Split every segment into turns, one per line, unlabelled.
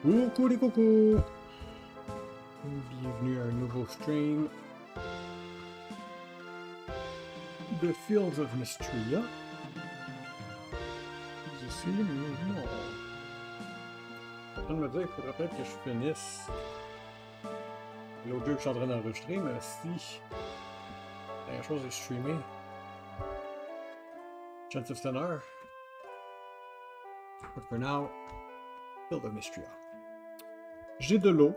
Coucou les cocos! Bienvenue à un nouveau stream The Fields of Mistria. Ici, non. Je suis en train de me dire qu'il faudrait peut-être que je finisse l'autre jeu que je suis en train d'enregistrer, mais si la dernière chose est streamée, chance of tenor. But for now, Field of Mistria. J'ai de l'eau.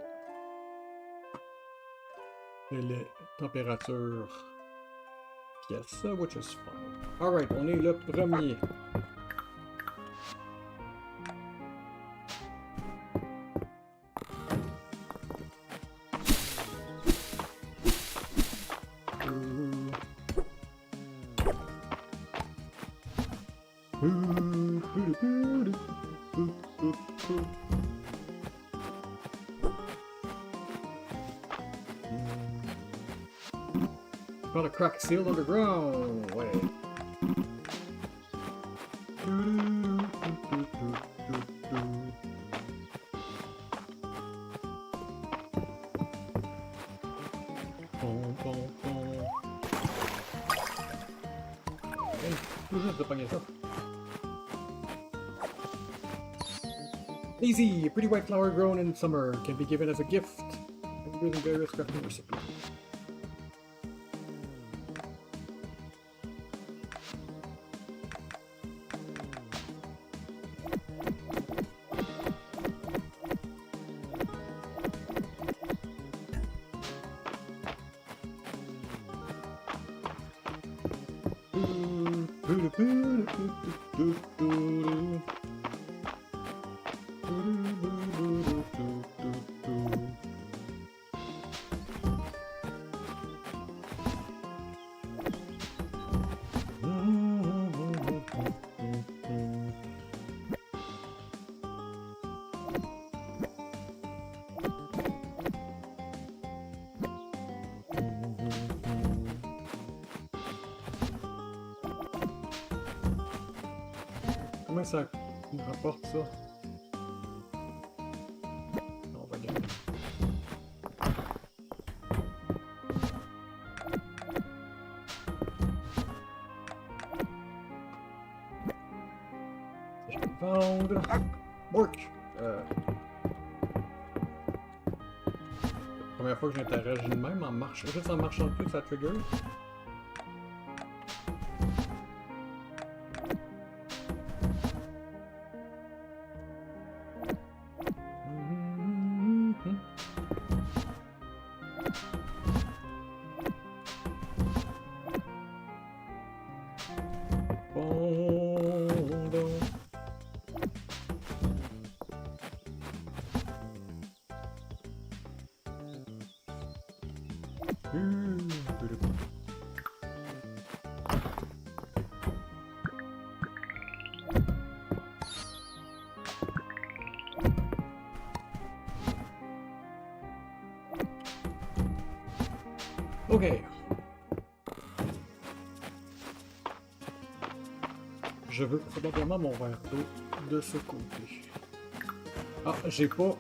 Et les températures pièce, which is fine. Alright, on est le premier. Got a cracked seal underground. Wait. Hey, tout juste de pogner ça. Easy! A pretty white flower grown in summer can be given as a gift and using various crafting recipes. Comment ça me rapporte ça? Non, on va gagner. Je vais vendre. Work! Première fois que j'interagis de même en marche. Juste en marchant plus, ça trigger. Ok. Je veux probablement mon verre d'eau de ce côté. Ah, j'ai pas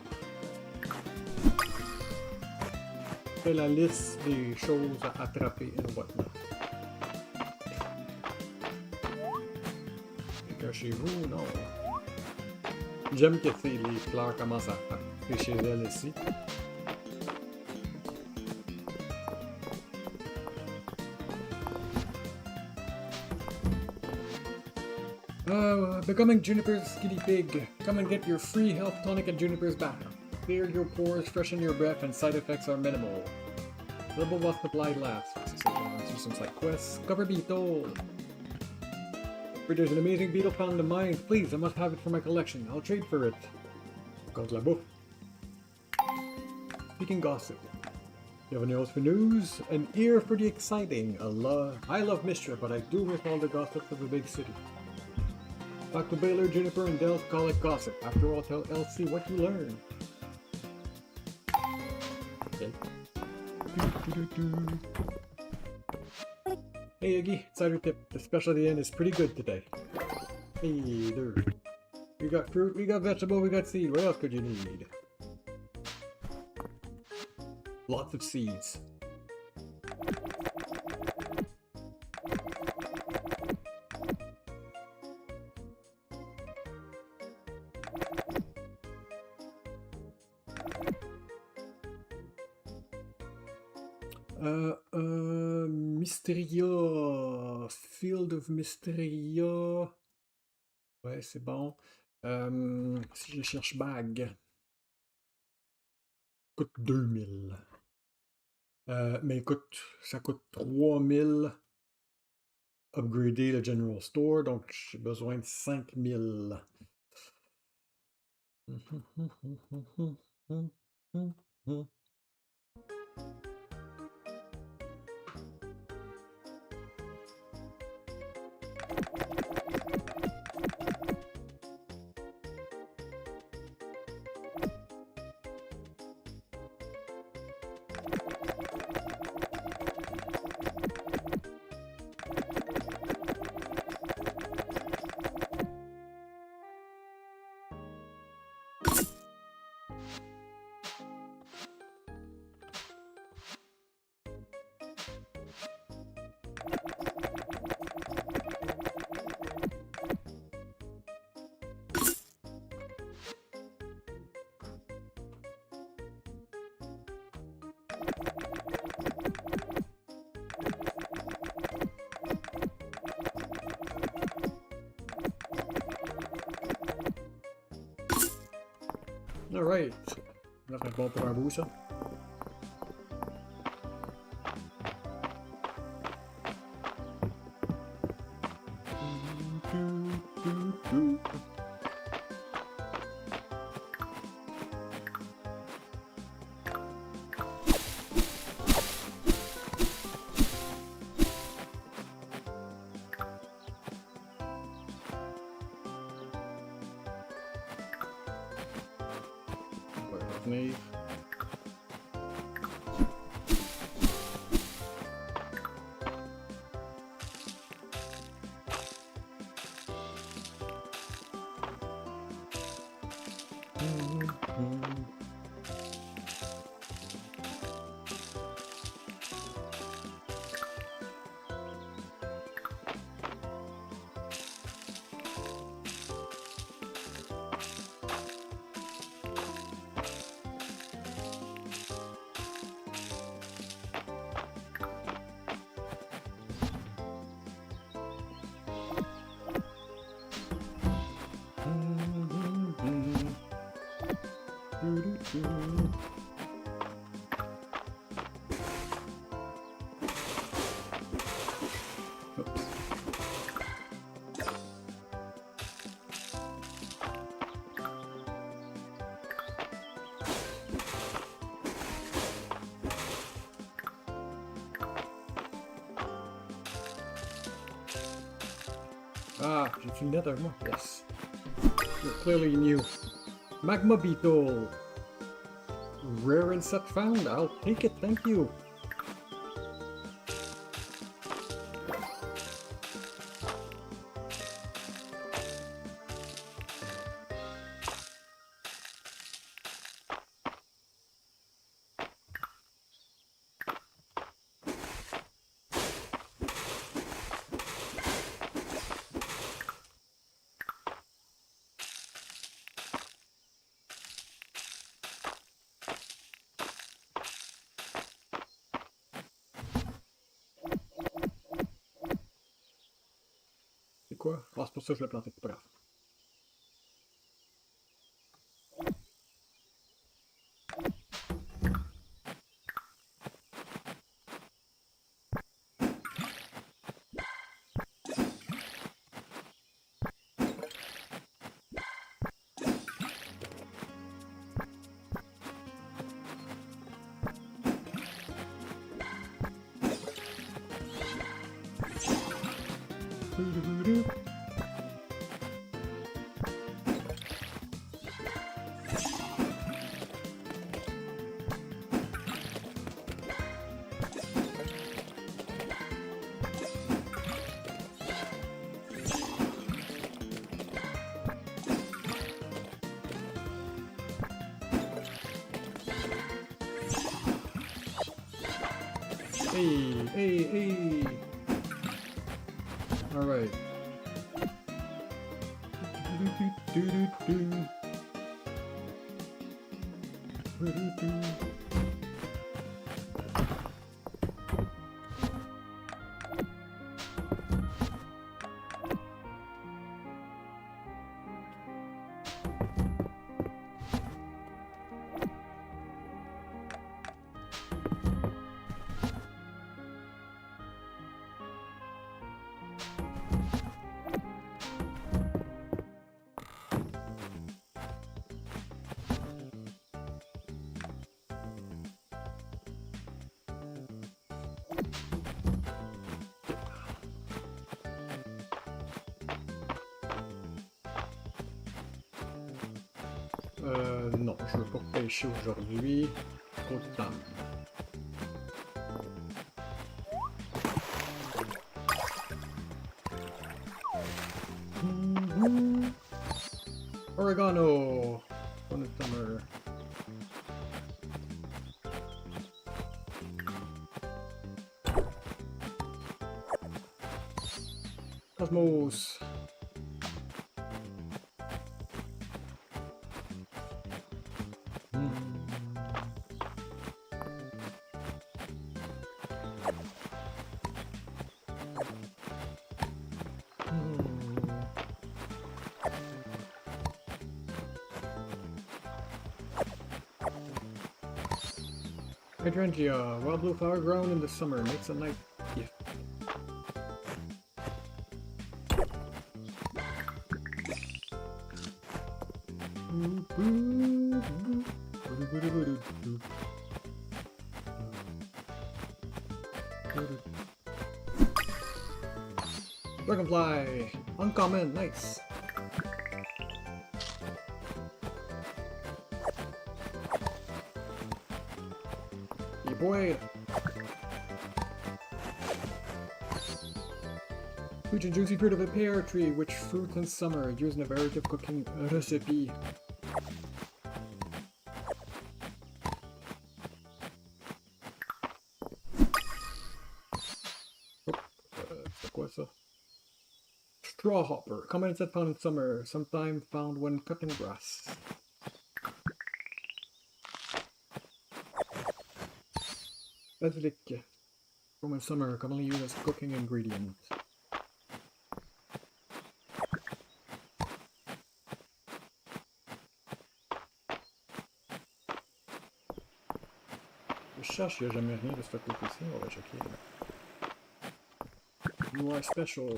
fait la liste des choses à attraper et whatnot. Quelqu'un chez vous? Non. J'aime que les fleurs commencent à faire chez elles ici. Becoming Juniper's guinea pig. Come and get your free health tonic at Juniper's back. Clear your pores, freshen your breath, and side effects are minimal. Level while supply lasts. Do some side quests. Cover beetle. There's an amazing beetle found in the mines. Please, I must have it for my collection. I'll trade for it. Compte la bouffe. Speaking gossip. You have any else for news? An ear for the exciting. I love Mistria, but I do miss all the gossip of the big city. Talk to Baylor, Juniper, and Del, call it gossip. After all, tell Elsie what you learned. Okay. Hey Iggy, cider tip. The special at the end is pretty good today. Hey there. We got fruit, we got vegetable, we got seed. What else could you need? Lots of seeds. Mistria. Field of Mistria. Ouais, c'est bon. Si je cherche bague. Coûte 2000. Mais écoute, ça coûte 3000 upgrader le General Store, donc j'ai besoin de 5000. Alright. Ça va être bon pour un bout, ça. On va revenir. Oops. Ah, j'ai-tu une lettre avec moi? Yes. You're clearly new. Magma Beetle. Rare insect found. I'll take it, thank you. C'est quoi? Ah, c'est pour ça que je l'ai planté, c'est pas grave. Hey! Alright. Non, je veux pas pêcher aujourd'hui. Trop de temps. Oregano! Fun of summer. Cosmos! Hydrangea, wild blue flower grown in the summer, makes a nice gift. Dragonfly! Uncommon, nice! Yeah, boy! Rich and juicy fruit of a pear tree, which fruits in summer, used in a variety of cooking recipe. What's a straw hopper? Common insect found in summer, sometimes found when cutting grass. Basilic, from in summer, commonly used as cooking ingredient. Je cherche, il n'y a jamais rien de ce côté-ci, on va checker. You are special.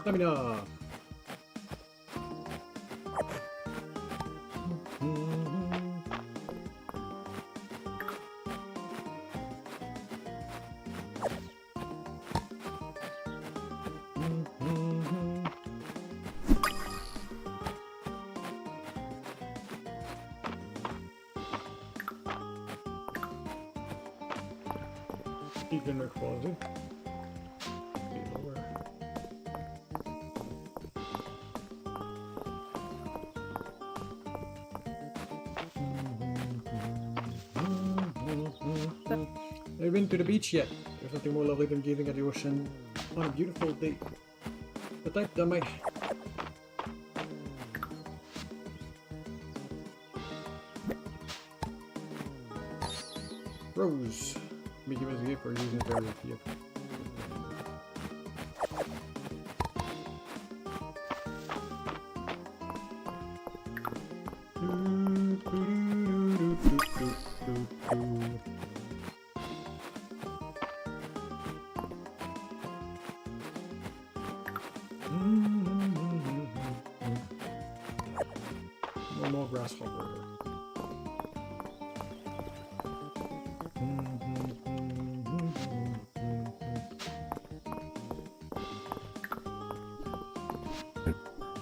Stamina! Keep in their closet. Be lower. I've been to the beach yet. There's nothing more lovely than gazing at the ocean on a beautiful day. The type that might. Rose. Be given as a gift for using a various gift. One more grasshopper.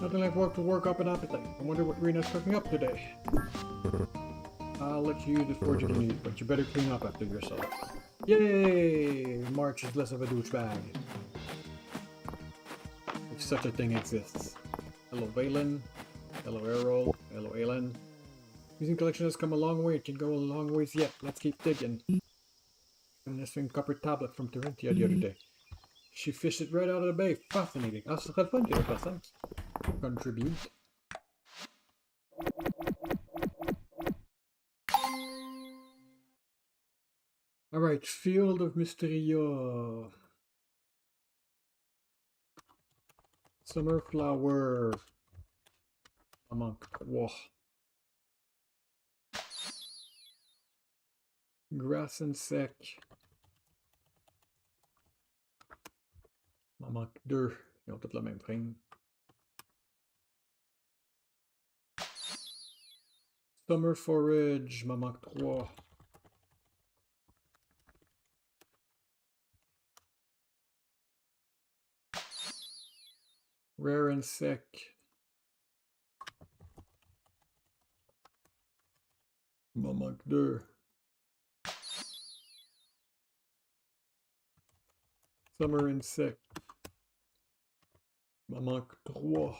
Nothing like work to work up an appetite. I wonder what Rena's cooking up today. I'll let you use it for what you need, but you better clean up after yourself. Yay! March is less of a douchebag. If such a thing exists. Hello Valen. Hello Errol. Hello Alan. Using collection has come a long way. It can go a long ways yet. Let's keep digging. And this thing copper tablet from Terentia the other day. She fished it right out of the bay. Fascinating. Als het gaat van je, thanks. Contribute. Alright, Field of Mistria. Summer flower. Among. Whoa. Grass and sec. Maman 2. Ils ont toutes la même frame. Summer forage. Maman 3. Rare and sec. Maman 2. Summer and sec. Maman 3.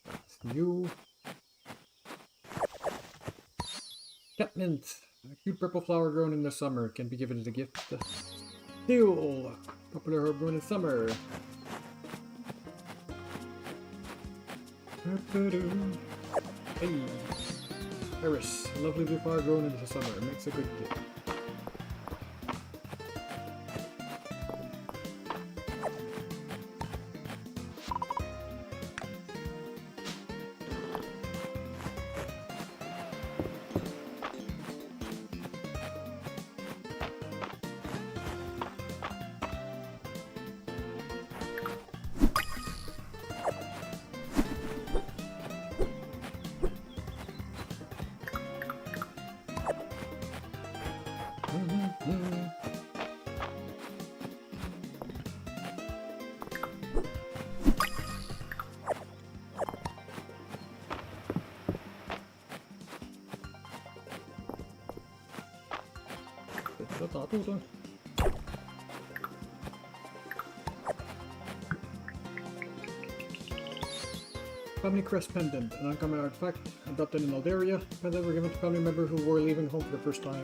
That's new. Catmint. A cute purple flower grown in the summer can be given as a gift. Steel. Popular herb grown in summer. Hey. Iris. A lovely blue flower grown in the summer. Makes a good gift. Tantôt, toi. Family crest pendant, an uncommon artifact adopted in Aldaria. Pendant were given to family members who were leaving home for the first time.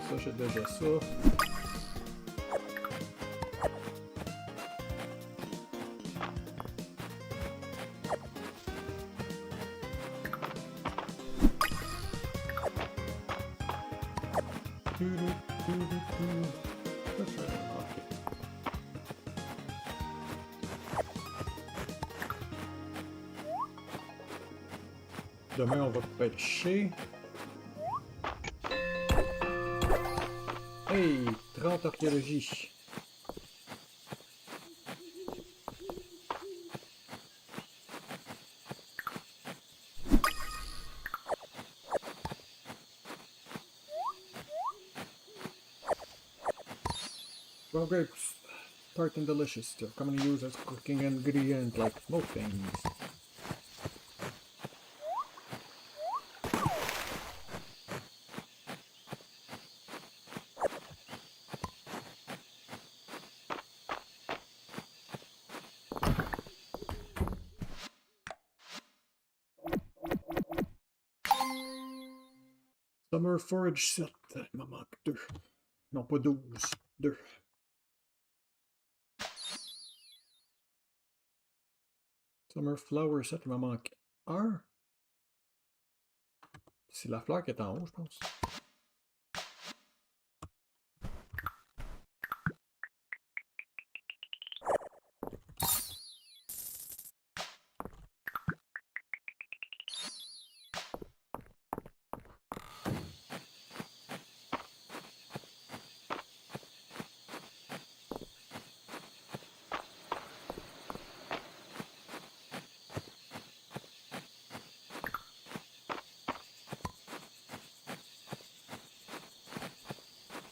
Ça j'ai déjà ça. Demain on va pêcher. Hey, 30 archéologie. Raw grapes, tart and delicious, still commonly used as cooking ingredient like smoke things. Summer forage set, il m'en manque 2. Non, pas 12, 2. Summer flower set, il m'en manque 1. C'est la fleur qui est en haut, je pense.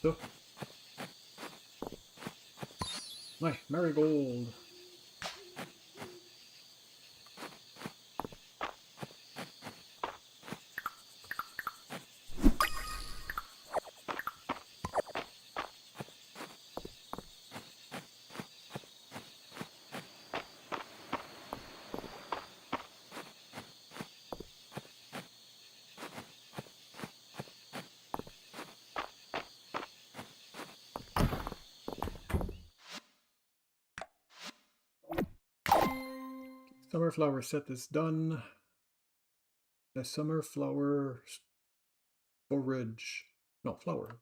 ça. Ouais, marigold. Summer flower set is done. The summer flower storage. No, flower.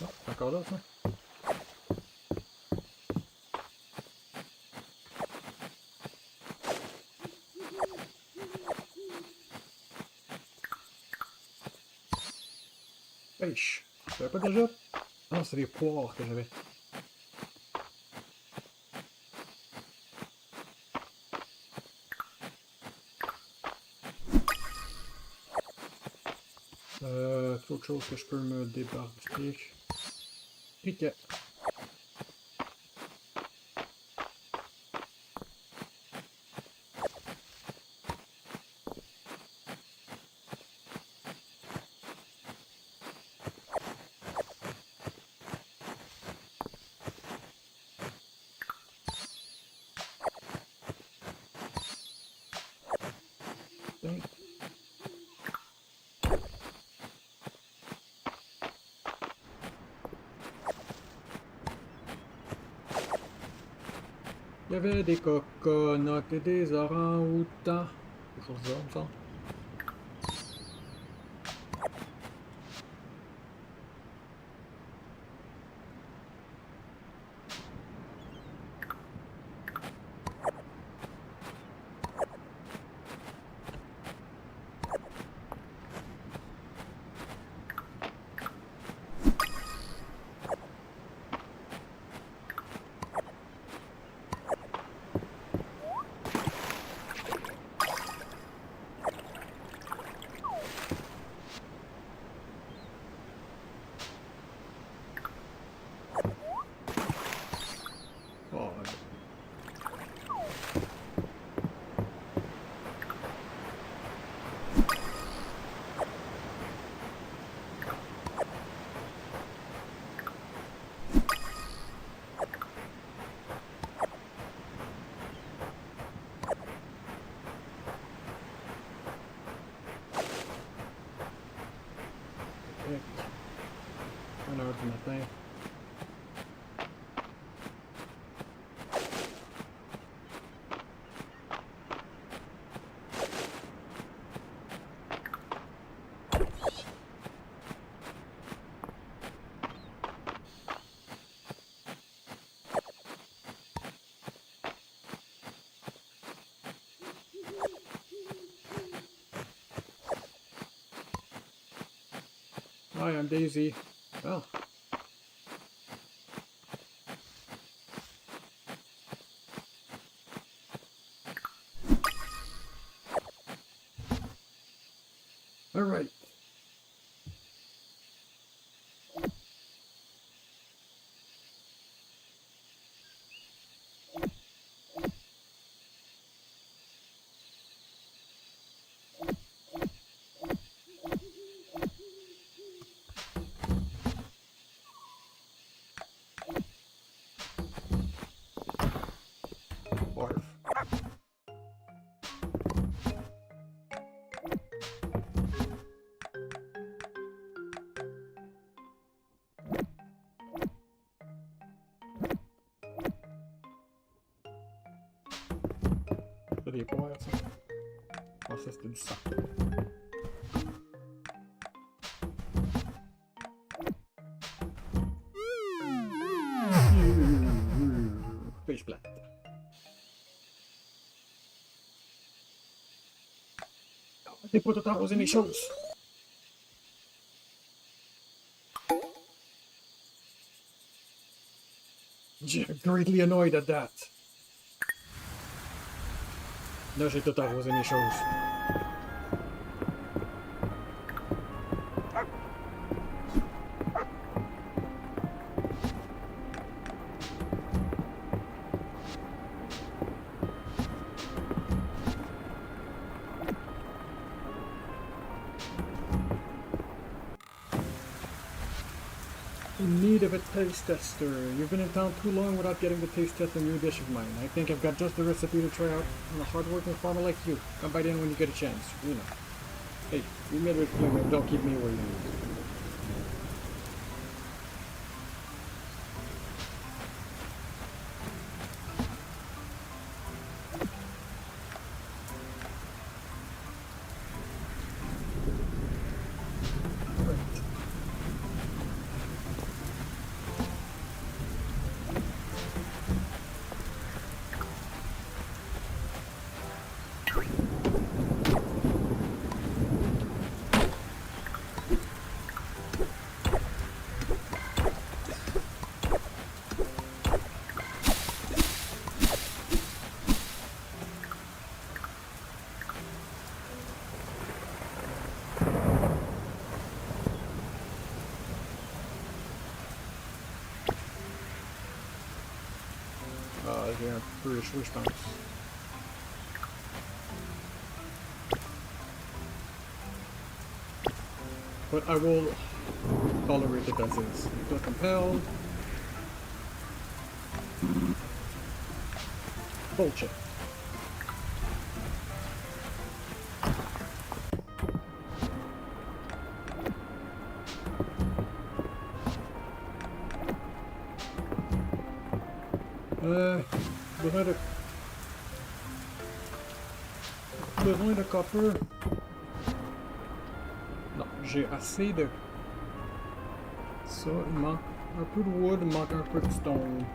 Oh, encore là, ça. Pêche. J'avais pas déjà? Ah, c'est des poires que j'avais. Autre chose que je peux me débarquer. Piquet. Il y avait des coconuts et des orangs-outans. Quelque chose de ça, me semble. Oh, ouais. Heck. 1 heure du matin. Hi, I'm Daisy. Oh. All right. Barf. C'est des poires, ça. Ah, ça, c'était du sang. Pêche plate. They put the tacos in the shows. Greatly annoyed at that. No, she thought that was any shows. In need of a taste tester. You've been in town too long without getting to taste test a new dish of mine. I think I've got just the recipe to try out on a hard-working farmer like you. Come by in when you get a chance. You know. Hey, you made it clear. Don't keep me waiting. Ja, British response. But I will tolerate it as is. Feel compelled. Bullshit. Besoin de copper. Non, j'ai assez de... Ça, il manque un peu de wood, il manque un peu de stone.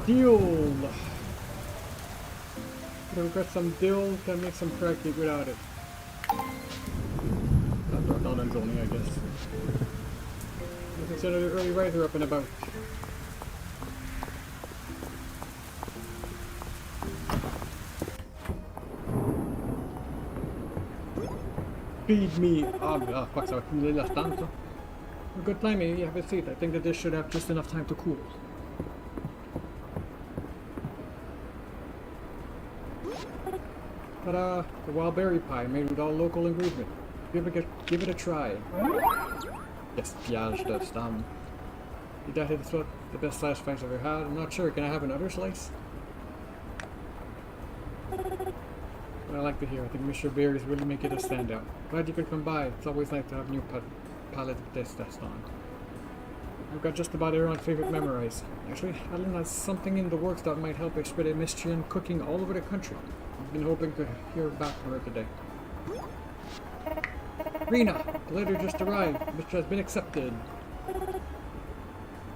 Dill! We've got some dill, can make some crack cake without it. Not on zoning, I guess. I consider the early riser up and about. Feed me! Ah, fuck, so good timing, you have a seat. I think that this should have just enough time to cool. Ta-da! The wild berry pie made with all local ingredients. Give it a try. Gaspillage de stam. That is the best slice of I've ever had. I'm not sure. Can I have another slice? What I like to hear. I think Mr. Berries really make it a standout. Glad you could come by. It's always nice to have new palette to test on. I've got just about everyone's favorite memorized. Actually, Adeline has something in the works that might help spread a Mistrian cooking all over the country. I've been hoping to hear back from her today. Rena, the letter just arrived, which has been accepted.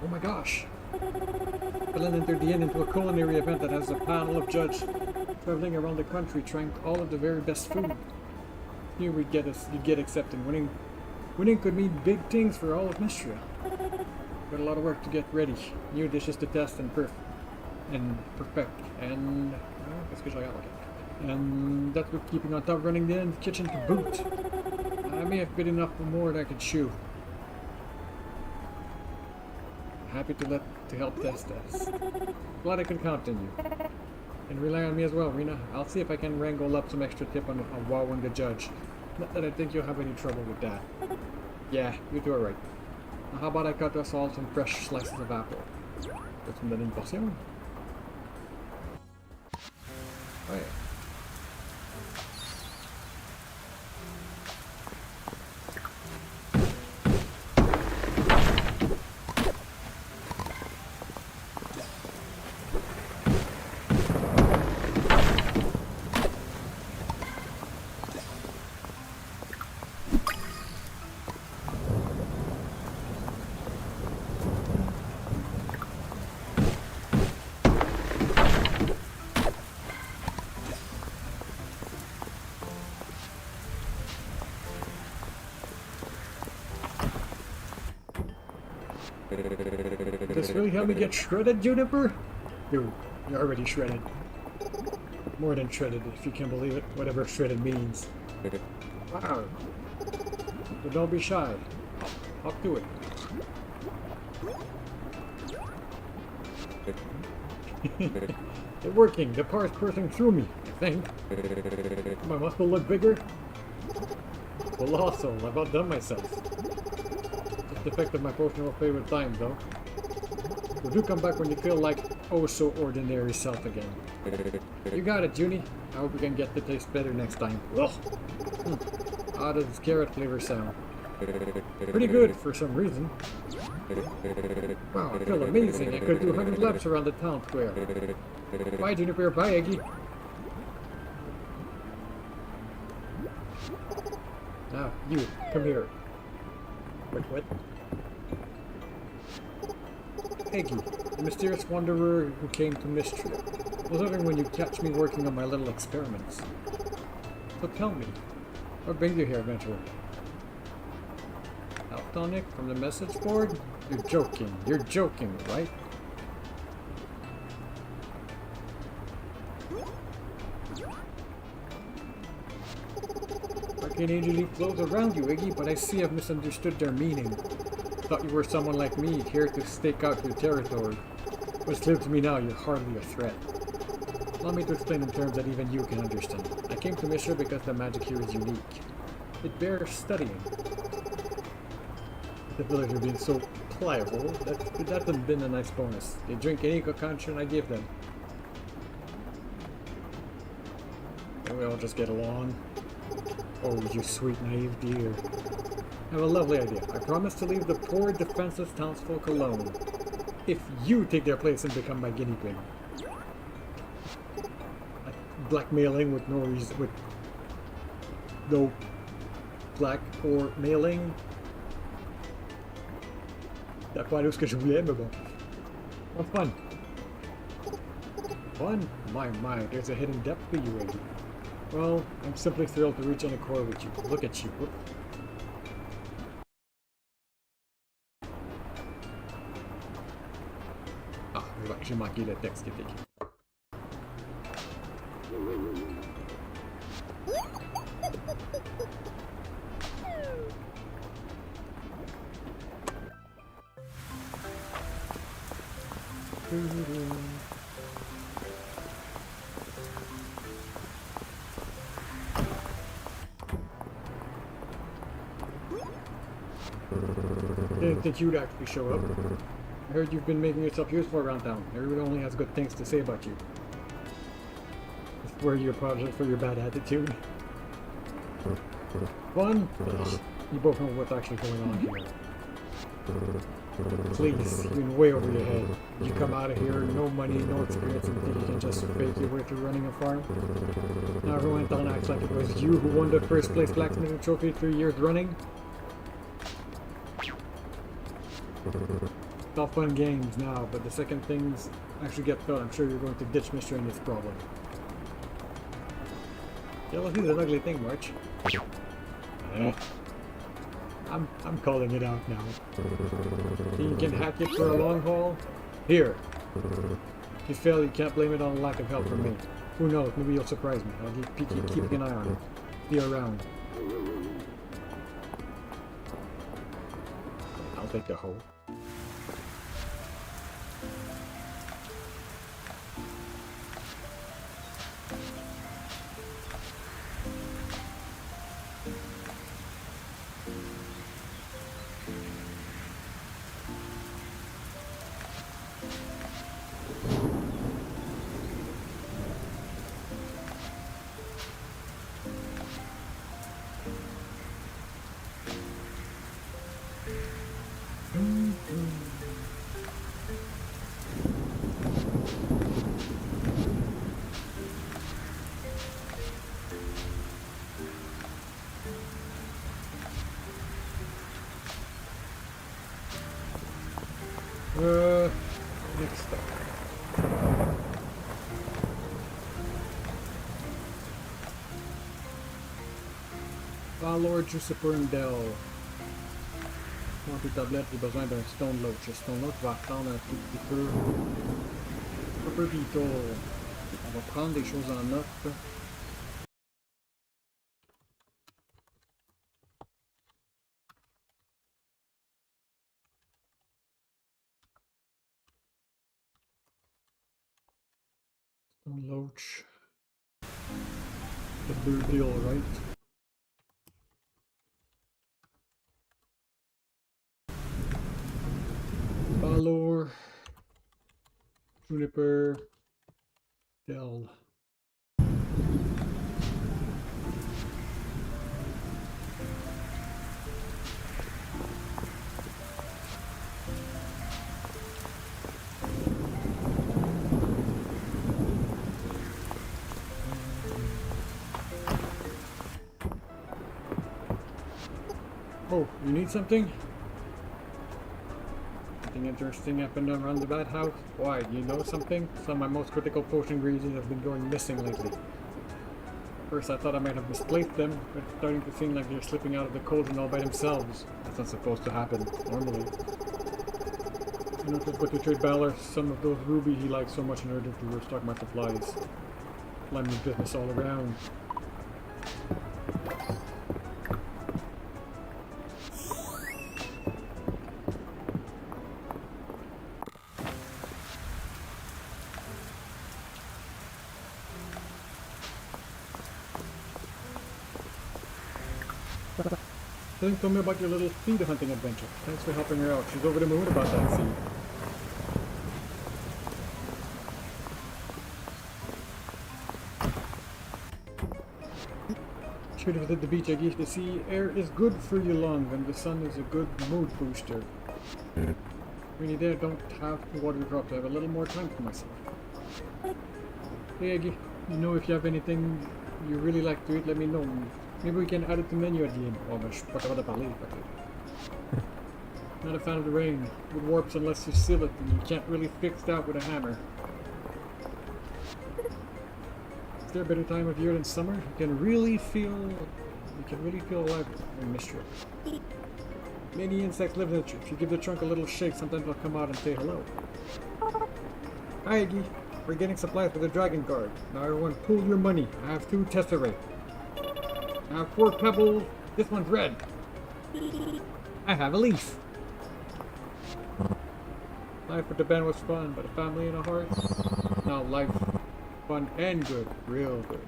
Oh my gosh. Adeline entered the inn into a culinary event that has a panel of judges traveling around the country trying all of the very best food. Knew you'd get accepted. Winning could mean big things for all of Mistria. Got a lot of work to get ready. New dishes to test and perfect. And that's with keeping on top, running the kitchen to boot. I may have bitten enough more than I could chew. Happy to help test this. Glad I could count on you. And rely on me as well, Rena. I'll see if I can wrangle up some extra tip on wowing the judge. Not that I think you'll have any trouble with that. Yeah, you do it right. Now how about I cut us all some fresh slices of apple? Put some in portion. Oh yeah. this really help me get shredded, Juniper? Dude, you're already shredded. More than shredded, if you can believe it. Whatever shredded means. Wow. But don't be shy. Hop to it. They're working. The power's coursing through me, I think. My muscle look bigger? Well, also, I've outdone myself. Just the effect of my potion will fade with time, though. So do come back when you feel like oh so ordinary self again. You got it, Junie. I hope we can get the taste better next time. Ugh. How does this carrot flavor sound? Pretty good for some reason. Wow, I feel amazing. I could do 100 laps around the town square. Bye, Juniper. Bye, Eggy. Now, you, come here. Wait, what? Eggy, the mysterious wanderer who came to Mistria. I was wondering when you'd catch me working on my little experiments. So tell me, what brings you here, adventurer? Health tonic from the message board? You're joking, right? Arcane Angel Leaf flows around you, Iggy, but I see I've misunderstood their meaning. Thought you were someone like me, here to stake out your territory. But it's clear to me now you're hardly a threat. Allow me to explain in terms that even you can understand. I came to Mistria because the magic here is unique. It bears studying. The villagers being so pliable, that's been a nice bonus. They drink any concoction I give them. And we all just get along. Oh, you sweet naive dear. I have a lovely idea. I promise to leave the poor defenseless townsfolk alone. If you take their place and become my guinea pig. Like blackmailing with no reason, with no black or mailing. T'as pas allé où ce que je voulais, mais bon. What's fun? Fun? My, there's a hidden depth for you, Eddie. Well, I'm simply thrilled to reach an accord with you. Look at you. Whoop. Ah, j'ai manqué le texte qui était écrit. Didn't think you'd actually show up. I heard you've been making yourself useful around town. Everyone only has good things to say about you. I swear you're apologize for your bad attitude. Fun? You both know what's actually going on here. Please, you're in way over your head. You come out of here, no money, no experience, and think you can just fake your way through running a farm? Now everyone in town acts like it was you who won the first place blacksmithing trophy 3 years running? It's all fun games now, but the second things actually get felt, I'm sure you're going to ditch Mistria in this problem. Jealousy is an ugly thing, March. I'm calling it out now. You can hack it for a long haul? Here. If you fail, you can't blame it on a lack of help from me. Who knows, maybe you'll surprise me. I'll keep keeping an eye on it. Be around. I'll take the hoe. Next up. Lord Jusipur and Dell. Pour tes tablettes, j'ai besoin d'un stone loach. Ce stone loach va attendre un tout petit peu. Un peu vite. On va prendre des choses en note. Stone loach. The big deal, right? Valor. Juniper. Dell. Oh, you need something? Anything interesting happened around the bad house? Why, do you know something? Some of my most critical potion ingredients have been going missing lately. First I thought I might have misplaced them, but it's starting to seem like they're slipping out of the cauldron all by themselves. That's not supposed to happen, normally. I noticed but to trade Balor some of those rubies he likes so much in order to restock my supplies. Climbing business all around. Tell me about your little feed hunting adventure. Thanks for helping her out. She's over the moon about that seed. Should visit the beach, Aggie. The sea air is good for your lungs, and the sun is a good mood booster. Really there, don't have to water the crops. I have a little more time for myself. Hey Aggie, you know if you have anything you really like to eat, let me know. Maybe we can add it to the menu at the end. Oh, mais je suis pas capable de parler. Not a fan of the rain. It warps unless you seal it, and you can't really fix that with a hammer. Is there a better time of year than summer? You can really feel alive in Mistria. Many insects live in the tree. If you give the trunk a little shake, sometimes they'll come out and say hello. Hi Iggy, we're getting supplies for the dragon guard. Now everyone pool your money. I have 2 tesserae. I have 4 pebbles. This one's red. I have a leaf. Life with the band was fun, but a family and a heart? Now life, fun and good. Real good.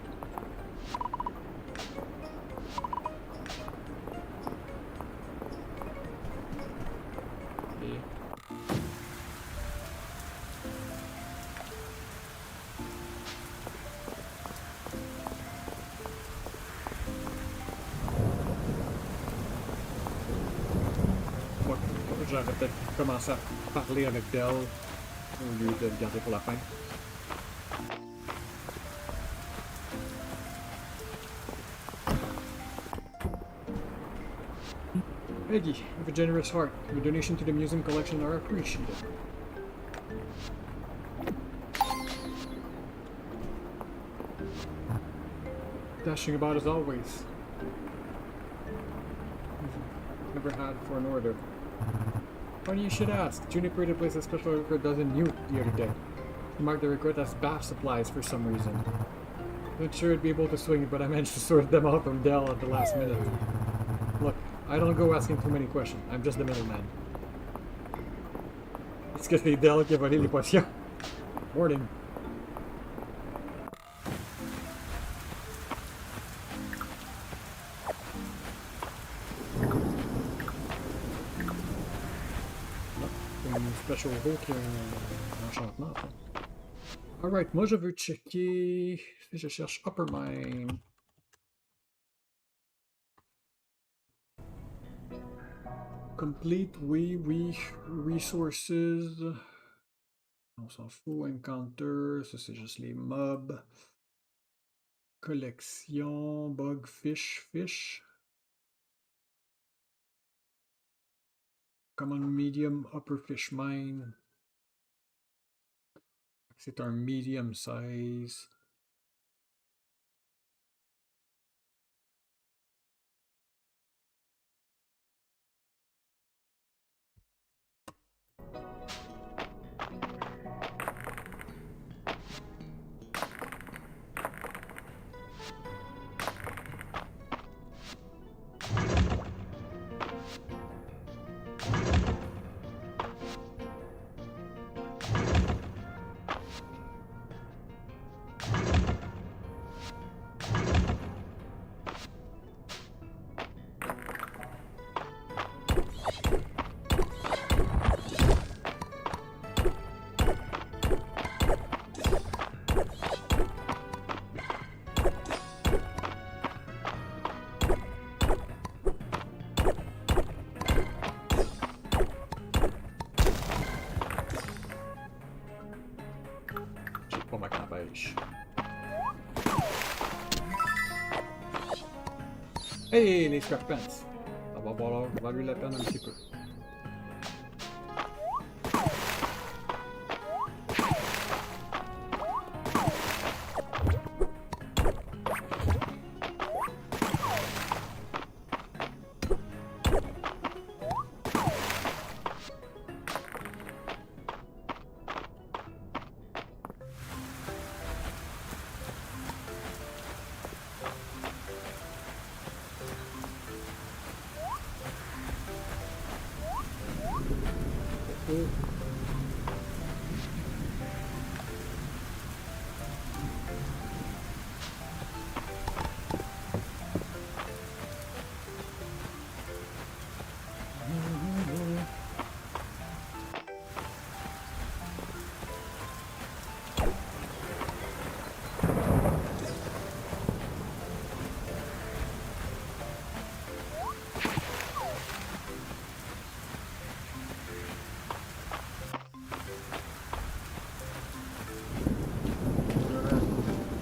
Yeah. J'aurais peut-être commencé à parler avec Dell au lieu de le garder pour la fin. Peggy, you have a generous heart. Your donation to the museum collection are appreciated. Dashing about as always. Never had for an order. Funny you should ask. Juniper to place a special record doesn't mute the other day. He marked the request as bath supplies for some reason. Not sure I'd be able to swing it, but I managed to sort them out from Dell at the last minute. Look, I don't go asking too many questions. I'm just the middleman. Est-ce que c'est Dell qui a volé les potions? Morning. Special role qui a un enchantement. Alright, moi je veux checker si je cherche Upper Mine. Complete, oui, resources. On s'en fout, encounter, ça c'est juste les mobs. Collection, bug, fish. Common, medium, upper fish mine. C'est un medium size. Hey, les scrap pants. Ça va valoir la peine un petit peu.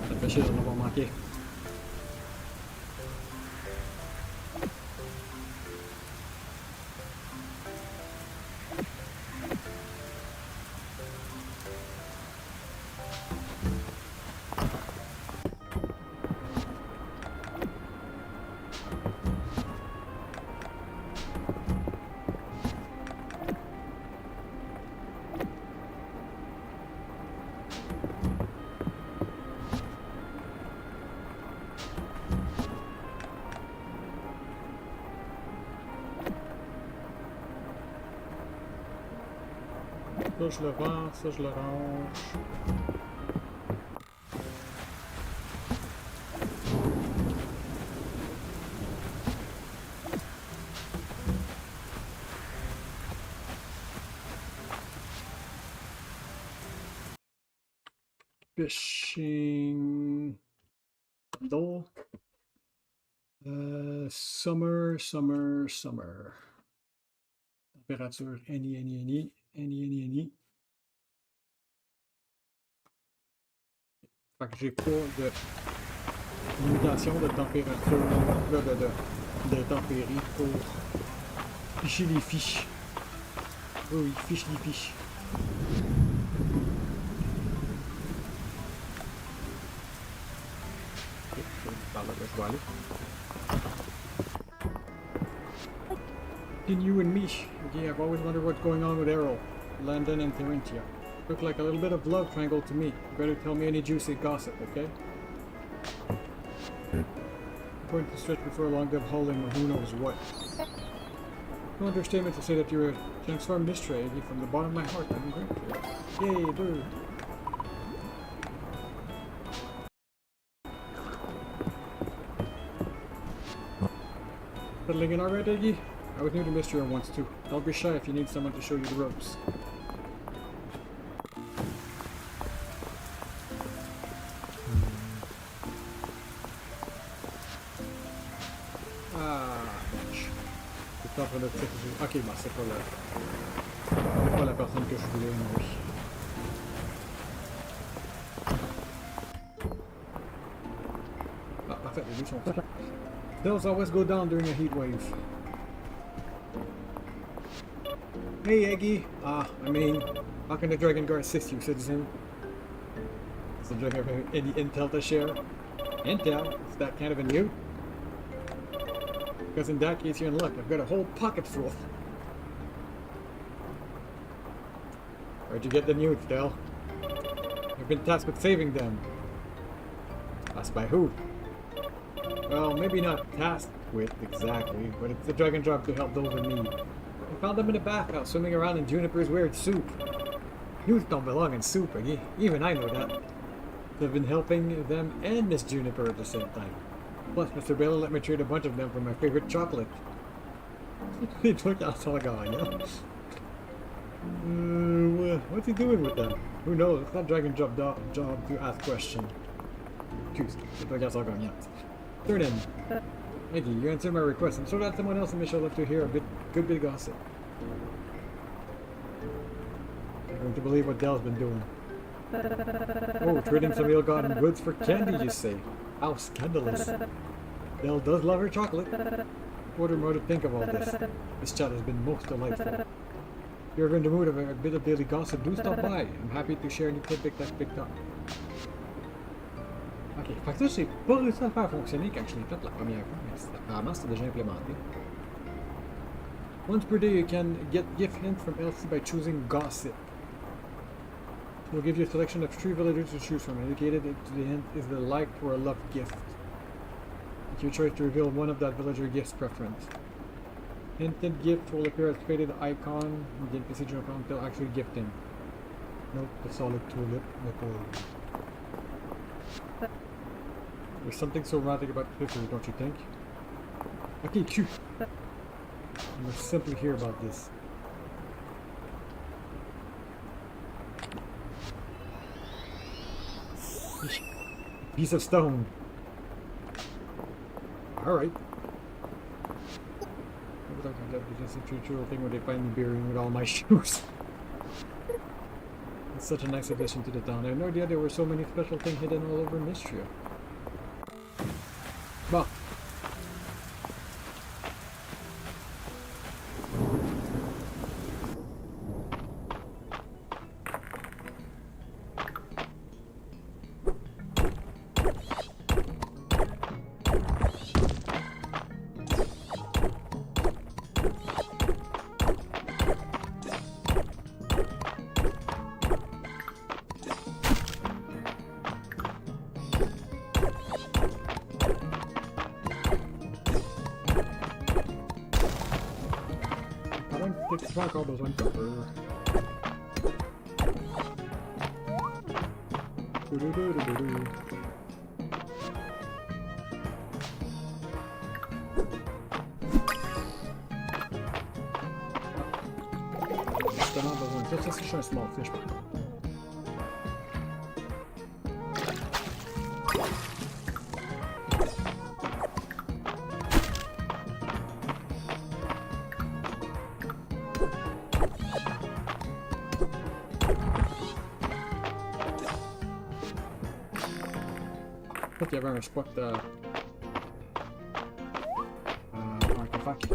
Ça fait chier d'en avoir manqué. Ça je le vends, ça je le range. Fishing. Bundle. Summer. Température, any. Fait que j'ai pas de limitation de température, de tempérie pour ficher les fiches. Oh oui, fiche les fiches. Ok, c'est par là que je dois aller. Between you and me, okay, I've always wondered what's going on with Errol, Landon, and Terentia. Looked like a little bit of love triangle to me. You better tell me any juicy gossip, okay? I'm going to stretch before long of hauling or who knows what. No understatement to say that you're a transformed Mistria, from the bottom of my heart. I'm grateful. Yay, bird. Settling in alright, Iggy? I was new to Mistria once too. Don't be shy if you need someone to show you the ropes. Ok, bon, c'est pas la personne que je voulais, oui. Ah, parfait, les deux sont là. Those always go down during a heat wave. Hey, Eggy. I mean, how can the Dragon Guard assist you, citizen? Does the Dragon have any intel to share? Intel? Is that kind of a new? Because in that case, you're in luck. I've got a whole pocket full. Where'd you get the newts, Del? You've been tasked with saving them. Tasked by who? Well, maybe not tasked with exactly, but it's the dragon job to help those in need. I found them in a bathhouse, swimming around in Juniper's weird soup. Newts don't belong in soup, even I know that. I've been helping them and Miss Juniper at the same time. Plus, Mr. Baylor let me trade a bunch of them for my favorite chocolate. He took out all gone, yeah? What's he doing with them? Who knows? It's not Dragon Job to ask questions. Excuse me, I guess all gone yet. Turn in. Thank you, you answered my request. I'm sure that someone else in the show left to hear a good bit of gossip. I'm going to believe what Dell's been doing. Oh, trading some ill-gotten goods for candy, you say? How scandalous. Belle does love her chocolate. Order more to think of all this. This chat has been most delightful. If you're ever in the mood of a bit of daily gossip, do stop by. I'm happy to share any tidbit that's picked up. Ok, fait que ça c'est pas réussi à le faire fonctionner quand je l'ai fait la première fois, mais apparemment c'était déjà implémenté. Once per day you can get gift hints from Elsie by choosing Gossip. It will give you a selection of 3 villagers to choose from. Indicated to the hint is the liked or a loved gift. Make your choice to reveal one of that villager gift's preference. Hinted gift will appear as faded icon in the NPC journal until actually gifting. Nope, the solid tulip. There's something so romantic about Clifford, don't you think? Okay, Q. You must simply hear about this. Piece of stone. Alright. It's a true thing where they find me burying with all my shoes. It's such a nice addition to the town. I had no idea there were so many special things hidden all over Mistria. Bon. Take the track, all those uncover. Justement besoin de ça, c'est un small fish par contre. Je crois qu'il y avait un spot artefact.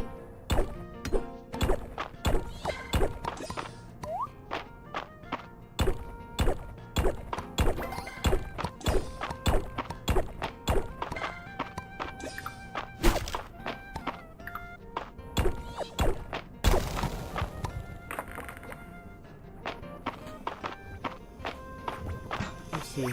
C'est...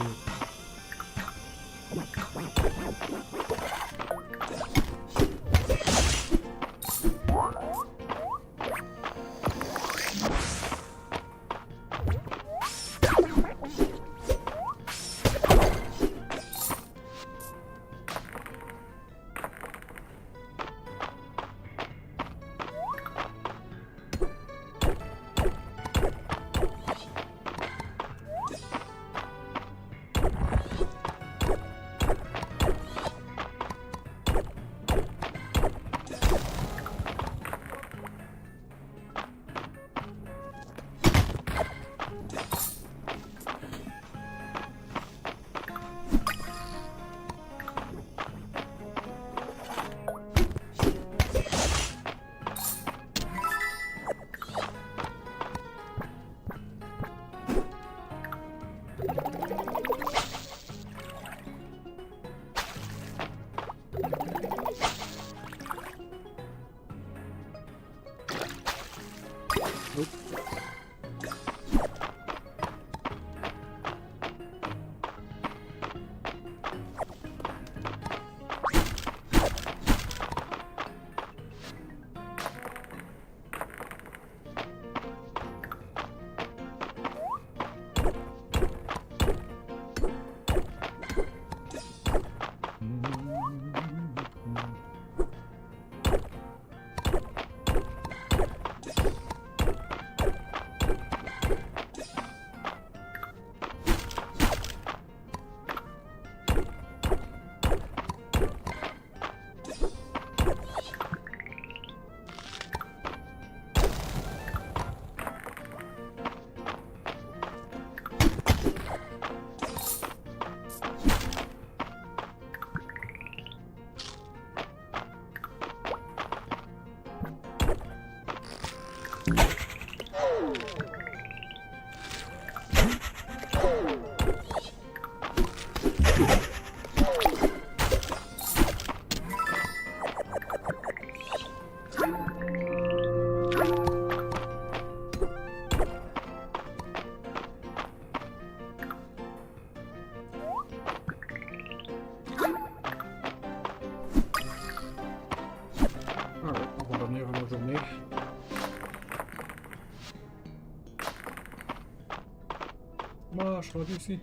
gosh, what do you see?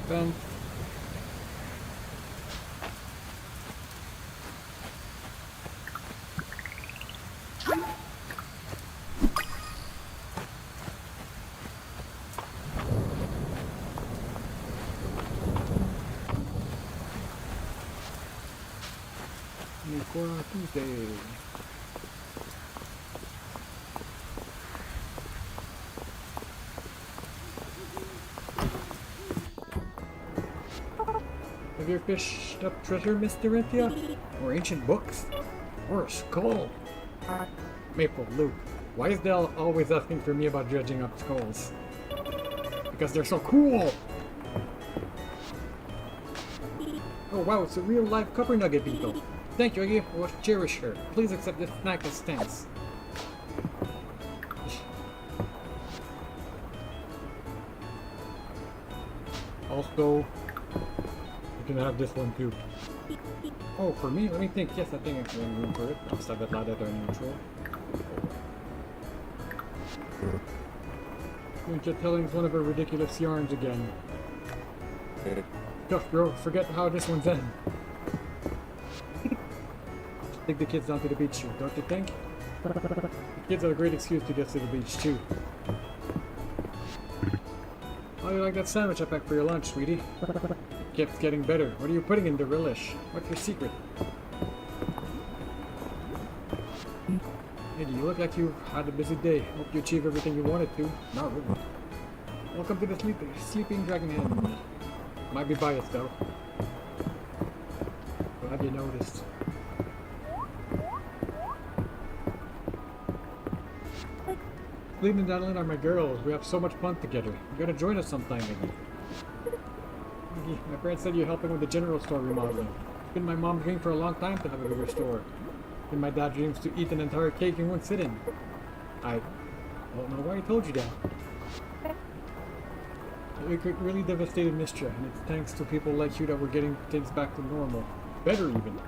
Bam. Tuesday. Have you fished up treasure, Mistria? Or ancient books? Or a skull? Maple, Luke, why is Dell always asking for me about dredging up skulls? Because they're so cool! Oh wow, it's a real live copper nugget beetle. Thank you, I will cherish her. Please accept this snack as thanks. Also, you can have this one too. Oh, for me? Let me think. Yes, I think I can room for it. I'll start that ladder on neutral. You're telling one of her ridiculous yarns again. Tough bro, forget how this one's end. Take the kids down to the beach too, don't you think? The kids are a great excuse to get to the beach too. How do you like that sandwich I packed for your lunch, sweetie? It keeps getting better. What are you putting in the relish? What's your secret? Hey, you look like you had a busy day. Hope you achieved everything you wanted to. Not really. Welcome to the Sleeping Dragon Inn. Might be biased though. Glad you noticed. Clean and Adeline are my girls. We have so much fun together. You gotta join us sometime, Iggy. Iggy, my parents said you're helping with the general store remodeling. It's been my mom's dream for a long time to have a bigger store. And my dad's dreams to eat an entire cake in one sitting. I don't know why I told you that. It really devastated Mistria, and it's thanks to people like you that we're getting things back to normal. Better even.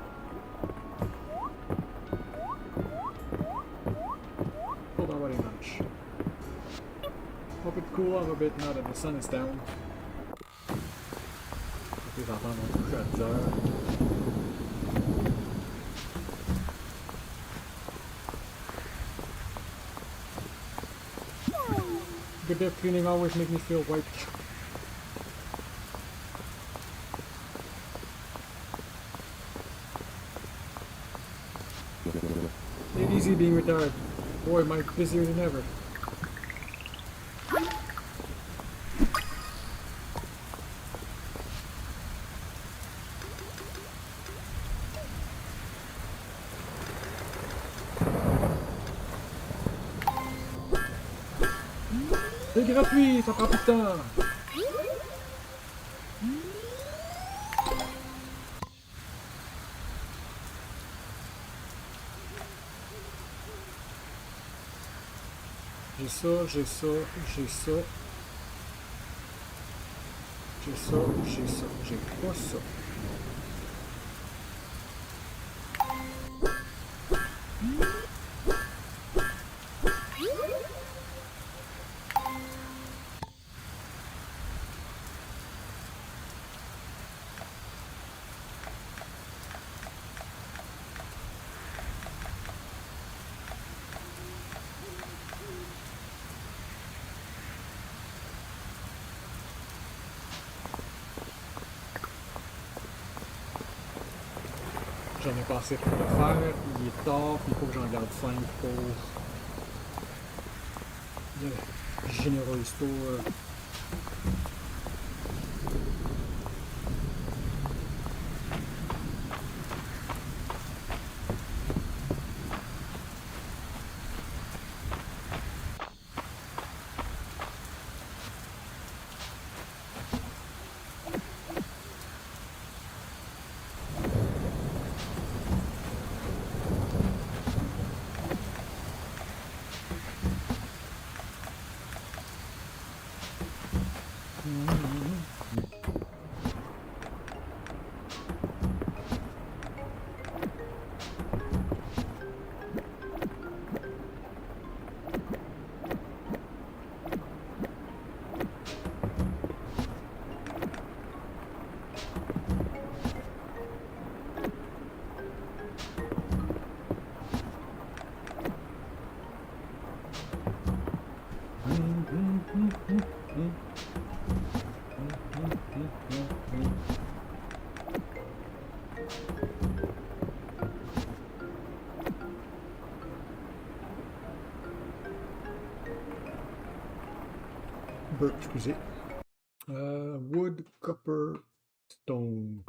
Hold on, buddy, lunch. Hope it's cool off a bit now that the sun is down. Good day of cleaning always make me feel wiped. Take it easy being retired. Boy, am I busier than ever. C'est gratuit, ça prend plus de temps. J'ai ça, j'ai ça, j'ai ça. J'ai ça, j'ai ça, j'ai pas ça. J'en ai pas assez pour le faire, il est tard, il faut que j'en garde 5 pour le General Store. Excusez. Wood, copper, stone.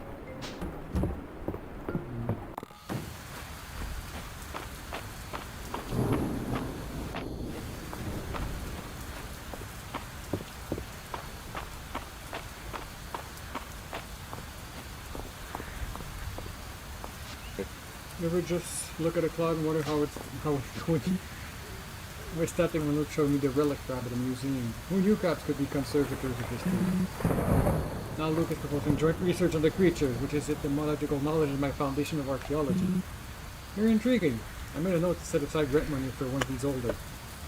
You ever just look at a cloud and wonder how it's going? My static when Luke showed me the relic rabbit in the museum. Who knew cats could be conservators of history? Now Luke is proposing joint research on the creatures, which is etymological knowledge is my foundation of archaeology. Very intriguing. I made a note to set aside rent money for when he's older.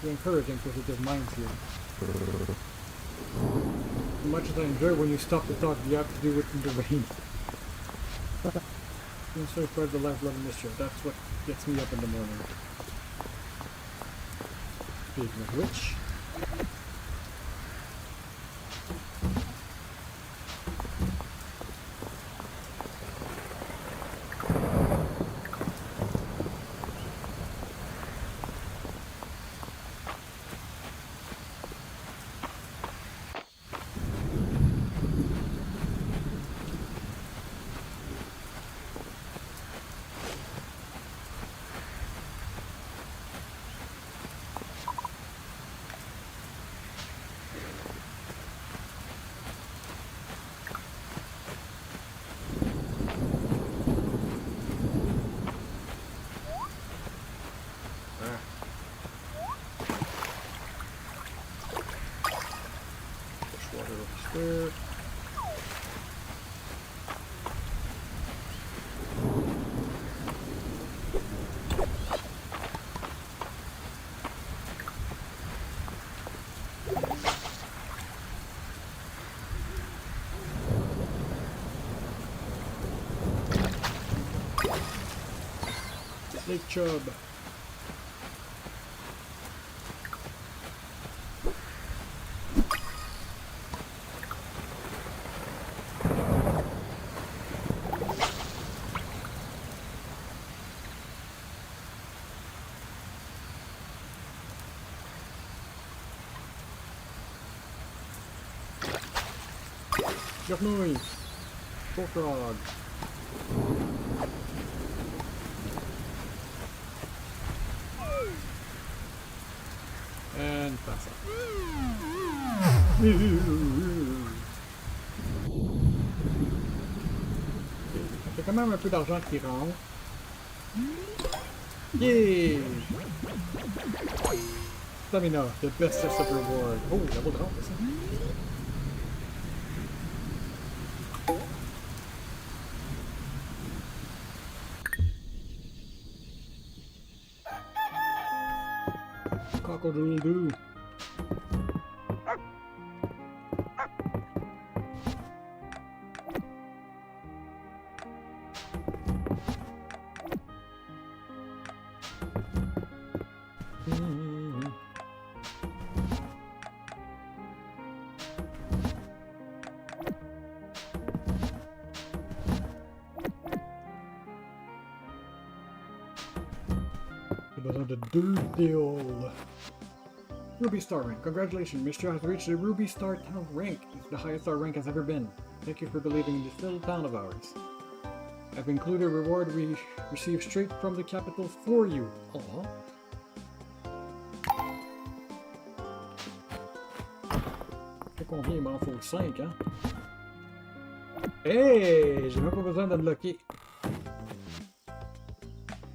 We encourage inquisitive minds here. As much as I enjoy when you stop to talk, you have to do it in the rain. I'm so proud of the lifeblood of Mistria. That's what gets me up in the morning. Speaking of which... there. Lake Chub. Journouille, Bullfrog. And pass up. C'est quand même un peu d'argent qui rentre. Yeah! Stamina, the best of reward. Oh, double drop, is it? Cockle-doodle-doo. The dude deal. Ruby Star rank. Congratulations, Mistria has reached the Ruby Star town rank. It's the highest our rank has ever been. Thank you for believing in this little town of ours. I've included a reward we received straight from the capital for you. Aww. C'est combien il m'en faut 5, hein? Hey! J'ai même pas besoin d'unlocker.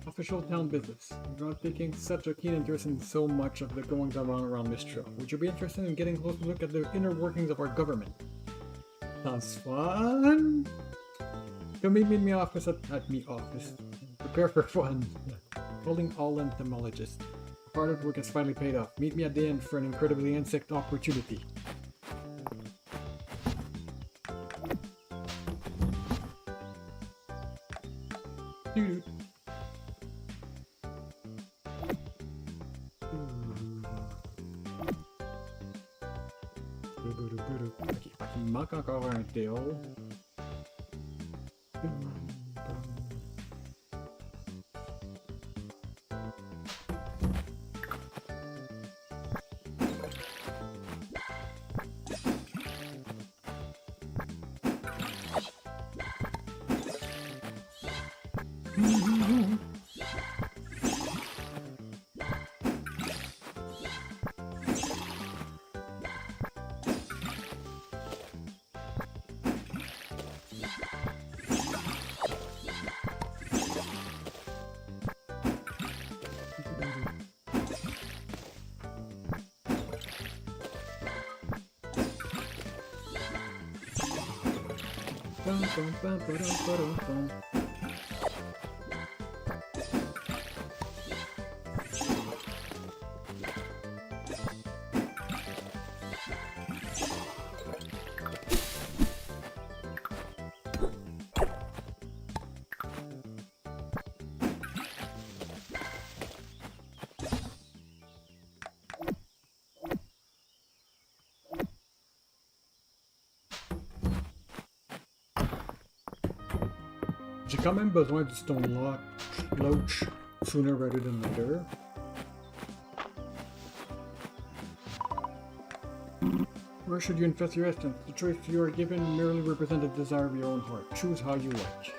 Official town business. You're not taking such a keen interest in so much of the goings around Mistria. Would you be interested in getting a closer look at the inner workings of our government? Sounds fun. Come meet me in my office at me office. Prepare for fun. Calling all entomologists. Hard work has finally paid off. Meet me at the end for an incredibly insect opportunity. Doo-doo. Ok, il manque encore un Théo. J'ai quand même besoin du stone loach sooner rather than later. Where should you invest your essence? The choice you are given merely represents the desire of your own heart. Choose how you like.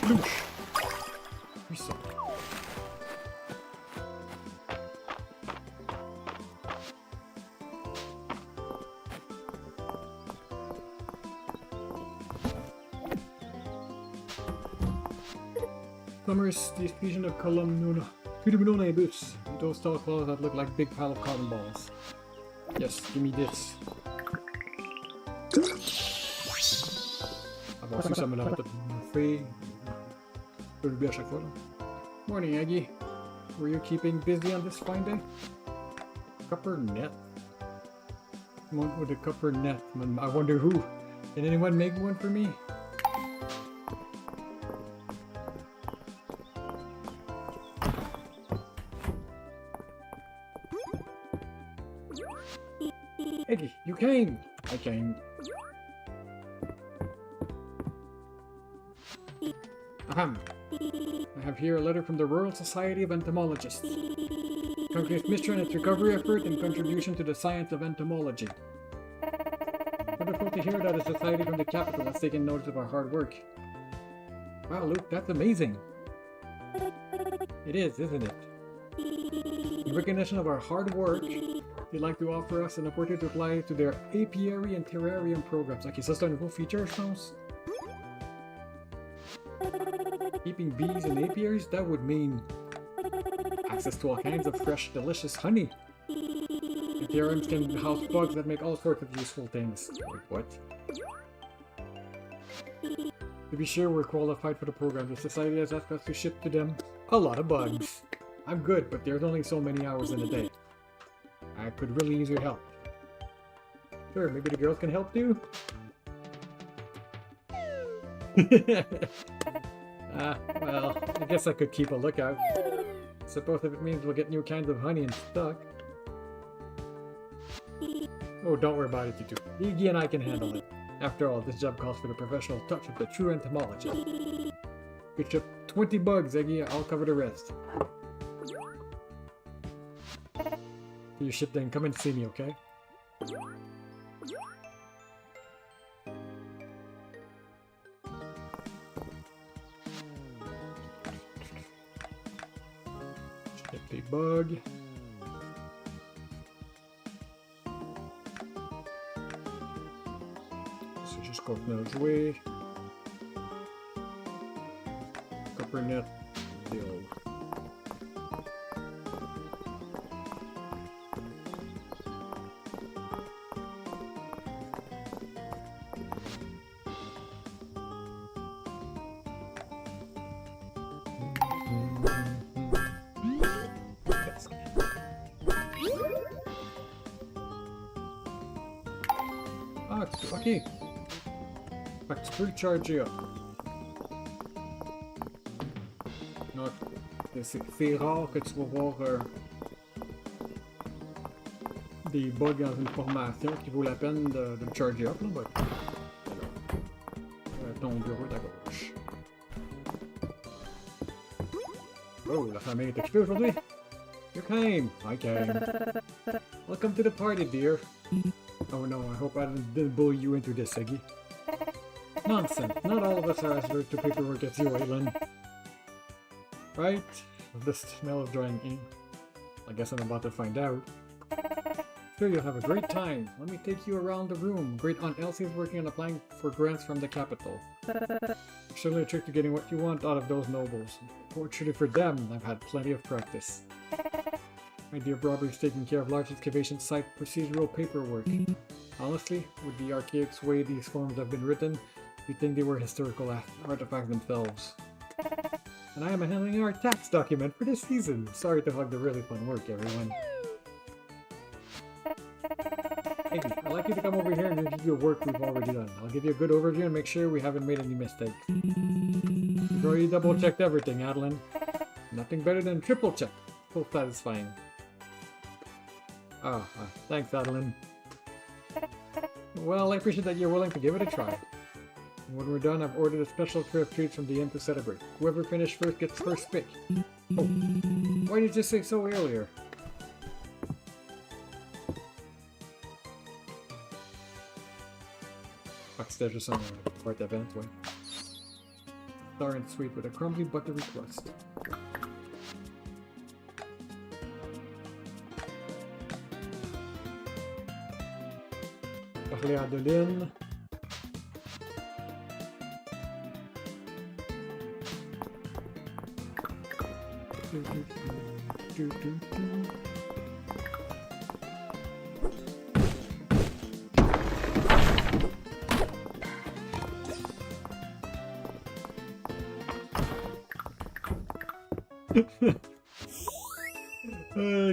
Louche. Puissant. Summer's the fusion of Columnuna those tall claws that look like big pile of cotton balls. Yes, give me this. Avoir su ça me l'aurait tout fait. Je le à chaque fois là. Morning, Aggie. Were you keeping busy on this fine day? Copper net. One with a copper net. I wonder who. Can anyone make one for me? Aggie, you came! I came. Ahem. I have here a letter from the Royal Society of Entomologists. Congratulates Mistria on its recovery effort and contribution to the science of entomology. Wonderful to hear that a society from the capital has taken notice of our hard work. Wow, Luke, that's amazing. It is, isn't it? In recognition of our hard work, they'd like to offer us an opportunity to apply to their apiary and terrarium programs. Ok, ça c'est un nouveau feature, je pense. Keeping bees in apiaries, that would mean access to all kinds of fresh, delicious honey. Apiariums can house bugs that make all sorts of useful things. Wait, what? To be sure we're qualified for the program, the society has asked us to ship to them a lot of bugs. I'm good, but there's only so many hours in a day. I could really use your help. Sure, maybe the girls can help too? Well, I guess I could keep a lookout. Suppose if it means we'll get new kinds of honey and stock. Oh, don't worry about it, you two. Iggy and I can handle it. After all, this job calls for the professional touch of the true entomologist. Good ship 20 bugs, Iggy. I'll cover the rest. Do your shit then. Come and see me, okay? Big bug. So just go another way. Copper net deal. Ok. Fait que tu peux le charger up. Non, c'est rare que tu vas voir des bugs dans une formation qui vaut la peine de le charger up. Là, but, ton bureau est à gauche. Oh, la famille est occupée aujourd'hui. You came. I came. Welcome to the party, dear. Oh no, I hope I didn't bully you into this, Iggy. Nonsense. Not all of us are as good to paperwork as you, Aylin. Right? The smell of drying ink. I guess I'm about to find out. Sure, you'll have a great time. Let me take you around the room. Great Aunt Elsie is working on applying for grants from the capital. Certainly a trick to getting what you want out of those nobles. Fortunately for them, I've had plenty of practice. My dear brother is taking care of large excavation site procedural paperwork. Honestly, with the archaic way these forms have been written, you'd think they were historical artifacts themselves. And I am handling our tax document for this season. Sorry to hog the really fun work, everyone. Hey, I'd like you to come over here and review the work we've already done. I'll give you a good overview and make sure we haven't made any mistakes. We've already double-checked everything, Adeline. Nothing better than triple-check. Full satisfying. Thanks, Adeline. Well, I appreciate that you're willing to give it a try. And when we're done, I've ordered a special tray of treats from the inn to celebrate. Whoever finished first gets first pick. Oh, why did you say so earlier? Upstairs or somewhere, quite advanced way. Star and sweet with a crumbly buttery crust. Parler à Adeline.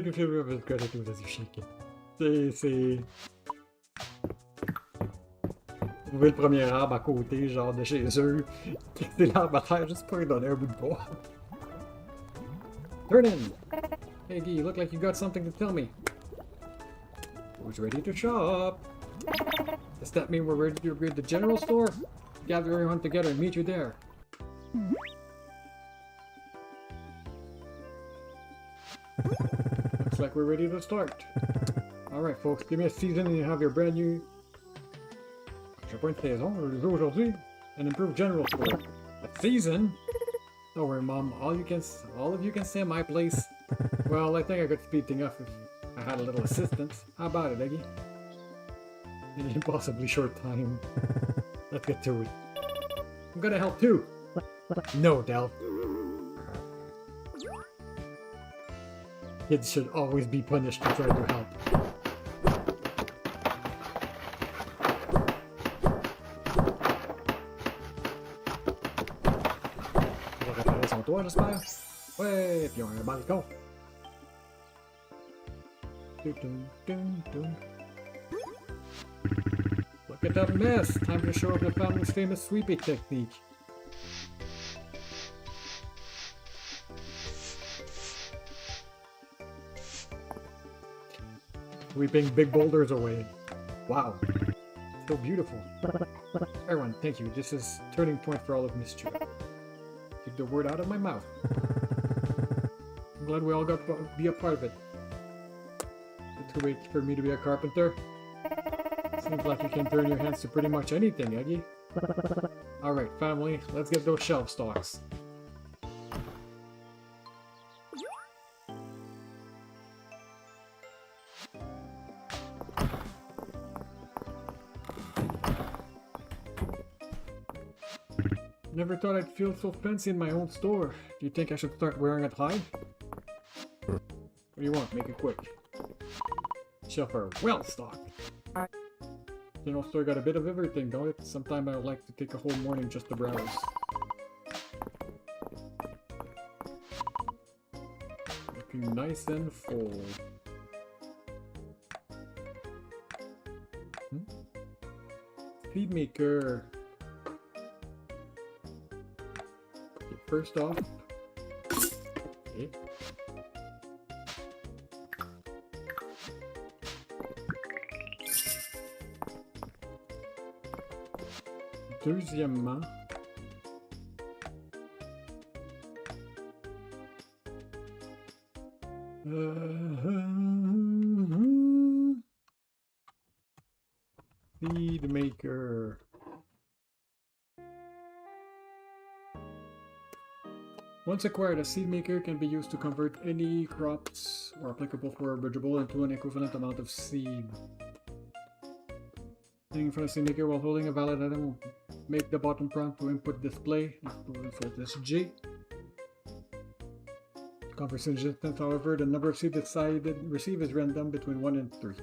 Que fait le code tout vas-y chic. C'est trouver le premier arbre à côté, genre de chez eux, quitter l'arbre à terre juste pour lui donner un bout de bois. Turn in! Hey Guy, you look like you got something to tell me. Who's ready to shop? Does that mean we're ready to upgrade the general store? Gather everyone together and meet you there. Looks like we're ready to start. Alright folks, give me a season and you have your brand new... Je point de saison, je le joue aujourd'hui. An improved general store. A season? Don't worry Mom, all of you can stay in my place. Well, I think I could speed things up if I had a little assistance. How about it, Eggy? In an impossibly short time. Let's get to it. I'm gonna help too! No, Del. Kids should always be punished to try to help. On va réparer son toit, j'espère. Ouais, puis on a un balcon. Look at that mess! Time to show off the family's famous sweeping technique. Sweeping big boulders away. Wow. So beautiful. Everyone, thank you. This is turning point for all of Mistria. Keep the word out of my mouth. I'm glad we all got to be a part of it. too late for me to be a carpenter. Seems like you can turn your hands to pretty much anything, Eggy. Alright, family, let's get those shelf stocks. Never thought I'd feel so fancy in my own store. Do you think I should start wearing it high? What do you want? Make it quick. Shelf are well stocked. General store got a bit of everything, don't it? Sometimes I would like to take a whole morning just to browse. Looking nice and full. Feed maker. Okay, first off. Okay. Deuxièmement, feed maker. Once acquired, a seed maker can be used to convert any crops or applicable forageable into an equivalent amount of seed. Hanging from a seed maker while holding a valid item will make the bottom prompt to input display. This G. Conversation distance, however, the number of seeds received is random between 1 and 3.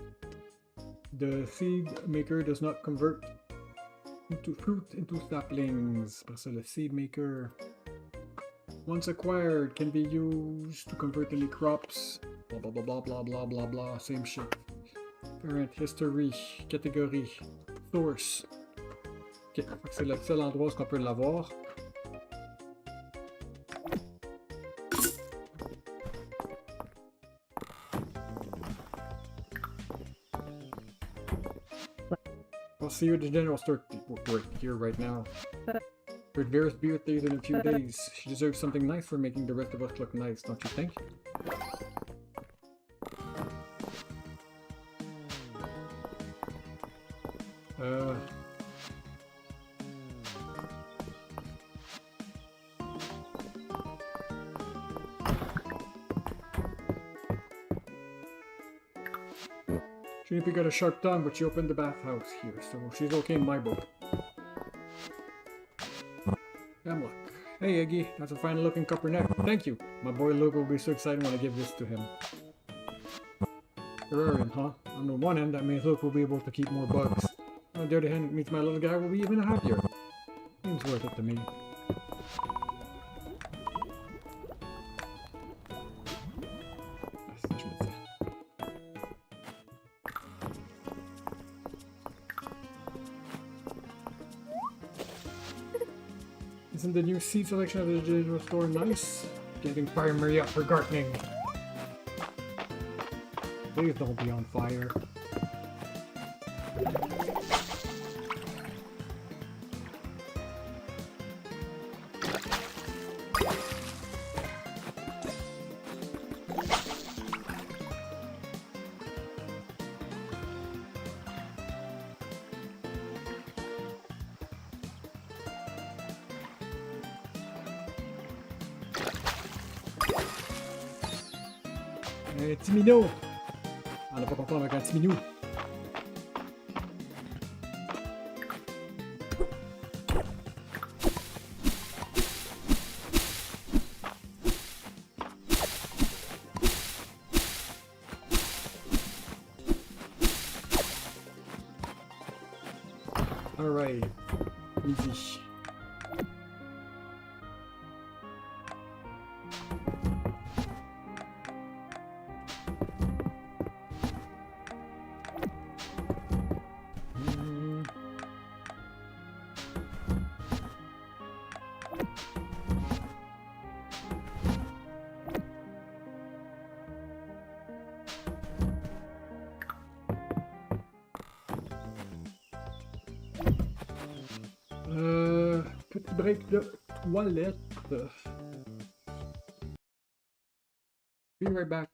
The seed maker does not convert into fruit into saplings. So the seed maker, once acquired, can be used to convert any crops. Blah blah blah blah blah blah blah blah. Same shit. Parent, history, catégorie, source. Ok, c'est le seul endroit où on peut l'avoir. I'll see you at the general store right here right now. Heard various birthdays in a few days. She deserves something nice for making the rest of us look nice, don't you think? Juniper got a sharp tongue, but she opened the bathhouse here, so she's okay in my book. And look. Hey, Eggy, that's a fine looking copper neck. Thank you. My boy Luke will be so excited when I give this to him. Terrarium, huh? On the one hand, that means Luke will be able to keep more bugs. On the other hand, it means my little guy will be even happier. Seems worth it to me. Isn't the new seed selection of the digital store nice? Getting primary up for gardening. Please don't be on fire. Timino! On n'a pas compris avec un Timino. Alright. Easy. Petit break de toilette. Be right back.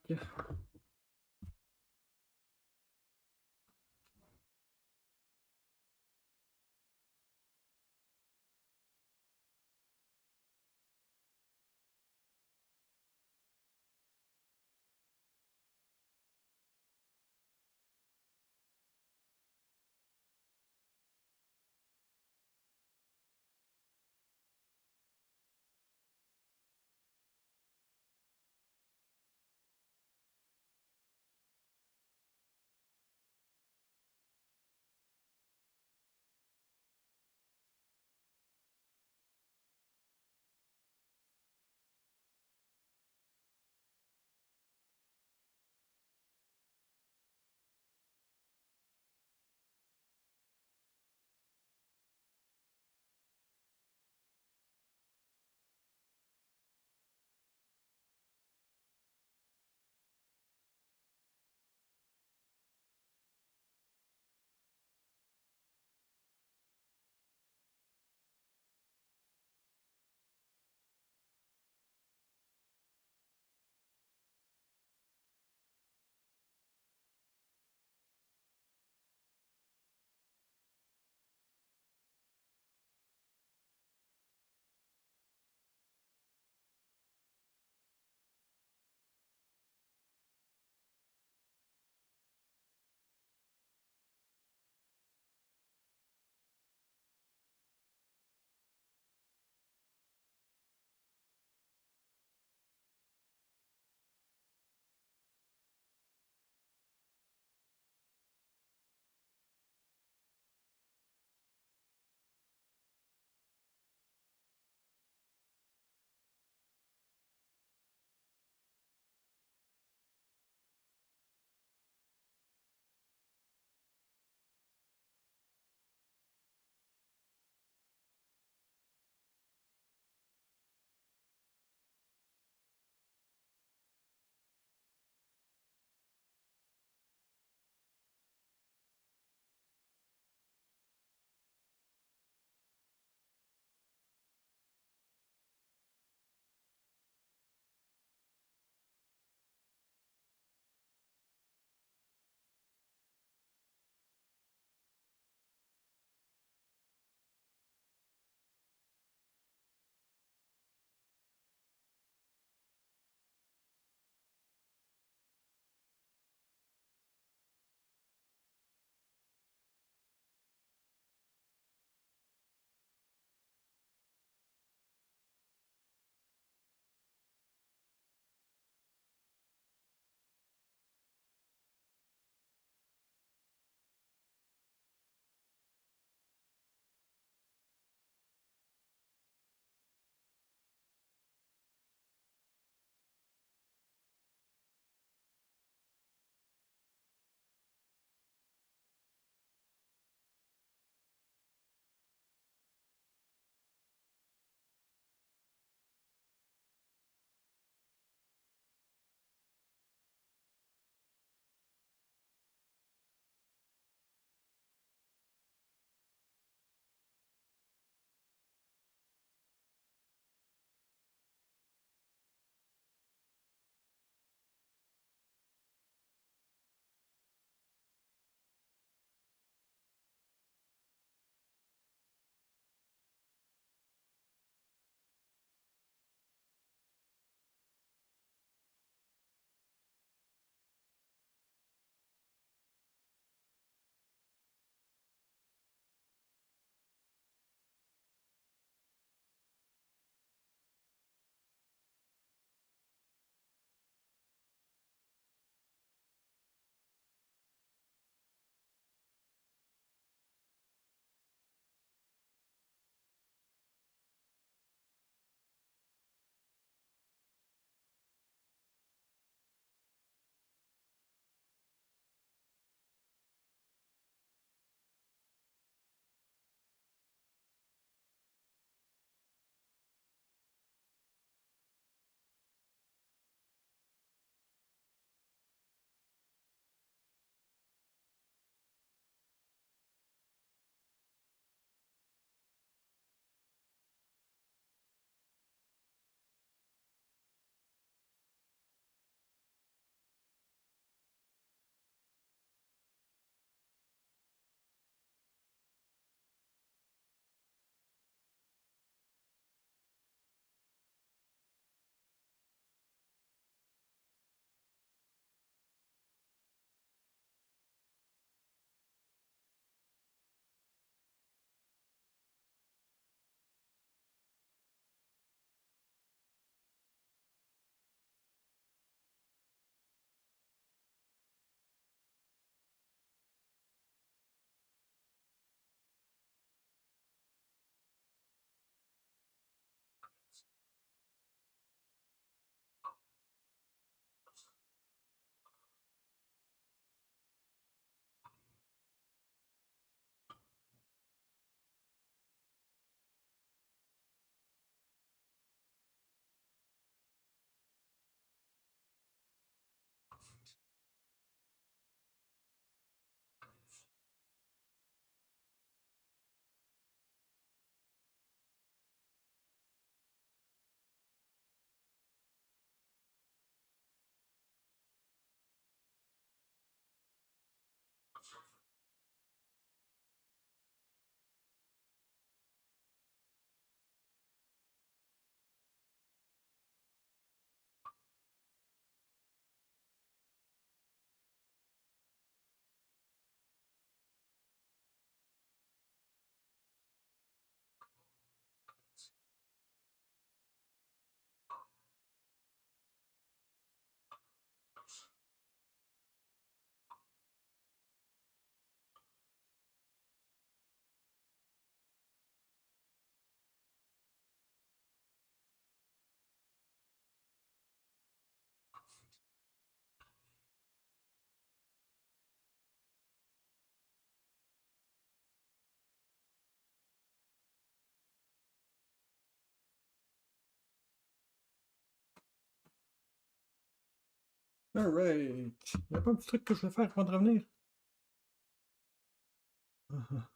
Alright. Y'a pas un petit truc que je vais faire avant de revenir?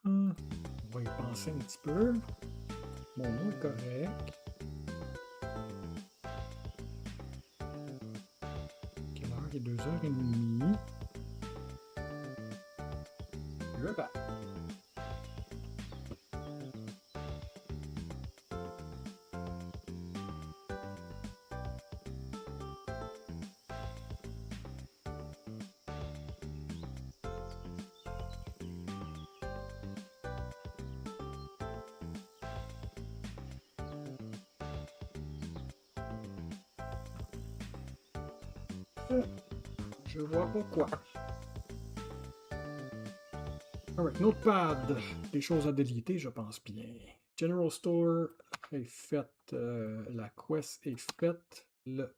On va y penser un petit peu. Mon nom est correct. Quelle heure? Il est 2h30. Je vais pas. Je vois pas quoi. Alright, notepad. Des choses à déliter, je pense bien. General Store est faite. La quest est faite. Le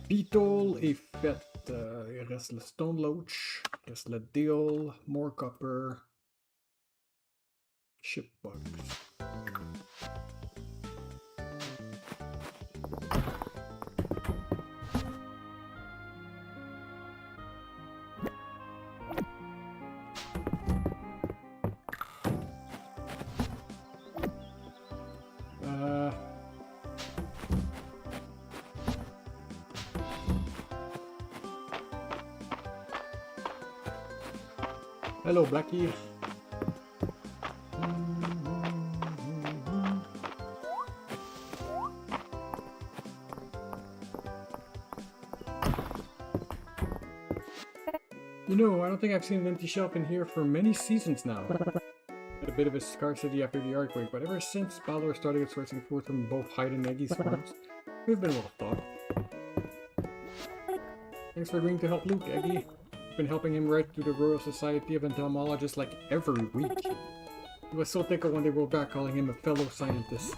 Beetle est faite. Il reste le Stone Loach. Il reste le Deal. More Copper. Shipbugs. Hello, Blackie. You know, I don't think I've seen an empty shelf in here for many seasons now. Had a bit of a scarcity after the earthquake, but ever since Balor started sourcing food from both Hyde and Eggy's farms, we've been well stocked. Thanks for agreeing to help Luke, Eggy. Been helping him right through the Royal Society of Entomologists like every week. He was so tickled when they wrote back calling him a fellow scientist.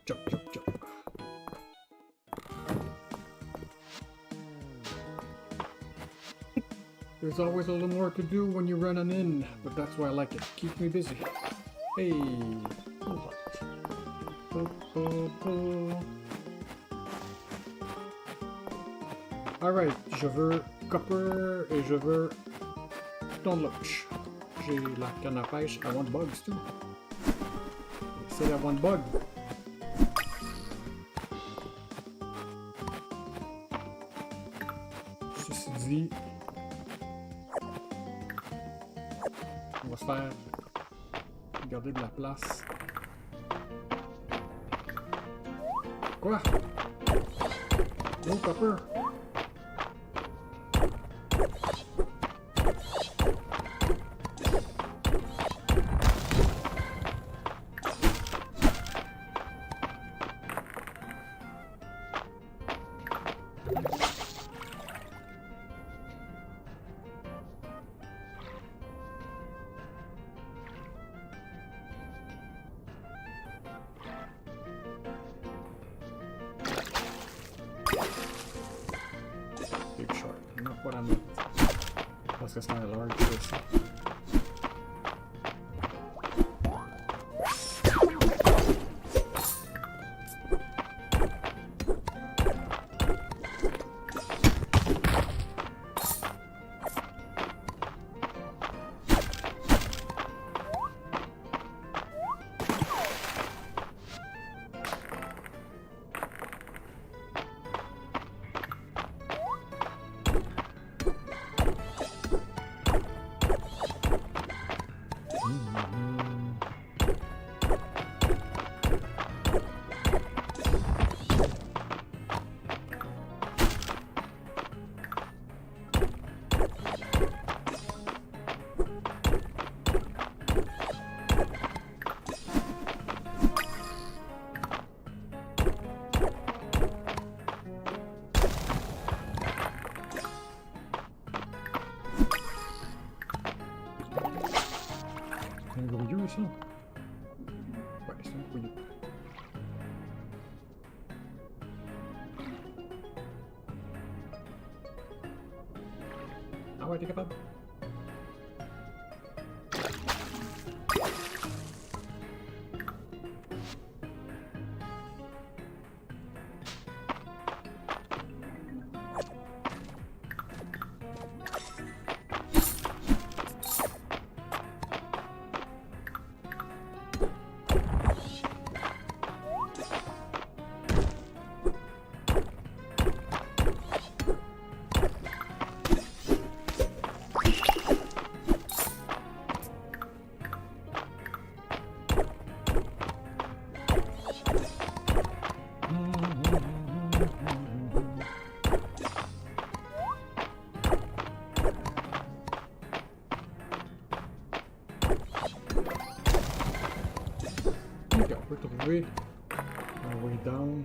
Jump, jump, jump, jump. There's always a little more to do when you run an inn, but that's why I like it. Keeps me busy. Hey, what? Alright, je veux copper et je veux Stone Loach. J'ai la canne à pêche. I want bugs too. I said I want bug. Ceci dit, on va se faire garder de la place. Quoi? No copper. Big shark, not what I meant. Parce que c'est un large fish. C'est un grouilleux, ça? Ouais, c'est un grouilleux. Ah ouais, t'es capable? There you go, we're to the way. Our way down.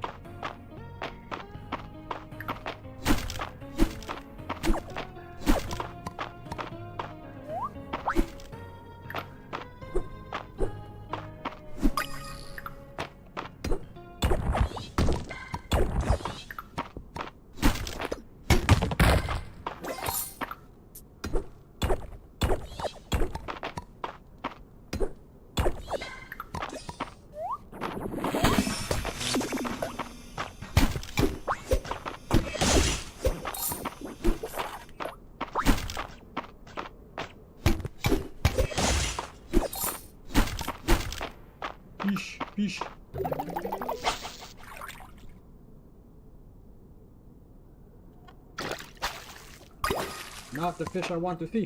Fish, fish. Not the fish I want to see.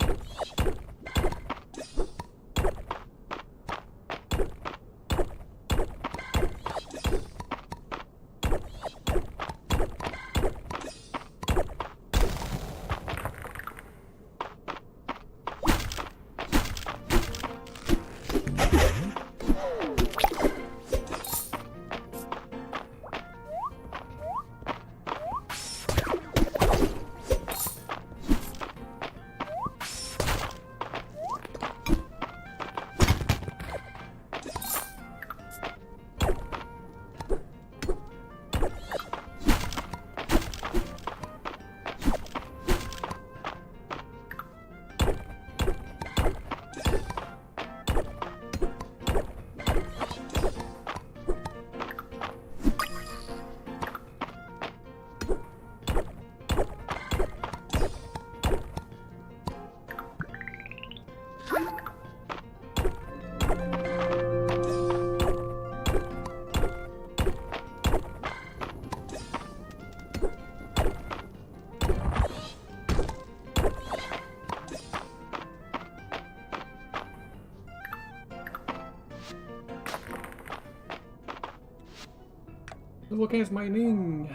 Look at mining!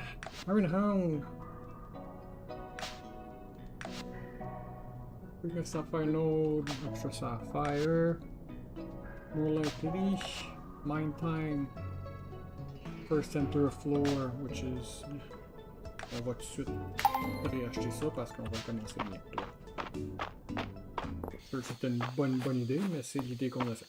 Iron Hound! Bigger sapphire node, extra sapphire. More like leash. Mine time. First enter floor, which is. On va tout de suite réacheter ça parce qu'on va commencer bientôt. C'était une bonne idée, mais c'est l'idée qu'on a faite.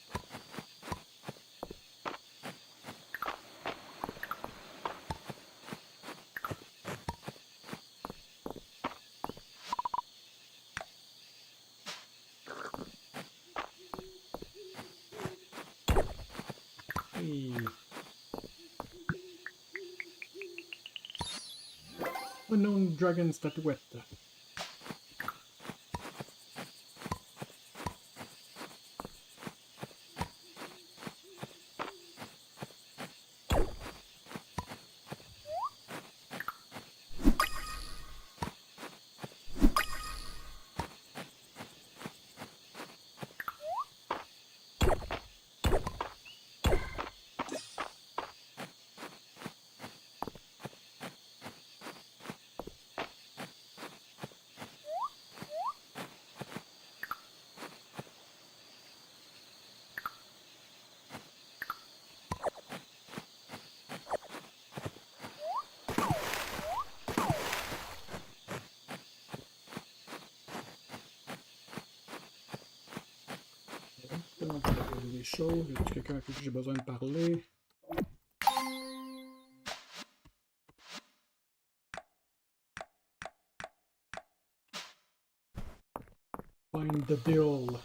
Unknown dragon statuette. Des choses, y a quelqu'un avec qui j'ai besoin de parler? Find the bill.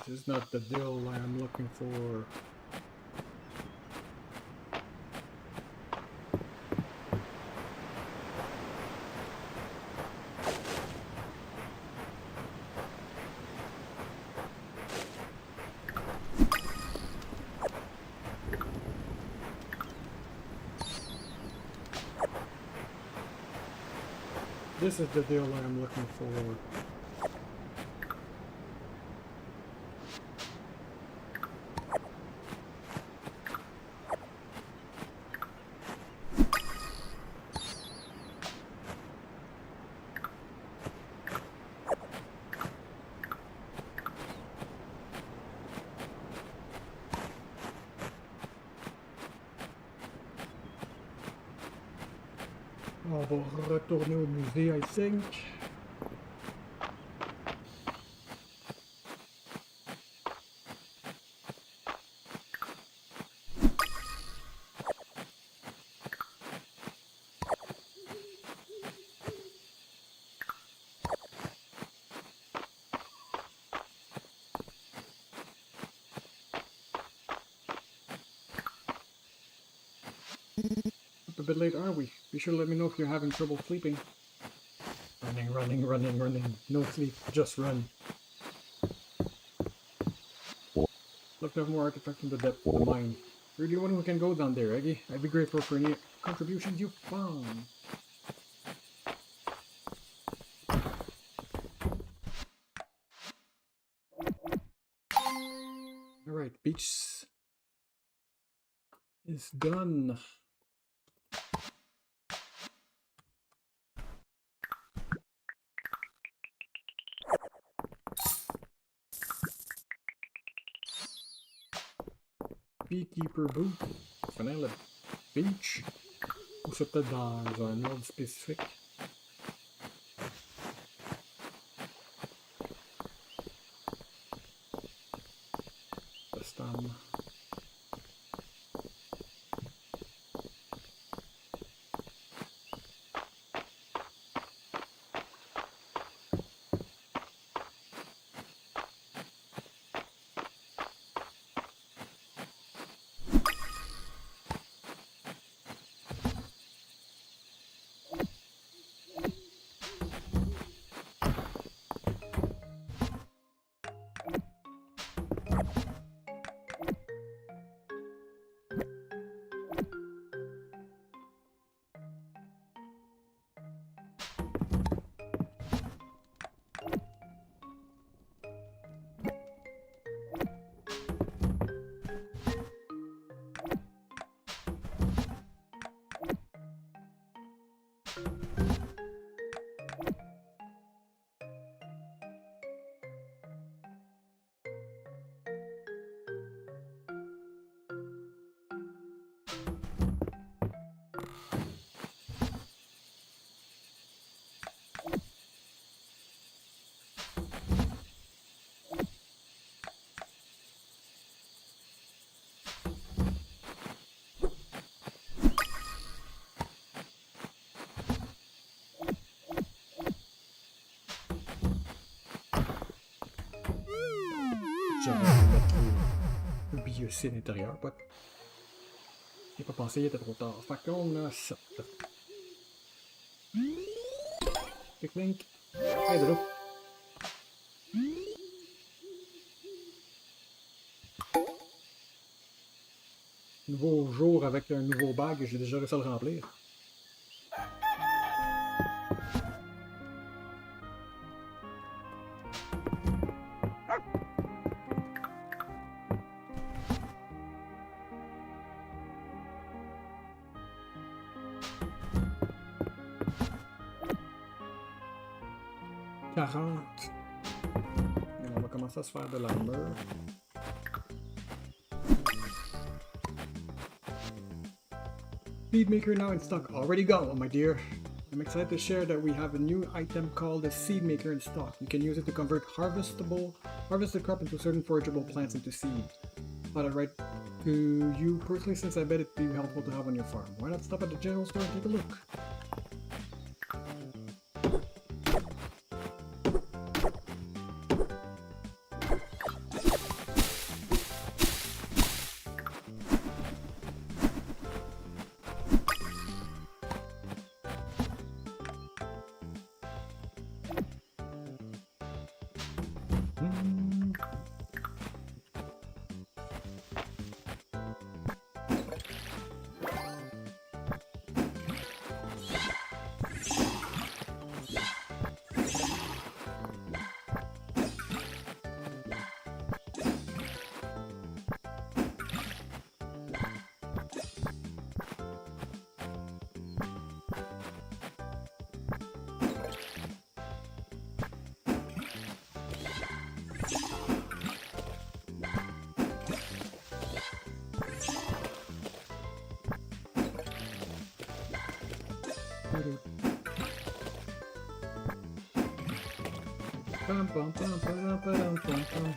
This is not the deal I am looking for. This is the deal I'm looking for. On va retourner au musée, I think. A bit late, are we? Be sure to let me know if you're having trouble sleeping. Running, running, running, running. No sleep, just run. Look to have more artifacts in the depths of the mine. You're the one who can go down there, Eggy. I'd be grateful for any contributions you found. Alright, beach is done. Beekeeper boot. Vanilla beach. Ou c'est peut-être dans un ordre spécifique. Bestam. J'aurais dû mettre le billet aussi à l'intérieur, pas. J'ai pas pensé, il était trop tard. Fait qu'on a ça. Clic, clic. Hey, de l'eau. Nouveau jour avec un nouveau bag, j'ai déjà réussi à le remplir. Et on va commencer à se faire de l'armure. Seedmaker now in stock. Already gone, my dear. I'm excited to share that we have a new item called the Seedmaker in stock. You can use it to convert harvested crop into certain forageable plants into seed. Thought I'd write to you personally since I bet it'd be helpful to have on your farm. Why not stop at the general store and take a look? Pam, pam, pam, pam, pam, pam, pam.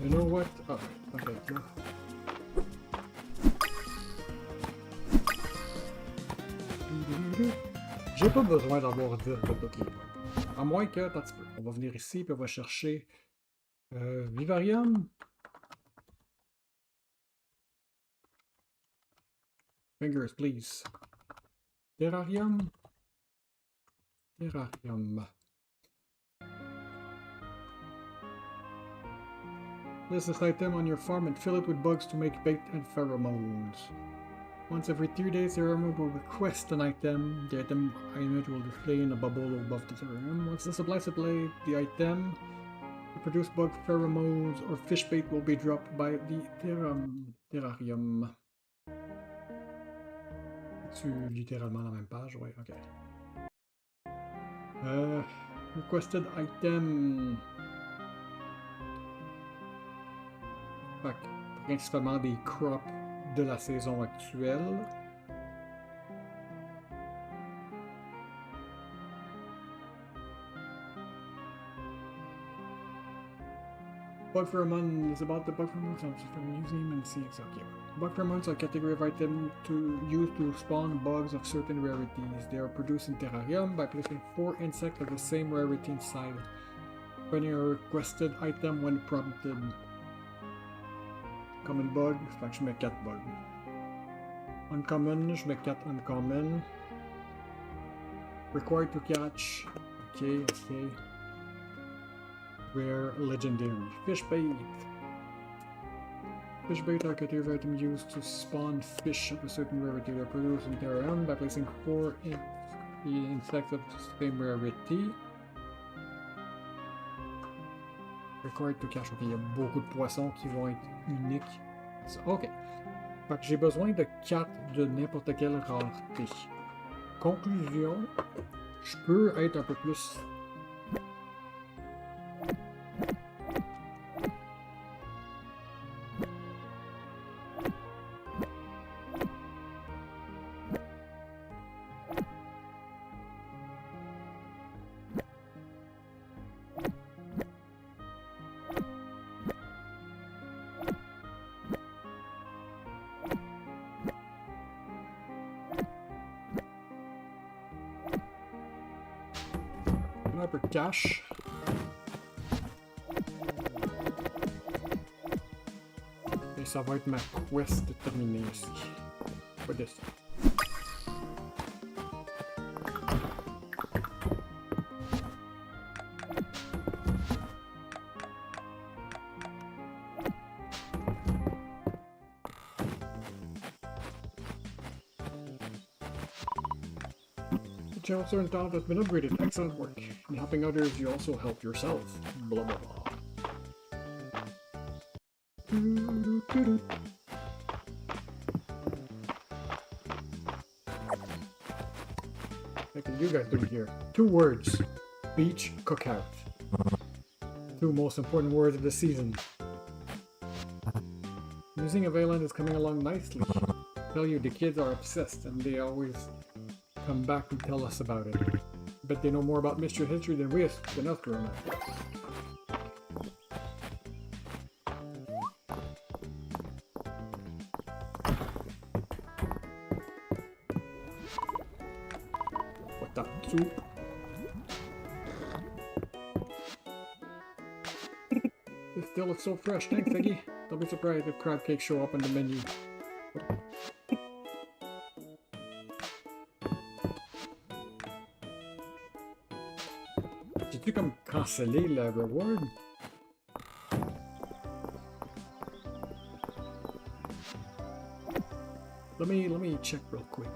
You know what? Ah, ok, là. J'ai pas besoin d'avoir 10 de Pokémon. À moins que, attends un petit peu. On va venir ici puis on va chercher Vivarium. Fingers, please. Terrarium. Terrarium. List this item on your farm and fill it with bugs to make bait and pheromones. Once every 3 days, the terrarium will request an item. The item image will display in a bubble above the terrarium. Once the supply the item, to produce bug pheromones or fish bait will be dropped by the terrarium. C'est littéralement la même page, ouais, ok. Requested item. Fait que, principalement des crops de la saison actuelle. Bug pheromone is about the bug pheromones from using and see exactly. Bug pheromones are a category of item to use to spawn bugs of certain rarities. They are produced in terrarium by placing 4 insects of the same rarity inside. Finding a requested item when prompted. Common bug, fait que je mets 4 bugs. Uncommon, je mets 4 uncommon. Required to catch. Ok, ok. Rare, legendary. Fish bait. Fish bait are a category of item used to spawn fish of a certain rarity. They are produced in terrarium by placing 4 insects of the same rarity. Required to catch. Ok, il y a beaucoup de poissons qui vont être uniques. Ok. Fait que j'ai besoin de 4 de n'importe quelle rareté. Conclusion, je peux être un peu plus... un peu de cash. Et ça va être ma quest terminée ici. Pas de ça. Channel certain talent has been upgraded. Excellent work. In helping others, you also help yourself. Blah blah blah. What are you guys doing here? 2 words. Beach cookout. 2 most important words of the season. Using of Island is coming along nicely. I tell you, the kids are obsessed and they always come back and tell us about it. Bet they know more about Mistria history than us growing up. What the soup? This still looks so fresh. Thanks, Iggy. Don't be surprised if crab cakes show up on the menu. become Casseli la reward? Let me check real quick.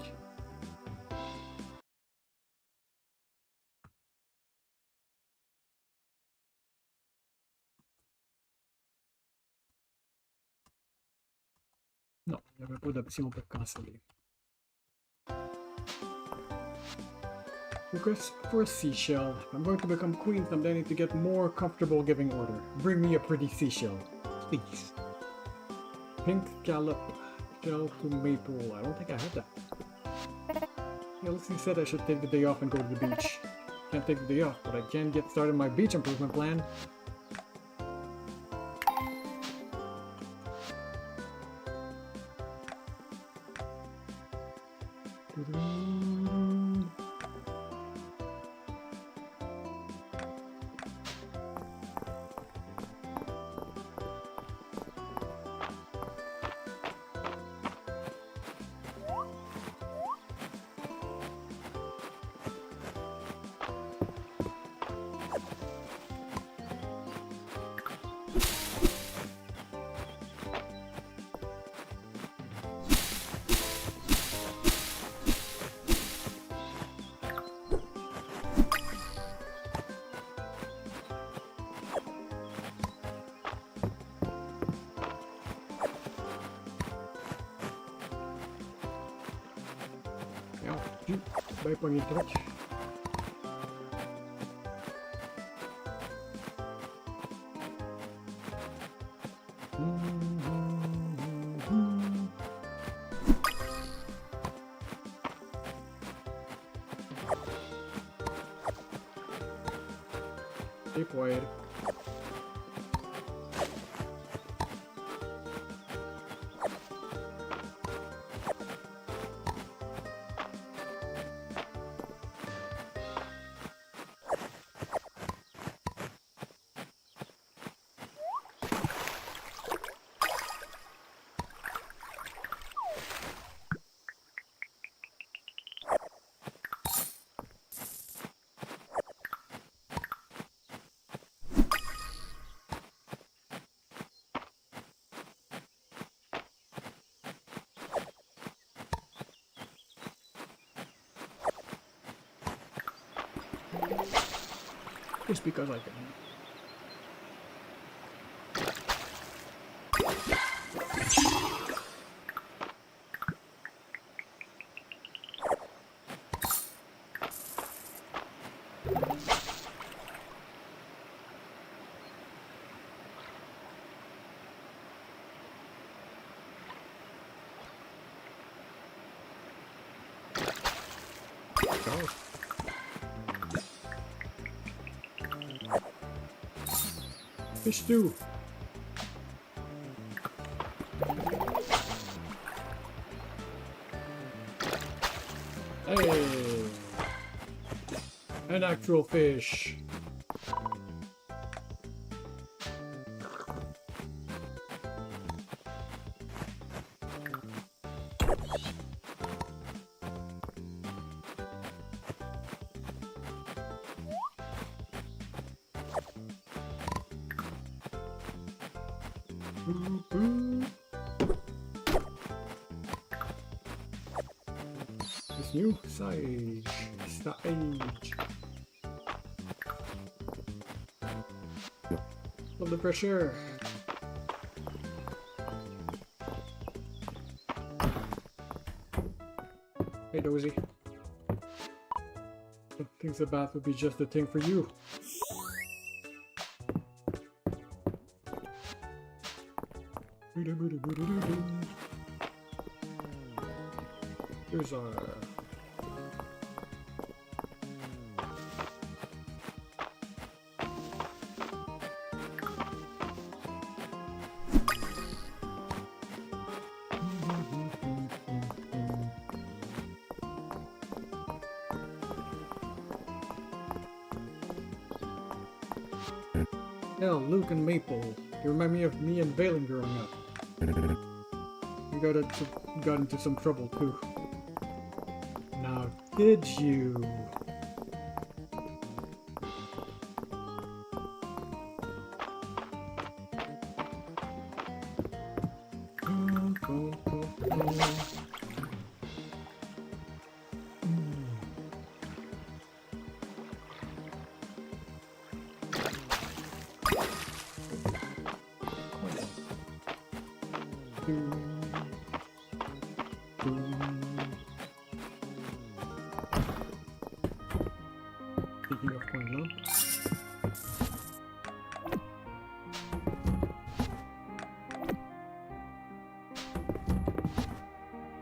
Non, il n'y avait pas d'option pour canceller. Request for a seashell. I'm going to become queen someday. I need to get more comfortable giving order. Bring me a pretty seashell, please. Pink scallop shell to maple. I don't think I have that. Elsie said I should take the day off and go to the beach. Can't take the day off, but I can get started on my beach improvement plan. Vai pôr em trote. E poi just because I can. Oh. Fish stew. Hey, an actual fish. This new sage. Love the fresh air. Hey Dozy. I think the bath would be just the thing for you. Here's our Hell, Luke and Maple. You remind me of me and Valen growing up. We got into some trouble too. Now, did you? Speaking of coin lump.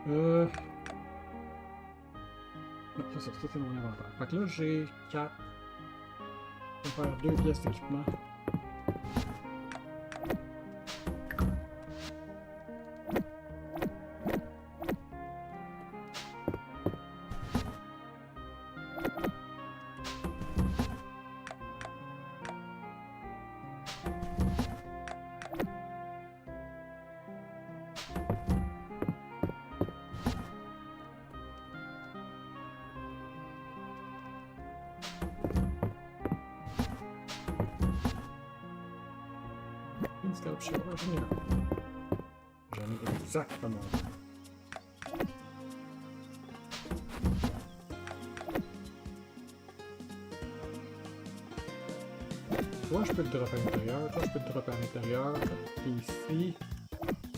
Non, ça c'est mon inventaire. Fait que là j'ai 4. Je vais faire 2 pièces d'équipement. Une scalp shell, j'en ai un. J'en ai exactement. Toi, je peux le dropper à l'intérieur. Toi, je peux le dropper à l'intérieur. Et ici.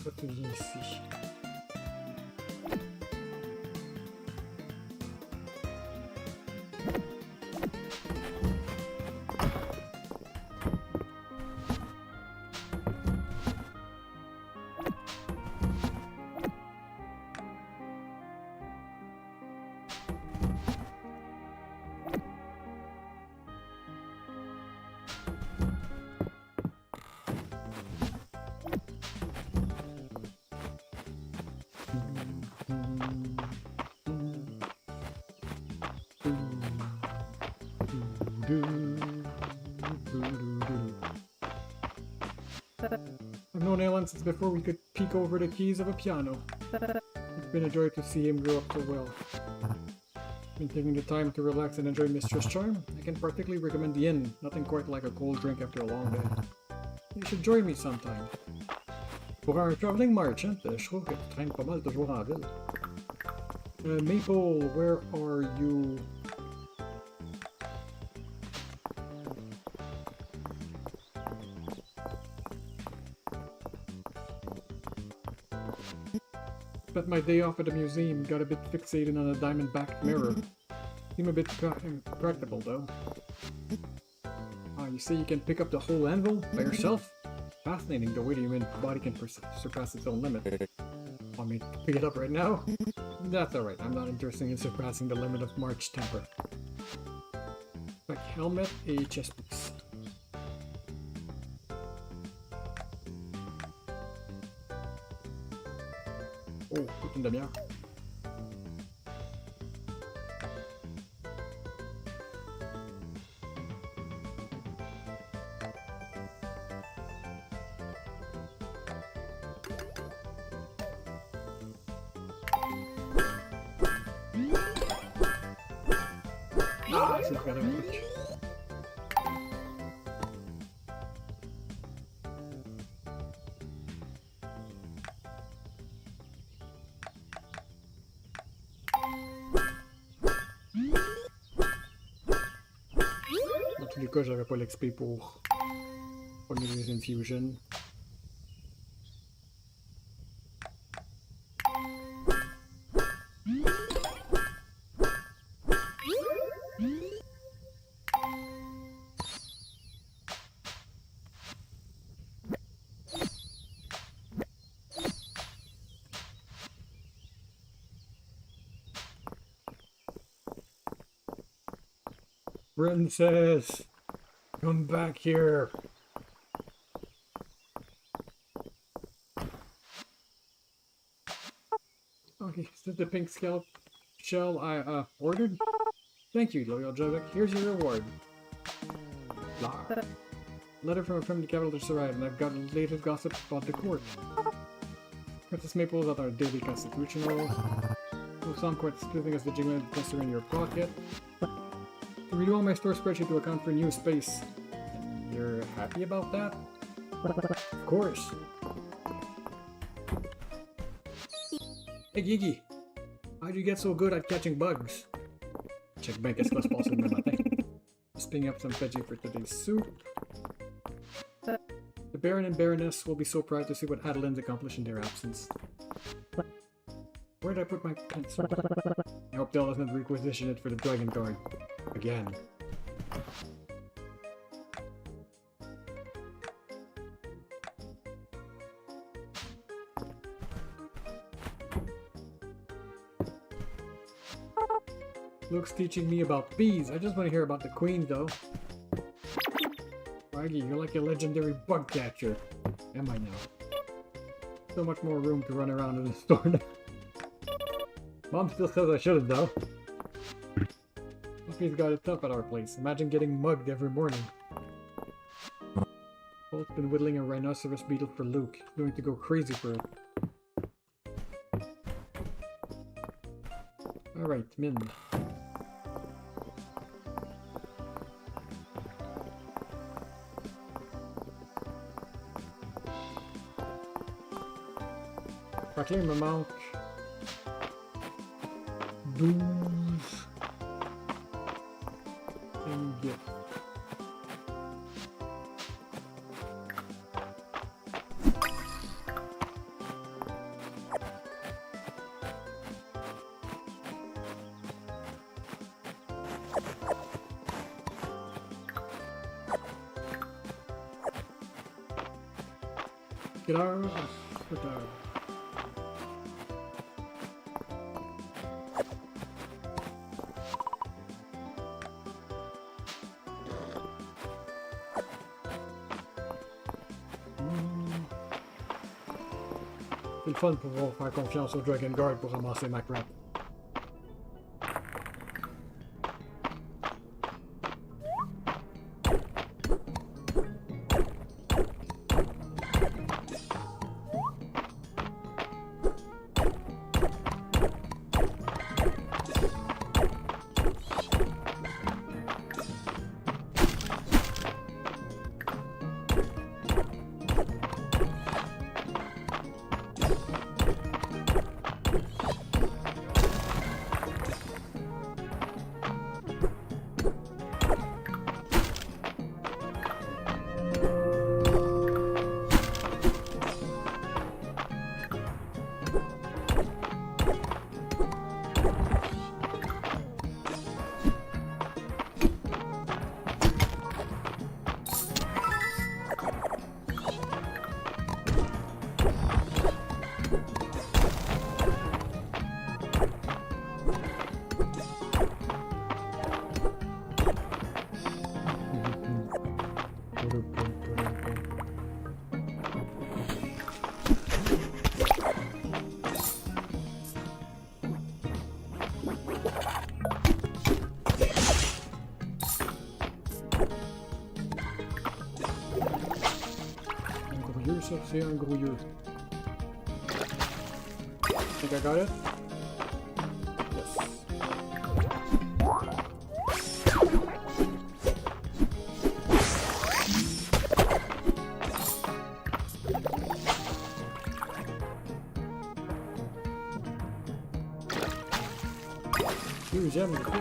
Toi, tu viens ici. I've known Alan since before we could peek over the keys of a piano. It's been a joy to see him grow up so well. Been taking the time to relax and enjoy Mistria's charm. I can particularly recommend the inn. Nothing quite like a cold drink after a long day. You should join me sometime. Pour un traveling merchant, je trouve que tu traînes pas mal toujours en ville. Maple, where are you? Spent my day off at the museum, got a bit fixated on a diamond-backed mirror. Seem a bit practical though. Ah, you say you can pick up the whole anvil by yourself? Fascinating the way the human body can surpass its own limit. Want me to pick it up right now? That's alright, I'm not interested in surpassing the limit of March temper. Like helmet, a chest piece. Oh, toute une demi-heure. Ah, c'est très bien. Dans tous les cas, j'avais pas l'XP pour pogner les infusions. Princess! Come back here! Okay, is this the pink scalp shell I ordered? Thank you, loyal Jovik. Here's your reward. Blah. Letter from a friend in the capital just arrived, and I've got latest gossip about the court. Princess Maple is at our daily constitutional. No sound quite as pleasing as the jingling tester in your pocket. To redo all my store spreadsheet to account for new space. And you're happy about that? Of course. Hey Gigi, how'd you get so good at catching bugs? Check back as close possible in my thing. Just picking up some veggie for today's soup. The Baron and Baroness will be so proud to see what Adeline's accomplished in their absence. Where did I put my pencil? I hope Del doesn't requisition it for the Dragon Guard. Again. Luke's teaching me about bees. I just want to hear about the queen, though. Raggy, you're like a legendary bug catcher. Am I now? So much more room to run around in the store now. Mom still says I shouldn't, though. Buffy's got it tough at our place. Imagine getting mugged every morning. Paul's been whittling a rhinoceros beetle for Luke. He's going to go crazy for it. Alright, Min. Proclaim amount. Booze. And gift. Guitar. Guitar. C'est le fun pour pouvoir faire confiance au Dragon Guard pour ramasser ma crap. Ça, c'est un grouilleux. Think I got it? Yes. J'aime le coup.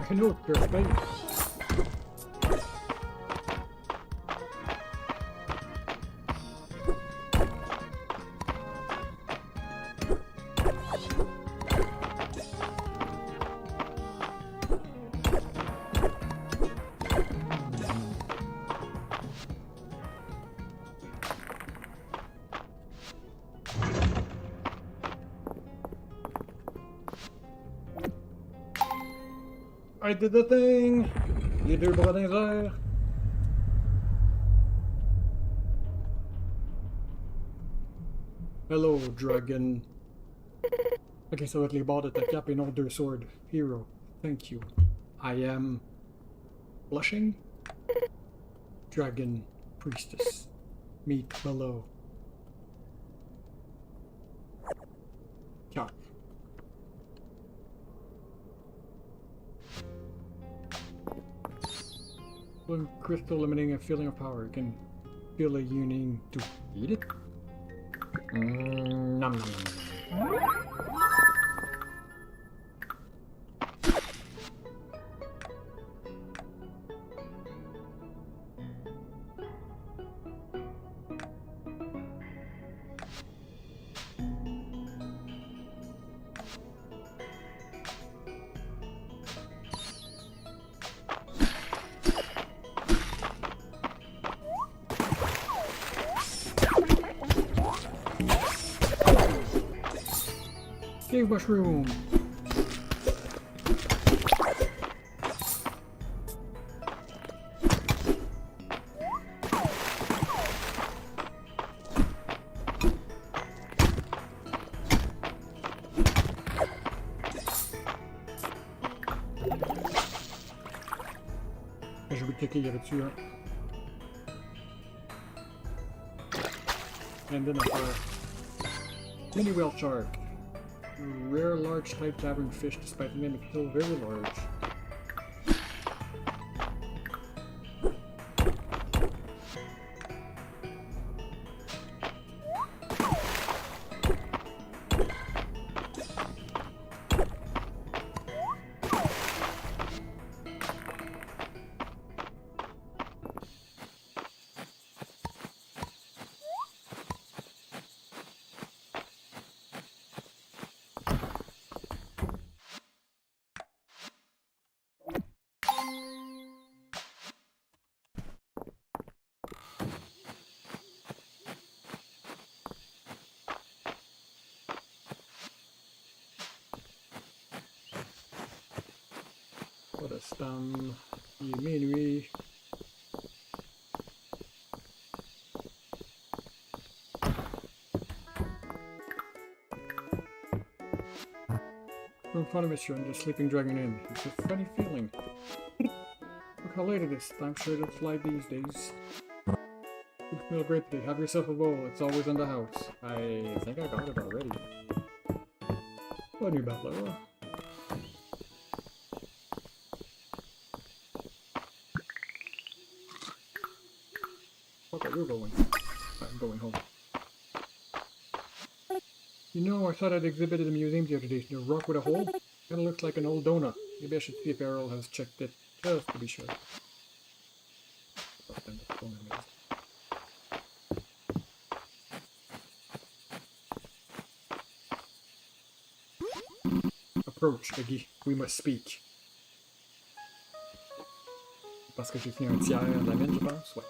Hello, your space. I did the thing! Les deux bras dans les airs. Hello, dragon. Ok, ça va être les bords de ta cape et non deux swords. Hero, thank you. I am... blushing? Dragon priestess. Meet below. Cap. One crystal limiting a feeling of power. You can feel a yearning to eat it. Nom nom nom nom nom. Cave mushroom! Je vais cliquer, il y avait dessus, hein. And then a mini whale shark. Rare large type tavern fish despite the name it's still very large. What a stam. Minuit. Don't follow Mistria, I'm just sleeping Dragon Inn. It's a funny feeling. Look how late it is. I'm sure to fly these days. You smell great today. Have yourself a bowl. It's always in the house. I think I got it already. What new battle? Okay, you're going. I'm going home. You know, I thought I'd exhibit at the museum the other day. A rock with a hole? Kinda looks like an old donut. Maybe I should see if Errol has checked it, just to be sure. Approach, Iggy. We must speak. Parce que j'ai fait un tiers de la mine, je pense? Ouais.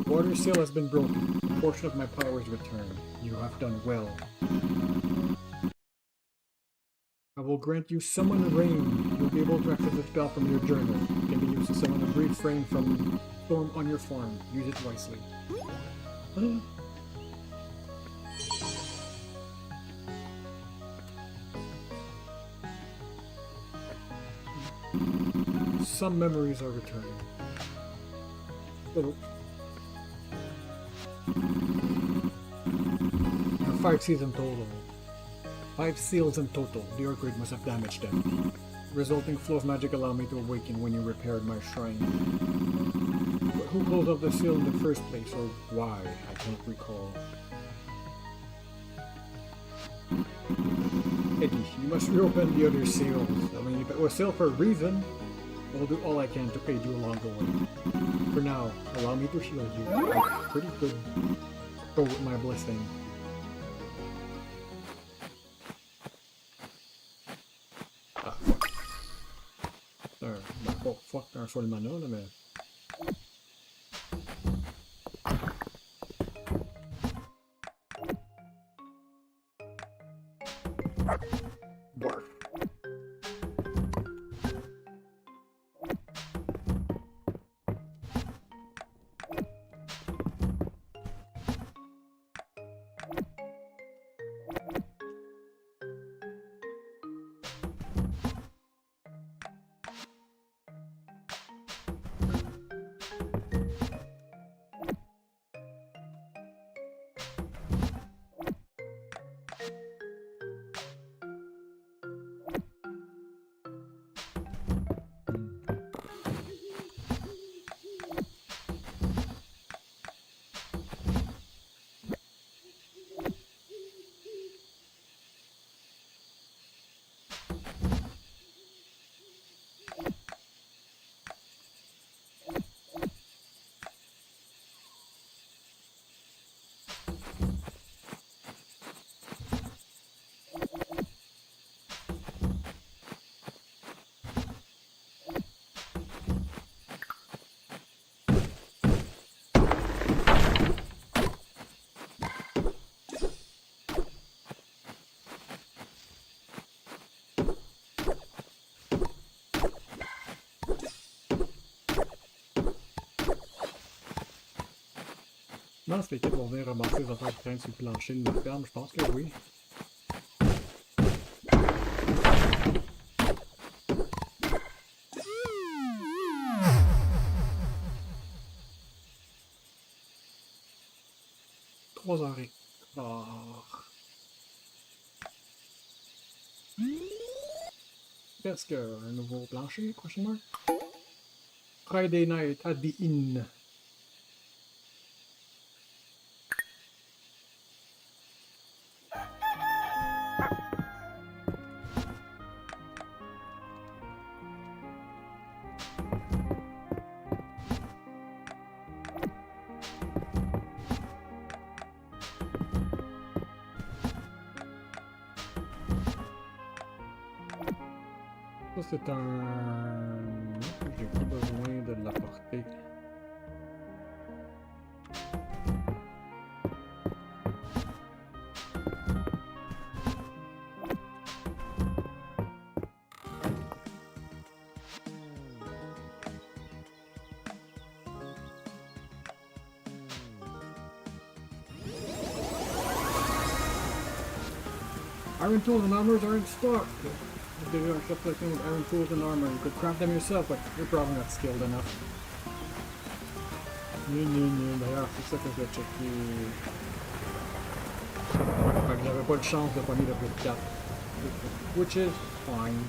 The water seal has been broken. A portion of my power is returned. You have done well. I will grant you summon rain. You'll be able to access the spell from your journal. It can be used to summon a brief rain from storm on your farm. Use it wisely. Some memories are returning. There are 5 seals in total. 5 seals in total. The earthquake must have damaged them. The resulting flow of magic allowed me to awaken when you repaired my shrine. But who closed off the seal in the first place, or why? I can't recall. Eddie, you must reopen the other seals. I mean, if it was sealed for a reason, I'll do all I can to aid you along the way. For now, allow me to heal you. I'm pretty good. Go with my blessing. Ah, fuck. Bon, fuck un full mana, là, mais... Barf. Je pense que les kids vont venir ramasser les affaires qui traînent sur le plancher de ma ferme. Je pense que oui. Trois heures et quart. Presque un nouveau plancher prochainement. Friday night at the inn. Ça c'est un... J'ai pas besoin de l'apporter. Iron tools and armors are in stock. If they are kept like them with iron tools and armor, you could craft them yourself, but you're probably not skilled enough. D'ailleurs, c'est ça que je vais checker. Ouais, fait que j'avais pas de chance de pogner le plus de 4. Which is fine.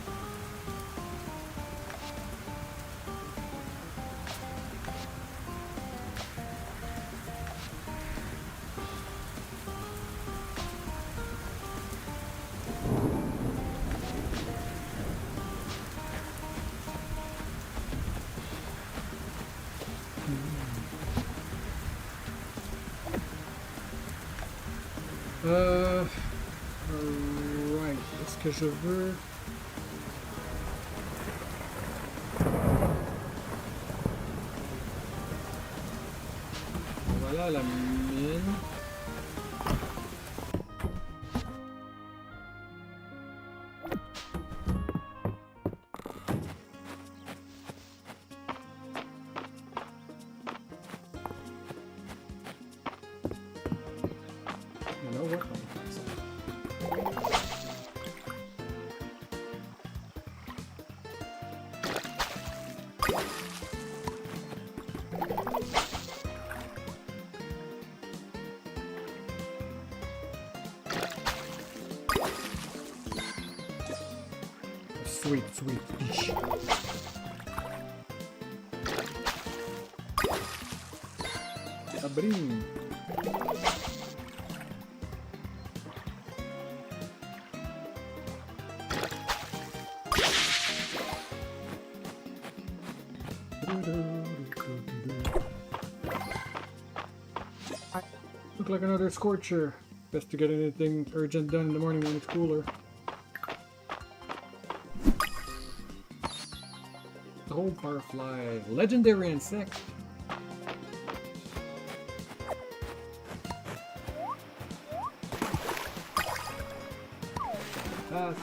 Right. Est-ce que je veux... Voilà la mine. You know what? Sweet, sweet fish. Abrim. Look like another scorcher. Best to get anything urgent done in the morning when it's cooler. Oh, barfly. Legendary insect. Pass.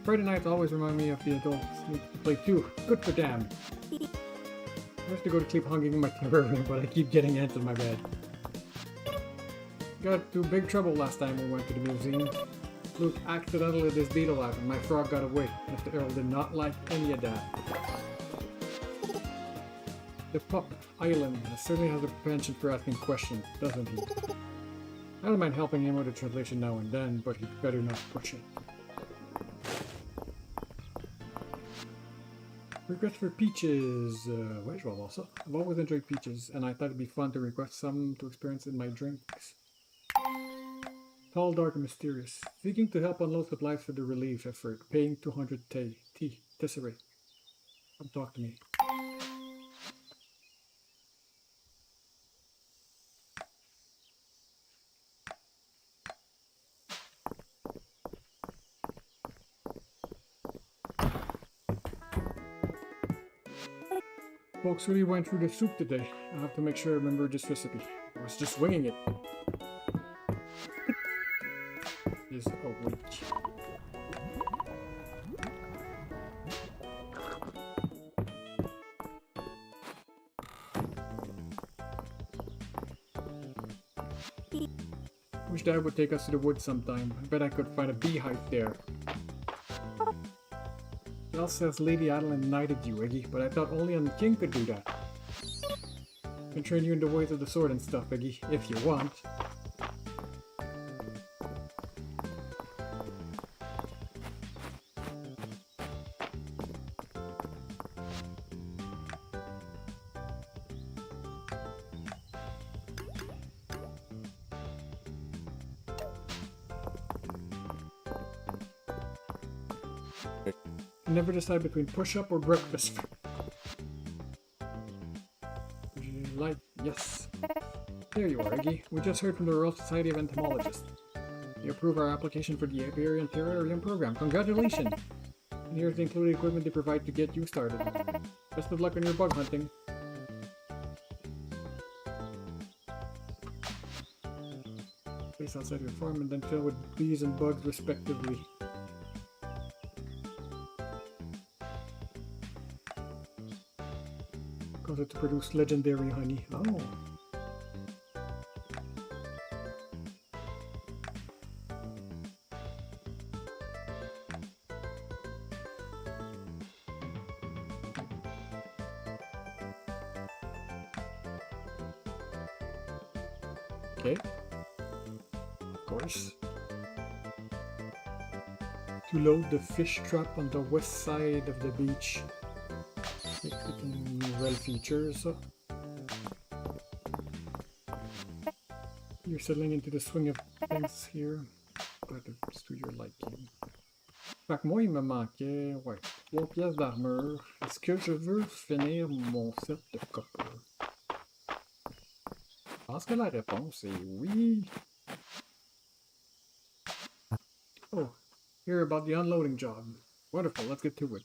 Friday nights always remind me of the adults need to play too. Good for them. I have to go to sleep hanging in my terrarium, but I keep getting ants in my bed. Got into big trouble last time we went to the museum. Luke accidentally let this beetle out and my frog got away. Mr. Earl did not like any of that. The Pup Island certainly has a penchant for asking questions, doesn't he? I don't mind helping him with the translation now and then, but he'd better not push it. Request for peaches. Ouais, je vais avoir ça. I've always enjoyed peaches, and I thought it'd be fun to request some to experience in my drinks. Tall, dark, and mysterious. Seeking to help unload supplies for the relief effort. Paying 200 tesserae. Come talk to me. Folks really went through the soup today. I'll have to make sure I remember this recipe. I was just winging it. Is a witch. Wish Dad would take us to the woods sometime. I bet I could find a beehive there. Bell says Lady Adeline knighted you, Iggy, but I thought only a king could do that. I can train you in the ways of the sword and stuff, Iggy, if you want. Never decide between push-up or breakfast. Would you like? Yes. There you are, Iggy. We just heard from the Royal Society of Entomologists. You approve our application for the Iberian Terrarium program. Congratulations! And here's the included equipment they provide to get you started. Best of luck on your bug hunting. Place outside your farm and then fill with bees and bugs respectively. Cause it to produce legendary honey. Oh. Okay. Of course. To load the fish trap on the west side of the beach. Well features. You're settling into the swing of things here, but it's to your liking. Fait que moi, il me manquait, ouais, 3 pièces d'armure. Est-ce que je veux finir mon set de copper? Je pense que la réponse est oui. Oh, hear about the unloading job. Wonderful, let's get to it.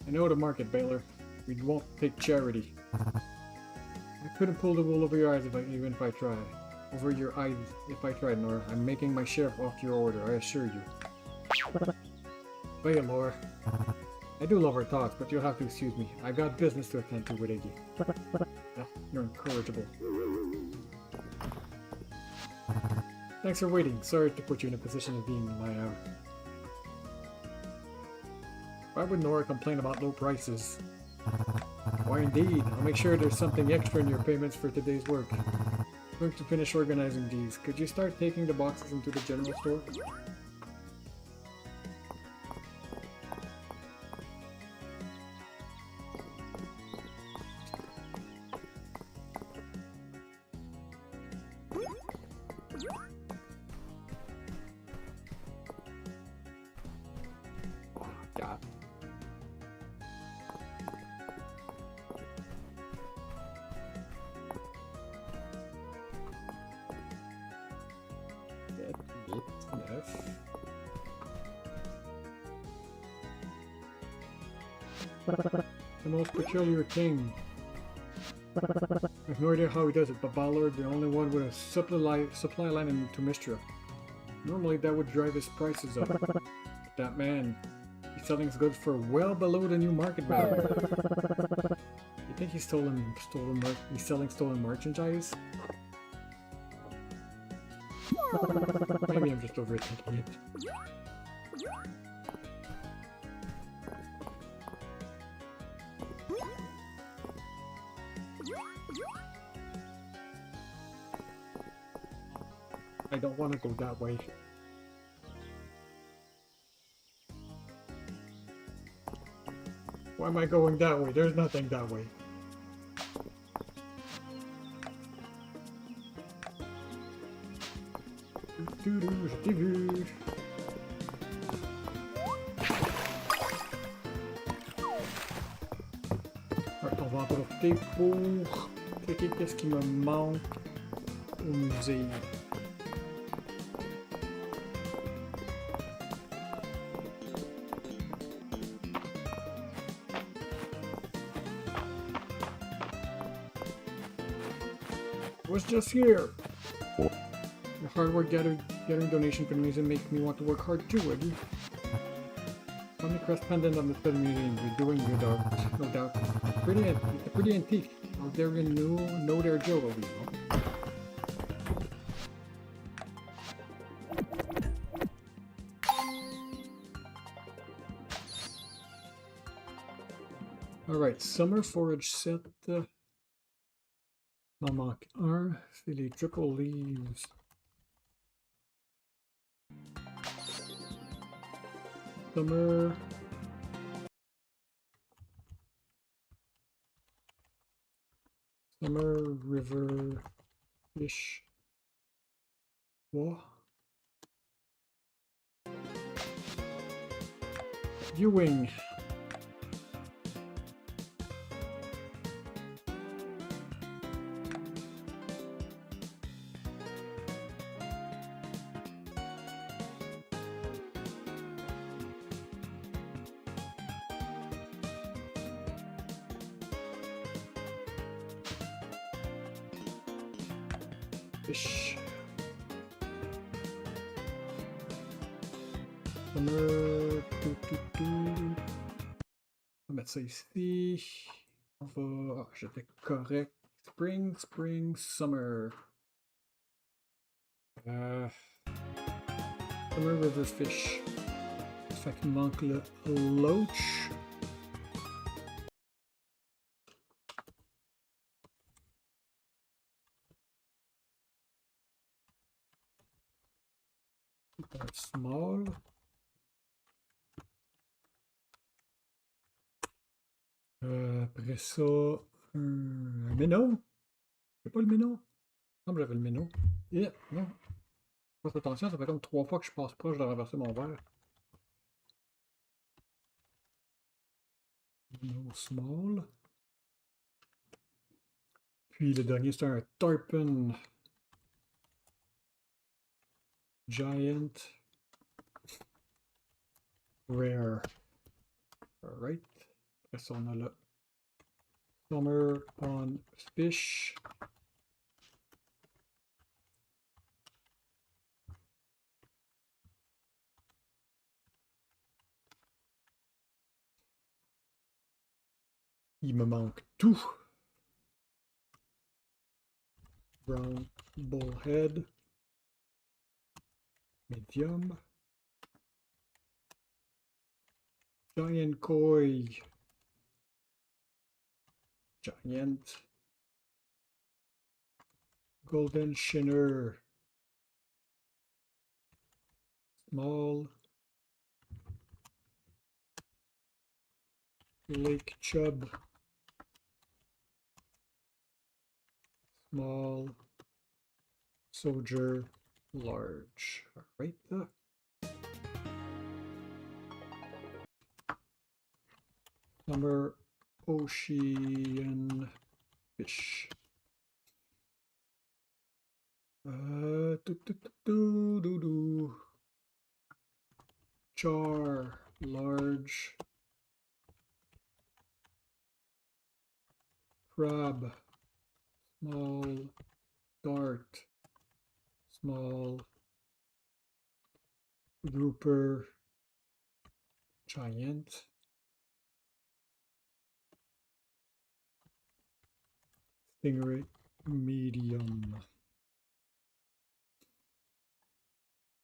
I know the market, Baylor. We won't take charity. I couldn't pull the wool over your eyes even if I tried. Over your eyes if I tried, Nora. I'm making my share off your order, I assure you. Baylor. I do love our talks, but you'll have to excuse me. I've got business to attend to with Iggy. Yeah, you're incorrigible. Thanks for waiting. Sorry to put you in a position of being my Why would Nora complain about low prices? Why indeed, I'll make sure there's something extra in your payments for today's work. I'm going to finish organizing these. Could you start taking the boxes into the general store? God. The most peculiar thing. I have no idea how he does it, but Ballard, the only one with a supply line into Mistria. Normally that would drive his prices up. But that man, he's selling his goods for well below the new market value. You think he's selling stolen merchandise? Maybe I'm just overthinking it. I don't want to go that way. Why am I going that way? There's nothing that way. Alors, on va en profiter pour checker qu'est-ce qui me manque au musée. Was just here. Your hard work gathering donation for the museum makes me want to work hard too, Eddie. On the crest pendant on the Fed Museum, you're doing good art, no doubt. It's pretty antique. How dare you know their jewelry, no? Alright, Summer Forage set. M'en manque un. C'est les triple leaves. Summer. Summer River Fish. What? Viewing. Fish. Summer. On va mettre ça ici. On va. Ah, j'étais correct. Spring, spring, summer. Summer River Fish. Fait qu'il manque le loach. Un small. Après ça, un minnow. J'ai pas le minnow. Non, j'avais le minnow. Et non. Faites attention, ça fait comme 3 fois que je passe proche de renverser mon verre. Minnow small. Puis le dernier, c'est un tarpon. Giant. Rare. Alright. Après ça, on a le Summer Pond Fish. Il me manque tout. Brown Bullhead. Medium. Giant Koi. Giant. Golden Shinner. Small. Lake Chub. Small. Soldier. Large. Alright. Summer Ocean Fish. Char. Large. Crab. Small. Dart. Small. Grouper. Giant. Stingray. Medium.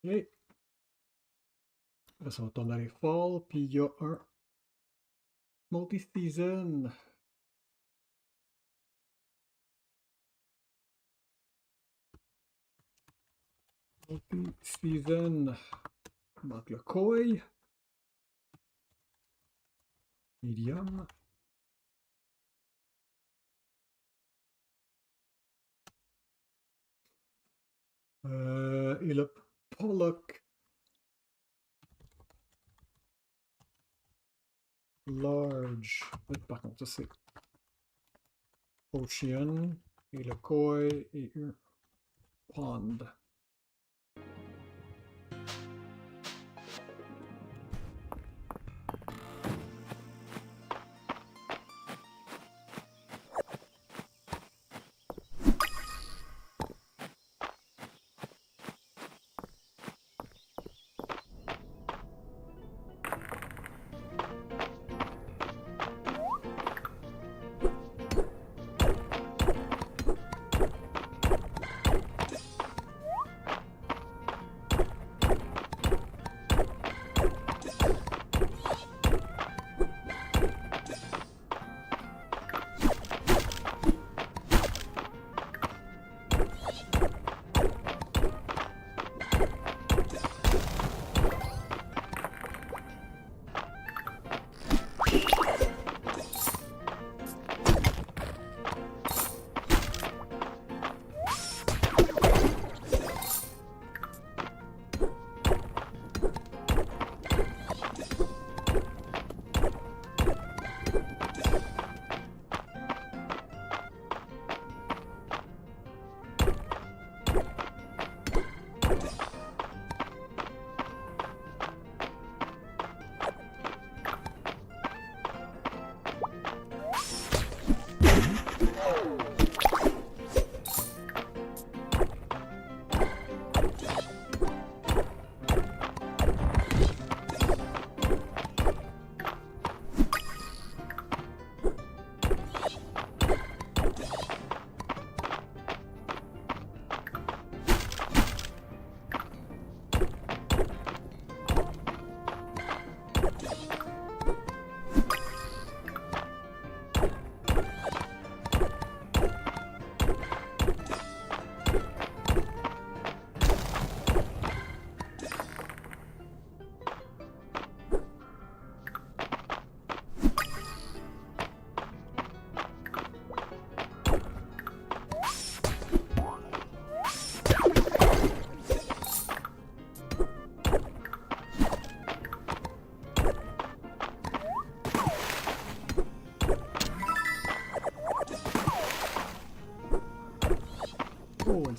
Ok. Là, ça va tomber dans les fall. Puis il y a un multi-season. Multi-season. Il manque le koi. Medium. Et le pollock. Large. Par contre, ça c'est Ocean. Et le koi et un pond.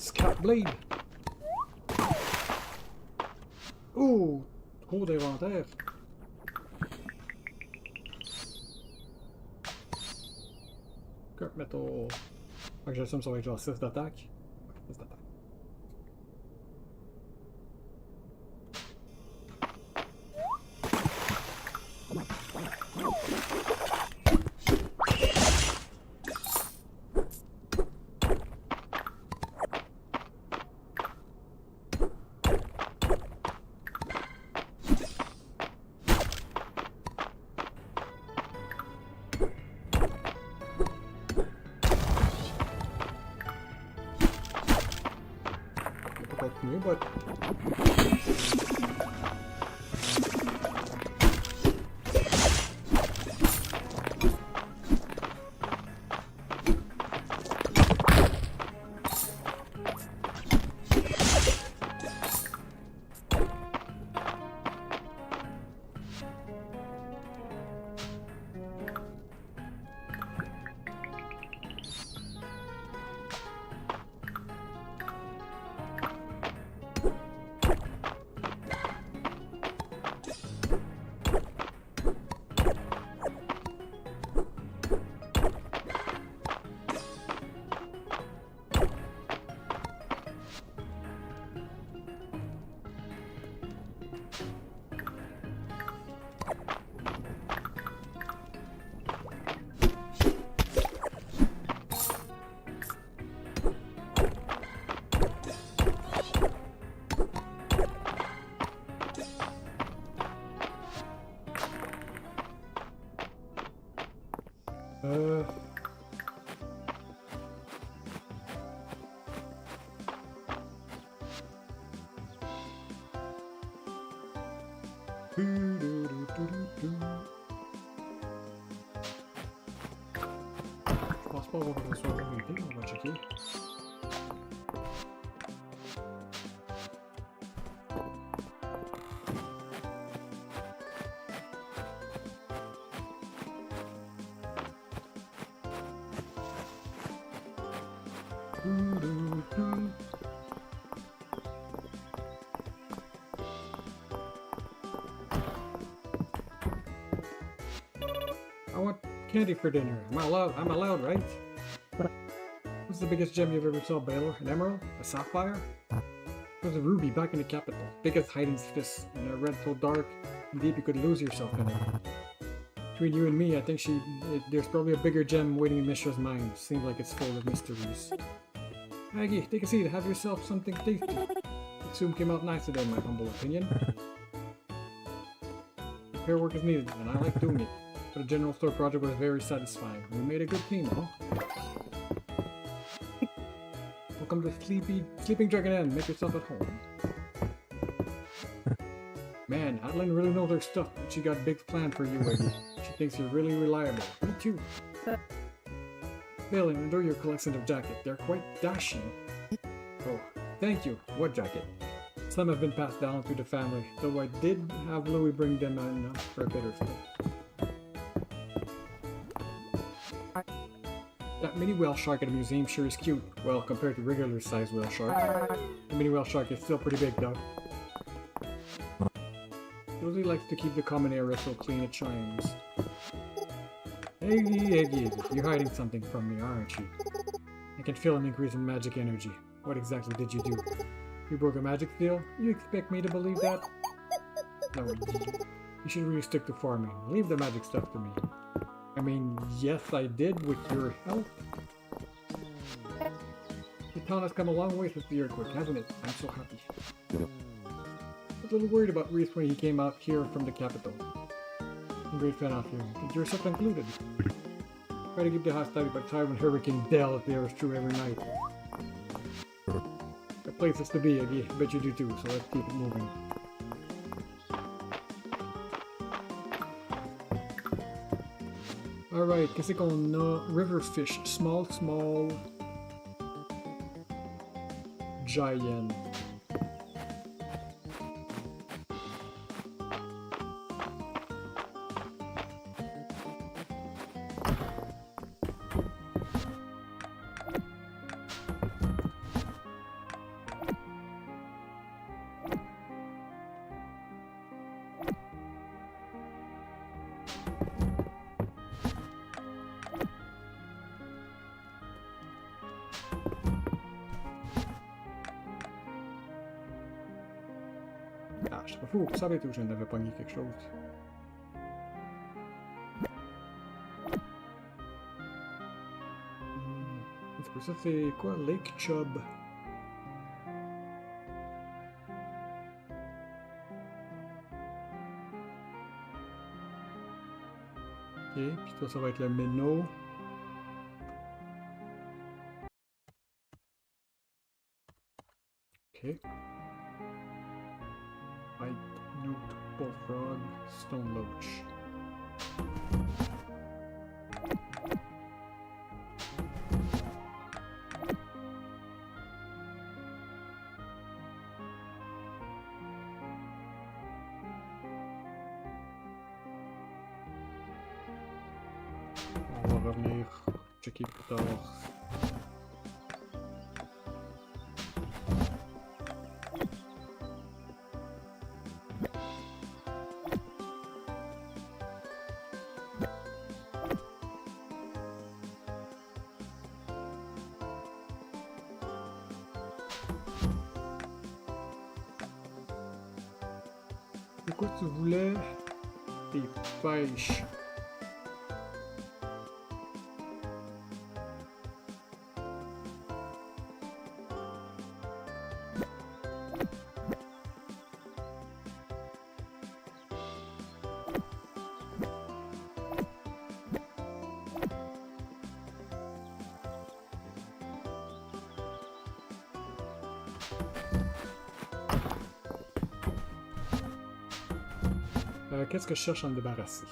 Blades! Cat Blade! Oh! Trop d'inventaire! Curp Metal. Fait que j'assume que ça va être genre 6 d'attaque. 6 d'attaque. Continuer, but je pense pas avoir besoin de soir vérité, on va checker. I want candy for dinner. Am I allowed? I'm allowed, right? What's the biggest gem you've ever saw, Baylor? An emerald? A sapphire? There's a ruby back in the capital. Big as Haydn's fist, and a red so dark and deep you could lose yourself in it. Between you and me, I think there's probably a bigger gem waiting in Mistria's mind. Seems like it's full of mysteries. Maggie, take a seat. Have yourself something tasty. The soon came out nice today, in my humble opinion. Repair work is needed, and I like doing it. But the general store project was very satisfying. We made a good team, huh? Welcome to Sleeping Dragon Inn. Make yourself at home. Man, Adeline really knows her stuff. She got a big plan for you, Eggy. She thinks you're really reliable. Me too. Bailey, enjoy your collection of jackets. They're quite dashing. Oh, thank you. What jacket? Some have been passed down through the family, though I did have Louis bring them in for a bit or so. That mini whale shark at the museum sure is cute. Well, compared to regular sized whale shark. The mini whale shark is still pretty big though. Rosie likes to keep the common area so clean it shines. Eggy, you're hiding something from me, aren't you? I can feel an increase in magic energy. What exactly did you do? You broke a magic seal? You expect me to believe that? No, you should really stick to farming. Leave the magic stuff to me. I mean, yes I did with your help. The town has come a long way since the earthquake, hasn't it? I'm so happy. I was a little worried about Reese when he came out here from the capital. I'm great fan out here, and yourself included. Try to keep the hostility by time when Hurricane Dell if there is true every night. The place is to be, I bet you do too, so let's keep it moving. Alright, kasi kung river fish, small giant. fou, ça va tout, je n'avais pogné quelque chose. Ça c'est quoi? Lake Chub. Ok, puis toi ça va être le minnow. Ok. Pipe, newt, bullfrog, stone loach. On va revenir checker plus tard. C'est quoi tu voulais? Des pêches. Qu'est-ce que je cherche à me débarrasser?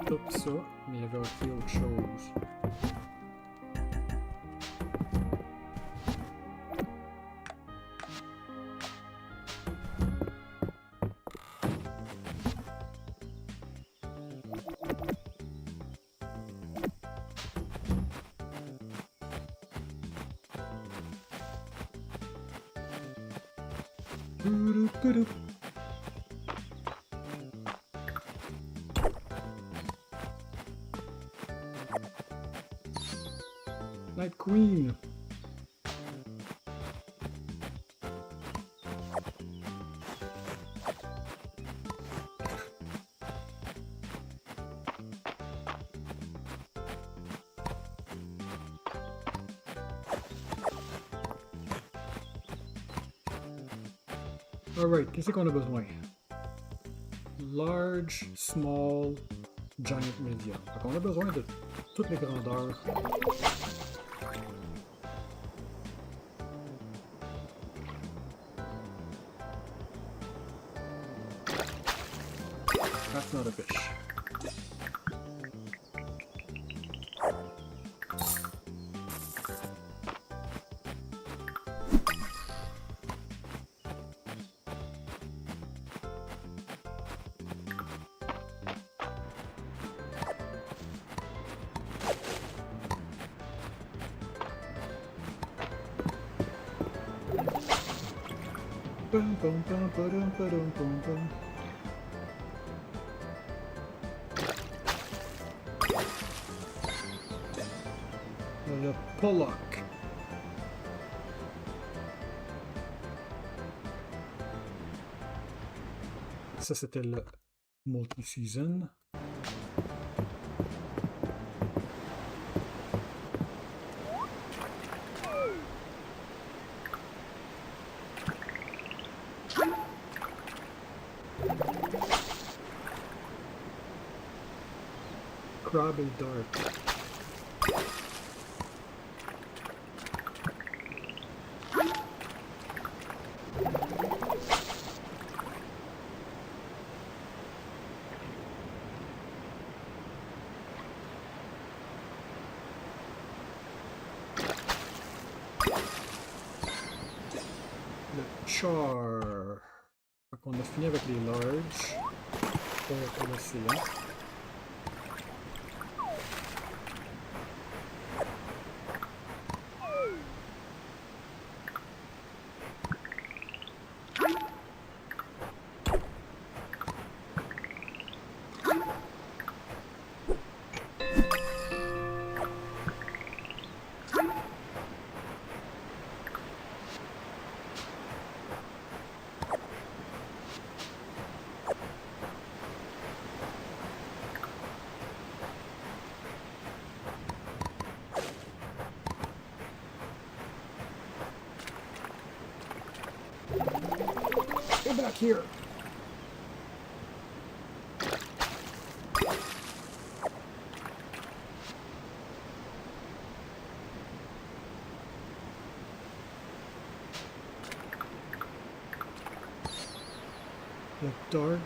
Tout ça, mais il y avait aussi autre chose. Night Queen. Alright, qu'est-ce qu'on a besoin? Large, small, giant, medium. Donc on a besoin de toutes les grandeurs. That's not a fish. Bum, bum, bum, ba-dum, ba-dum, bum, bum. Le Pollock. Ça, c'était le multi-season. Crab et Dark. Le Char. Donc on a fini avec les larges pour l'océan. here. The dart.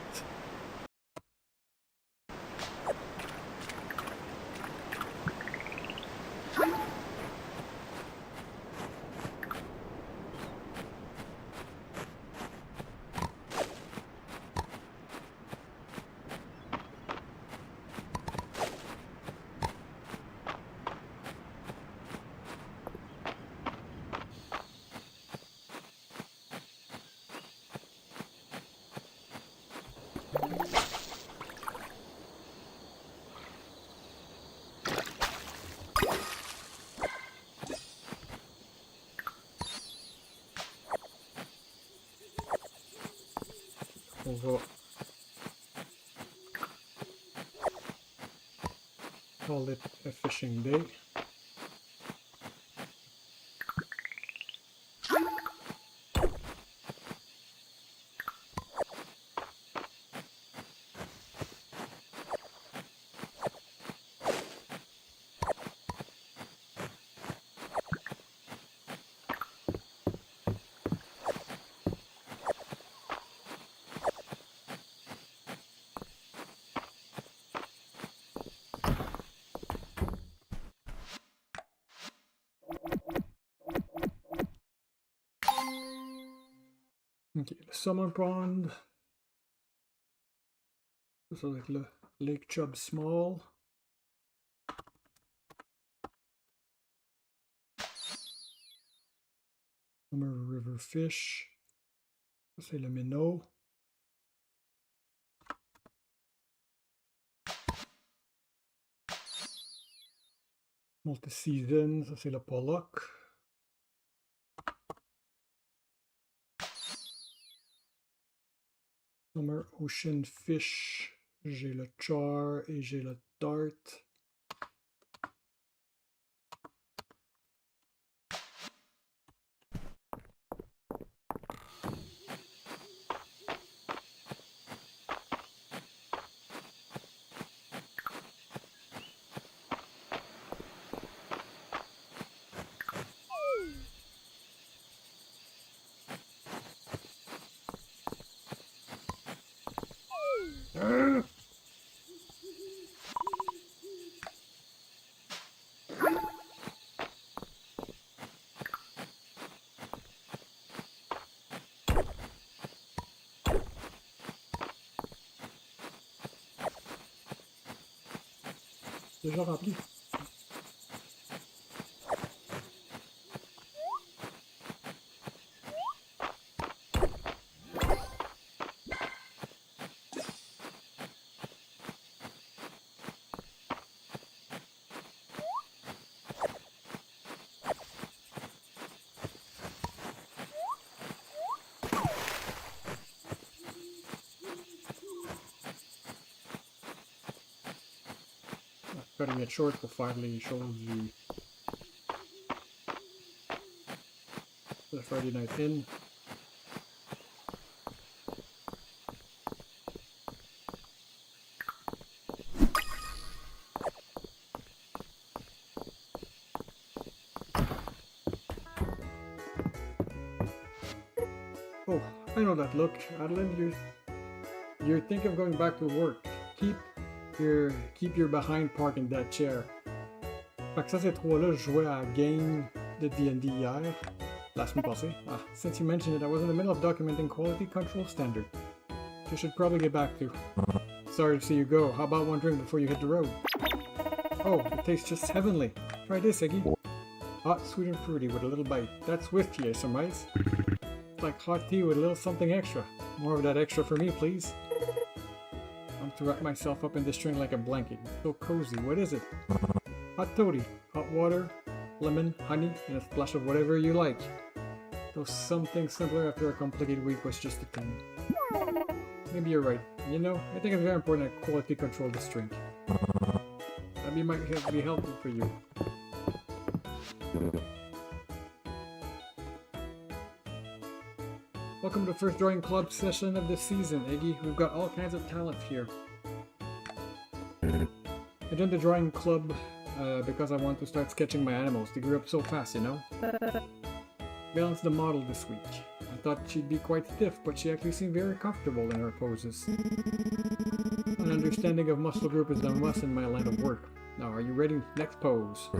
On va call it a fishing day. Ok, le summer pond. Ça va être le Lake Chub Small. Summer River Fish. Ça c'est le minnow. Multi-season, ça c'est le pollock. Summer Ocean Fish, j'ai le char et j'ai le dart. Déjà rempli. Cutting it short will finally show you the Friday night in. Oh, I know that look. Adeline, you're thinking of going back to work. Keep your behind parked in that chair. Fait que ça, ces trois-là, je jouais à la game de D&D hier, la semaine passée. Ah, since you mentioned it, I was in the middle of documenting quality control standard. You should probably get back to. Sorry to see you go. How about one drink before you hit the road? Oh, it tastes just heavenly. Try this, Iggy. Hot, sweet, and fruity with a little bite. That's whiskey, I surmise. It's like hot tea with a little something extra. More of that extra for me, please. To wrap myself up in this string like a blanket. It's so cozy. What is it? Hot toddy. Hot water, lemon, honey, and a splash of whatever you like. Though something simpler after a complicated week was just a thing. Maybe you're right. You know, I think it's very important to quality control this drink. That might be helpful for you. What Welcome to the first drawing club session of the season, Iggy. We've got all kinds of talent here. I joined the drawing club because I want to start sketching my animals. They grew up so fast, you know? Balanced the model this week. I thought she'd be quite stiff, but she actually seemed very comfortable in her poses. An understanding of muscle group is done less in my line of work. Now, are you ready? Next pose.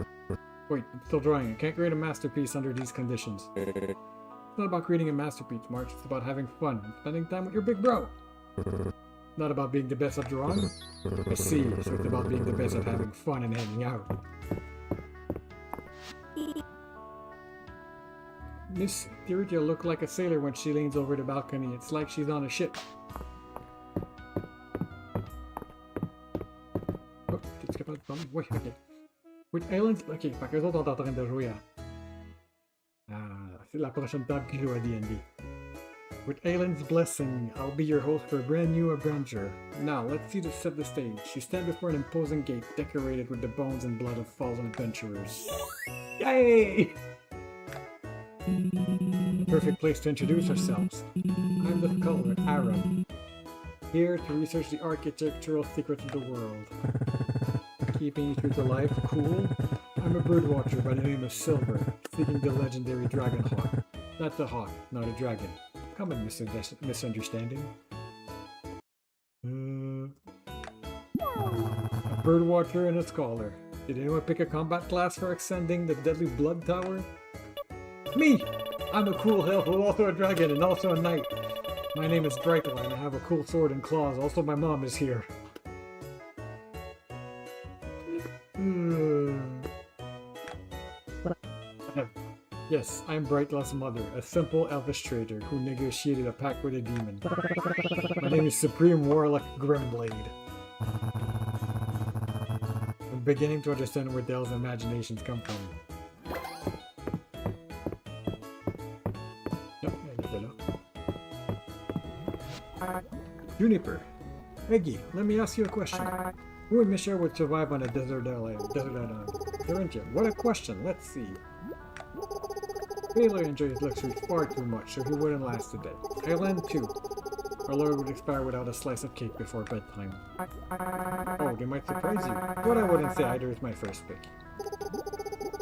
Wait, I'm still drawing. I can't create a masterpiece under these conditions. It's not about creating a masterpiece, March. It's about having fun and spending time with your big bro. Not about being the best at drawing. I see, so it's about being the best at having fun and hanging out. Miss Mistria looks like a sailor when she leans over the balcony. It's like she's on a ship. Oh, tu es capable de parler? Oui, ok. With Islands... Ok, fait que les autres sont en train de jouer à... c'est la prochaine table qui joue à D&D. With Aylin's blessing, I'll be your host for a brand new adventure. Now, let's see to set the stage. You stand before an imposing gate decorated with the bones and blood of fallen adventurers. Yay! Perfect place to introduce ourselves. I'm the scholar, Aaron. Here to research the architectural secrets of the world. Keeping you true to life, cool? I'm a birdwatcher by the name of Silver, seeking the legendary dragon hawk. That's a hawk, not a dragon. Common misunderstanding. A birdwatcher and a scholar. Did anyone pick a combat class for ascending the deadly blood tower? Me! I'm a cool elf who's also a dragon and also a knight. My name is Brightline and I have a cool sword and claws. Also my mom is here. Yes, I'm Brightline's mother, a simple elvish trader who negotiated a pact with a demon. My name is Supreme Warlock Grimblade. I'm beginning to understand where Dell's imaginations come from. Juniper, Eggy, let me ask you a question. Who in Mistria would survive on a desert island? Carinthia, what a question, let's see. Baylor enjoys luxury far too much, so he wouldn't last a day. Highland too. Our lord would expire without a slice of cake before bedtime. Oh, they might surprise you, but I wouldn't say either is my first pick.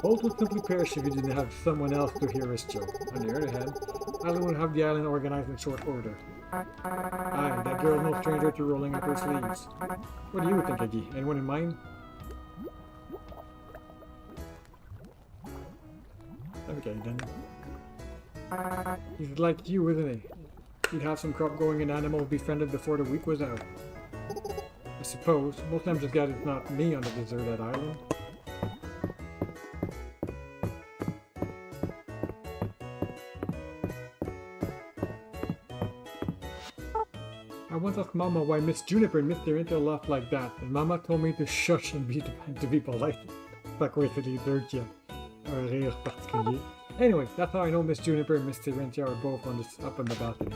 Holt would simply perish if you didn't have someone else to hear his joke. On the other hand, Island would have the island organized in short order. Aye, that girl's no stranger to rolling up her sleeves. What do you think, Iggy? Anyone in mind? Okay, then. He's like you, isn't he? He'd have some crop going and animals befriended before the week was out. I suppose. Most times just glad it's not me on the deserted island. I once asked Mama why Miss Juniper and Mr. Inter laughed like that, and Mama told me to shush and to be polite. Pas quoi c'est les deux qui un rire particulier. Anyway, that's how I know Miss Juniper and Mr. Inter are both on this, up on the balcony.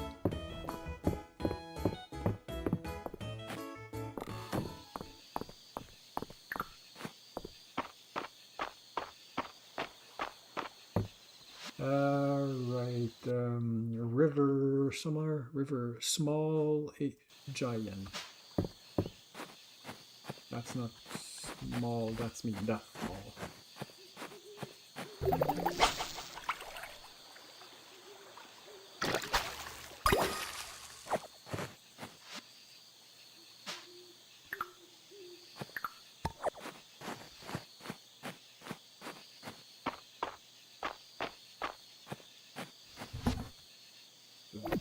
River small giant. That's not small, that's me, that's small.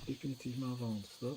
Définitivement vendre ça.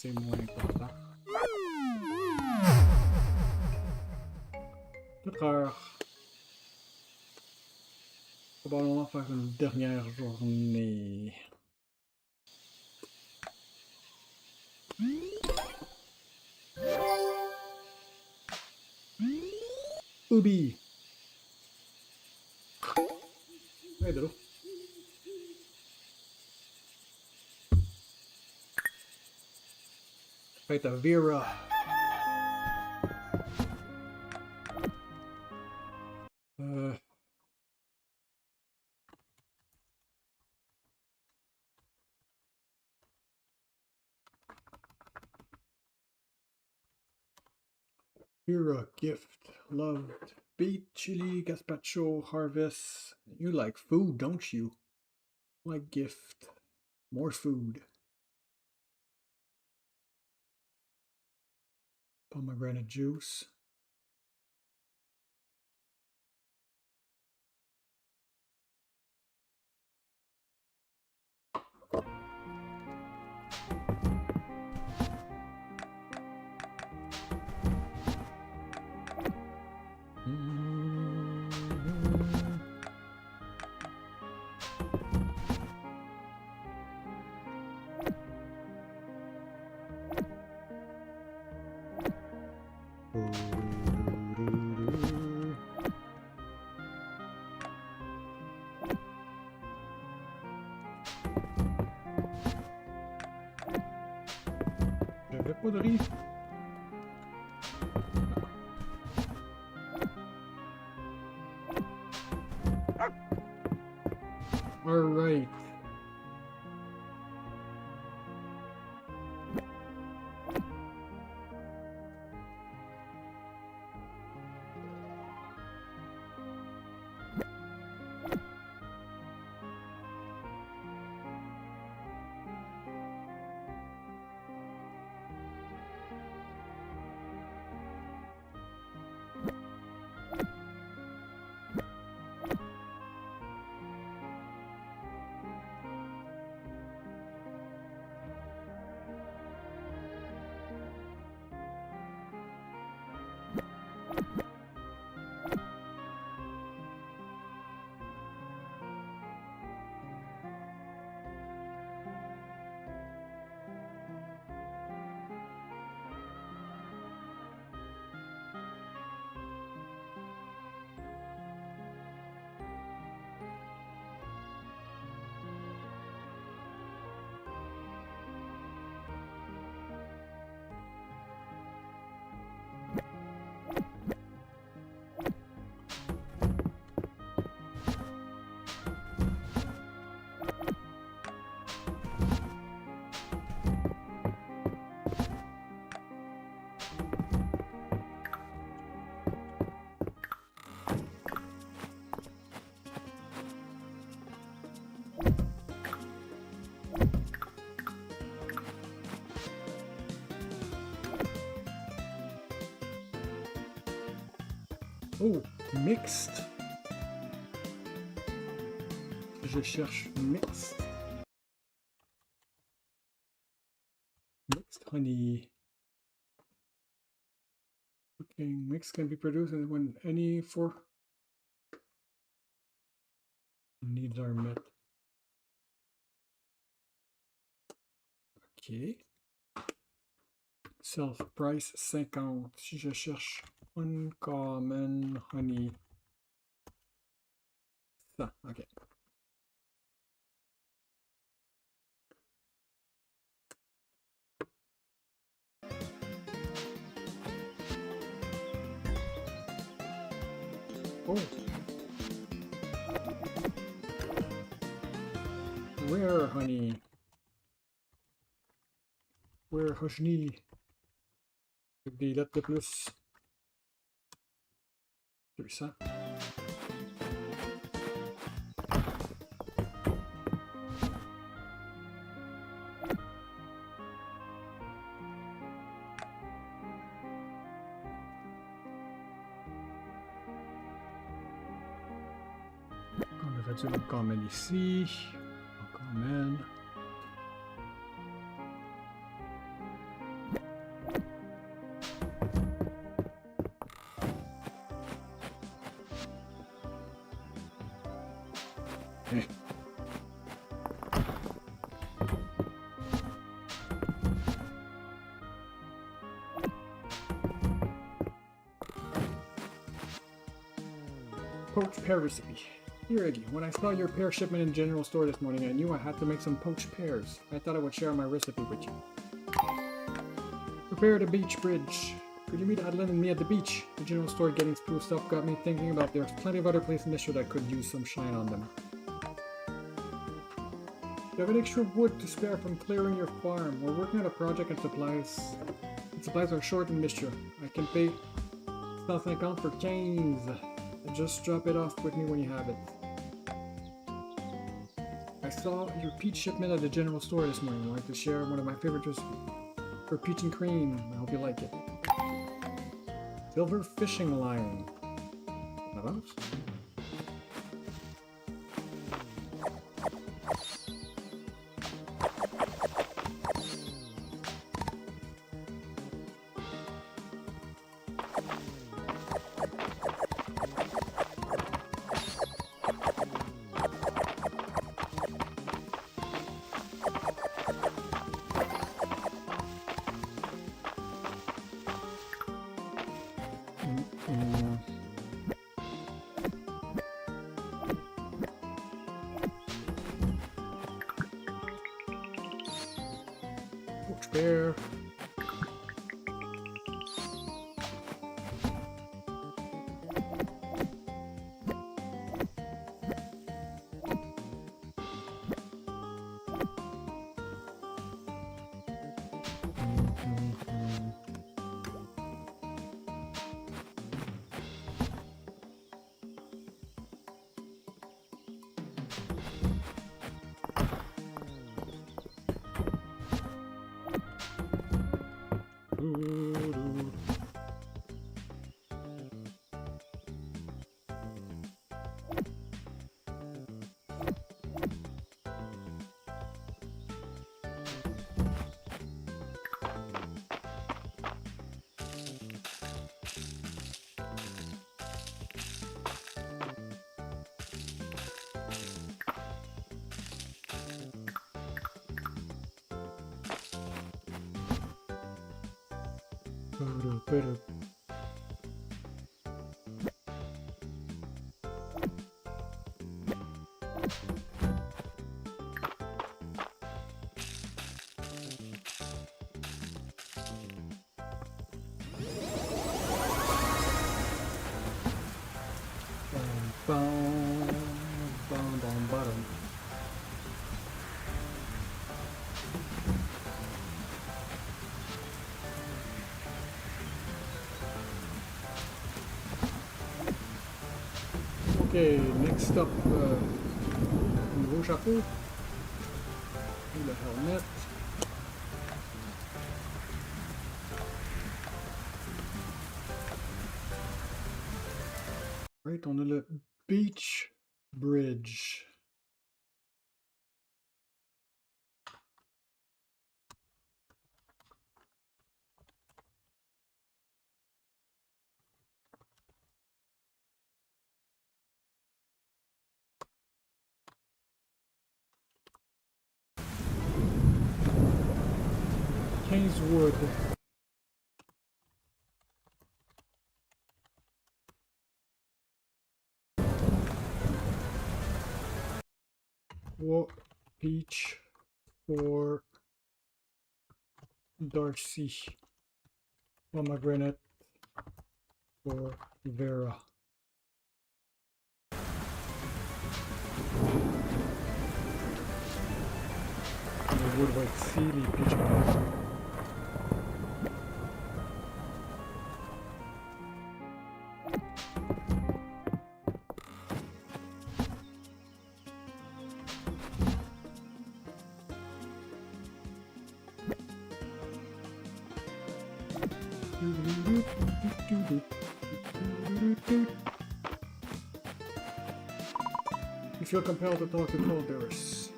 c'est moins important. 4 heures. Probablement faire une dernière journée. Ubi! Ouais, de l'eau. Fête à Vera. Vera, gift, loved, beet, chili, gazpacho, harvest. You like food, don't you? Like gift. More food. Pomegranate juice. J'avais pas de riz. All right. Oh, mixed. Je cherche mixed. Mixed honey. Okay, mixed can be produced when any four needs are met. Ok. Self price 50. Si je cherche uncommon honey. Ça, ok. Oh. Rare honey. Rare honey. Avec des lettres de plus. 200. On aurait dû le common ici. Common. Poached pear recipe. Here, Iggy, when I saw your pear shipment in general store this morning, I knew I had to make some poached pears. I thought I would share my recipe with you. Prepare the beach bridge. Could you meet Adeline and me at the beach? The general store getting spruced up got me thinking about there's plenty of other places in Mistria that could use some shine on them. You have an extra wood to spare from clearing your farm. We're working on a project and supplies are short in Mistria. I can pay 150 for chains. Just drop it off with me when you have it. I saw your peach shipment at the general store this morning. I wanted to share one of my favorite recipes for peach and cream. I hope you like it. Silver fishing line. Now those? There. Better. Bottom. Okay, next up, nouveau chapeau, le helmet. Right, on a le beach bridge. Wood. What peach for Darcy? Pomegranate for Vera. The wood white sealy peach bars. You feel compelled to talk to Coldurus.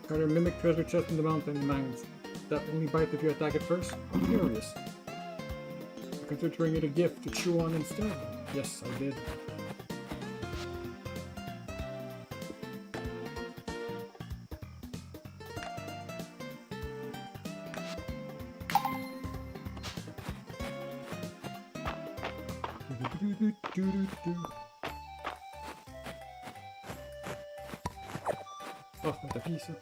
Are there mimic treasure chests in the mountain mines that only bite if you attack it first? I'm curious. I considering it a gift to chew on instead. Yes, I did. Oh, aspetta, pizza.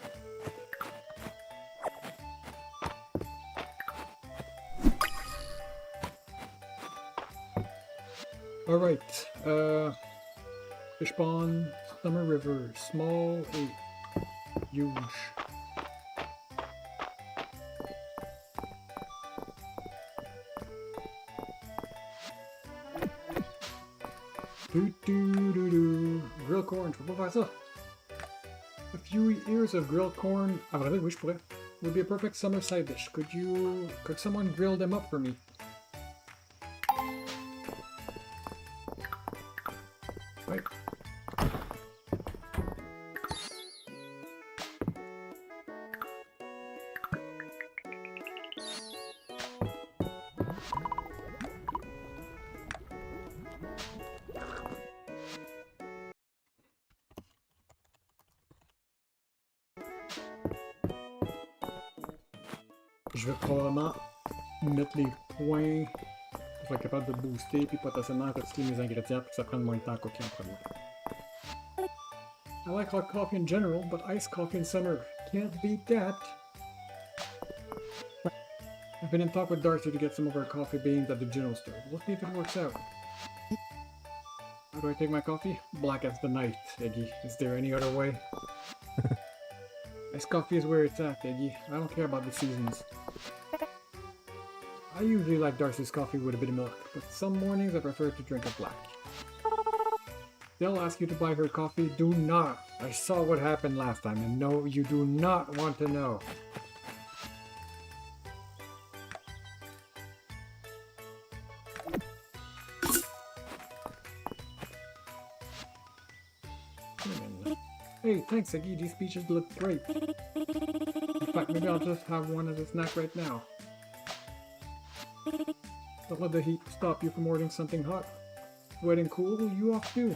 Alright, fish pond, summer river, small, 8, huge. Grilled corn, je peux pas faire ça. A few ears of grilled corn, ah vrai, oui je pourrais, would be a perfect summer side dish. Could someone grill them up for me? Right. Je vais probablement mettre les points pour être capable de booster puis potentiellement recycler mes ingrédients pour que ça prenne moins de temps à cooker en premier. I like hot coffee in general, but iced coffee in summer can't beat that. I've been in talk with Darcy to get some of our coffee beans at the general store. We'll see if it works out. How do I take my coffee? Black as the night, Iggy. Is there any other way? Iced coffee is where it's at, Iggy. I don't care about the seasons. I usually like Darcy's coffee with a bit of milk, but some mornings I prefer to drink it black. They'll ask you to buy her coffee. Do not! I saw what happened last time, and no, you do not want to know. Hey, thanks, Iggy. These peaches look great. In fact, maybe I'll just have one as a snack right now. Don't let the heat stop you from ordering something hot. Wet and cool, you off too.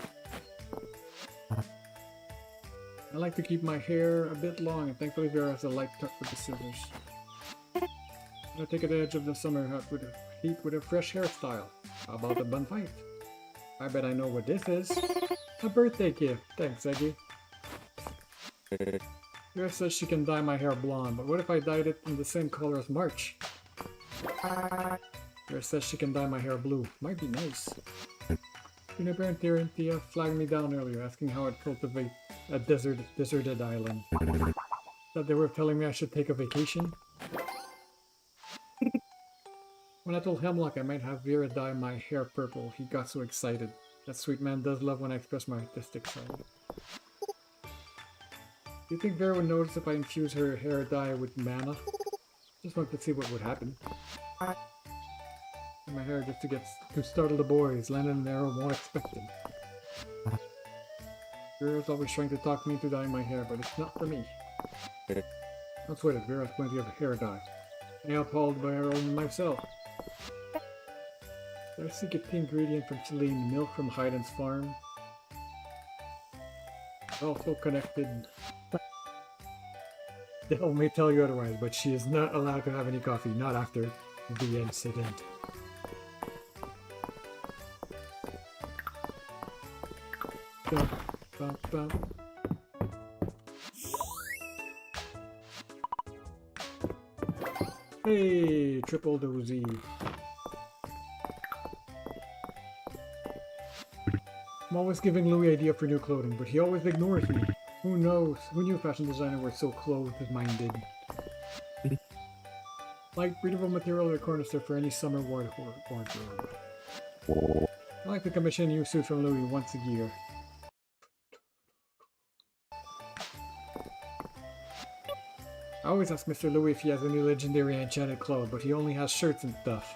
I like to keep my hair a bit long, and thankfully Vera has a light touch with the scissors. I'll take advantage of the summer heat with a fresh hairstyle. How about a bun fight? I bet I know what this is. A birthday gift. Thanks, Eggy. Vera says she can dye my hair blonde, but what if I dyed it in the same color as March? Vera says she can dye my hair blue. Might be nice. Juniper and Thea flagged me down earlier, asking how I'd cultivate a deserted island. Thought they were telling me I should take a vacation. When I told Hemlock I might have Vera dye my hair purple, he got so excited. That sweet man does love when I express my artistic side. Do you think Vera would notice if I infuse her hair dye with mana? Just wanted to see what would happen. And my hair just to startle the boys. Landon and Arrow won't expect it. Vera's always trying to talk me into dyeing my hair, but it's not for me. Don't sweat it, Vera has plenty of hair dye. I appalled by her own myself. Did I seek a key ingredient from Celine, milk from Hyden's farm? Also connected. Dell may tell you otherwise, but she is not allowed to have any coffee, not after the incident. Bum, bum, bum. Hey, triple dozy. I'm always giving Louis idea for new clothing, but he always ignores me. Who knows? Who knew fashion designer were so closed-minded? Like breathable material or cornister for any summer wardrobe. I like to commission new suits from Louis once a year. I always ask Mr. Louis if he has any legendary enchanted clothes, but he only has shirts and stuff.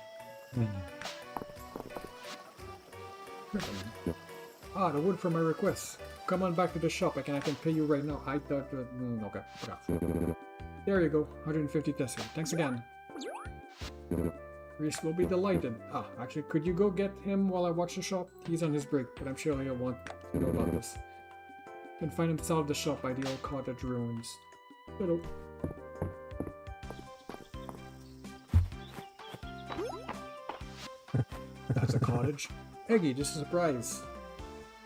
Ah, the wood for my request. Come on back to the shop, I can pay you right now. I thought okay, forgot. There you go, 150 Tesla. Thanks again. Reese will be delighted. Ah, actually, could you go get him while I watch the shop? He's on his break, but I'm sure he'll want to know about this. You can find him south of the shop by the old cottage ruins. Hello. That's a cottage. Eggy, just a surprise.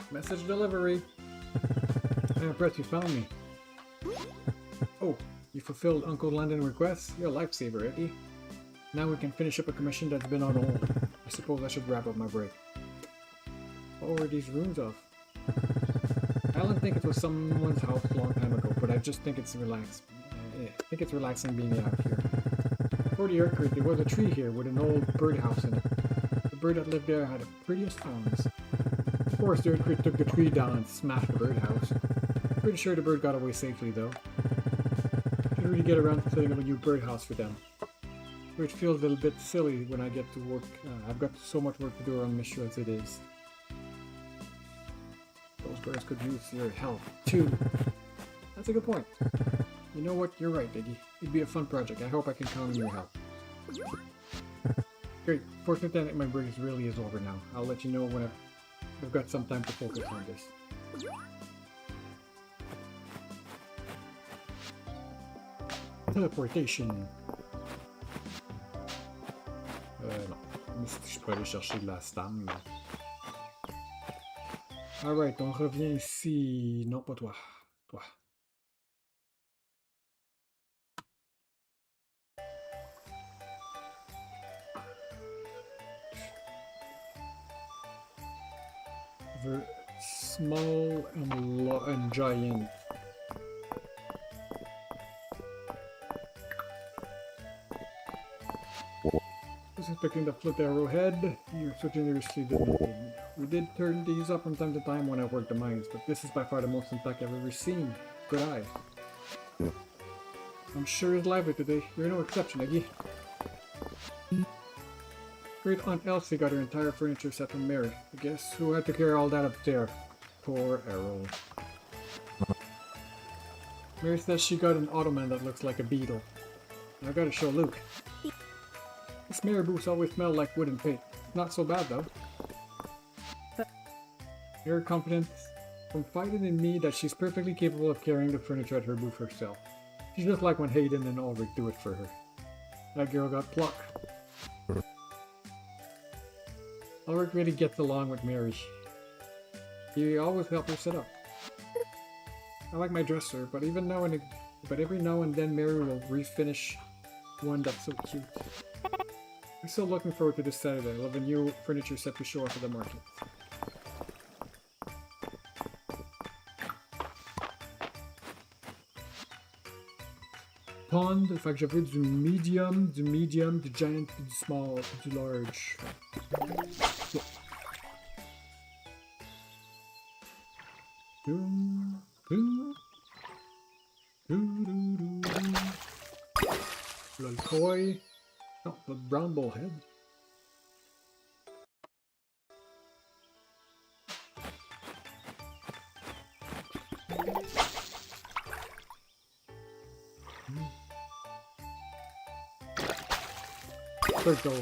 Message delivery. I'm impressed you found me. Oh, you fulfilled Uncle London's request? You're a lifesaver, Eggy. Now we can finish up a commission that's been on hold. I suppose I should wrap up my break. What were these rooms of? I don't think it was someone's house a long time ago, but I just think it's relaxing being out here. Before the earthquake, there was a tree here with an old birdhouse in it. The bird that lived there had the prettiest songs. Of course, the earthquake took the tree down and smashed the birdhouse. Pretty sure the bird got away safely, though. Should really get around to setting up a new birdhouse for them. Which feels a little bit silly when I get to work. I've got so much work to do around Mistria as it is. Those birds could use your help, too. That's a good point. You know what? You're right, Biggie. It'd be a fun project. I hope I can count on your help. Great. Fortunately, my break really is over now. I'll let you know when I've got some time to focus on this. Teleportation. Non. Je peux aller chercher de la stam. Alright, on revient ici. Non, pas toi. Toi. Small and giant. Just expecting to flip the arrowhead. You're switching your sleeve to anything. We did turn these up from time to time when I worked the mines, but this is by far the most intact I've ever seen. Good eye. I'm sure it's lively today. You're no exception, Eggy. Great Aunt Elsie got her entire furniture set from Mary. I guess who had to carry all that up there? Poor Errol. Mary says she got an ottoman that looks like a beetle. I gotta show Luke. This mirror booths always smell like wood and paint. Not so bad though. Her confidence confided in me that she's perfectly capable of carrying the furniture at her booth herself. She's just like when Hayden and Ulrich do it for her. That girl got pluck. Ulrich really gets along with Mary. He always helps her set up. I like my dresser, but every now and then Mary will refinish one that's so cute. I'm still looking forward to this Saturday. I'll have a new furniture set to show off at the market. Pond, fait que j'avais du medium, du giant, puis du small, puis du large. Yeah. Little koi. Oh, the brown bullhead. Circle.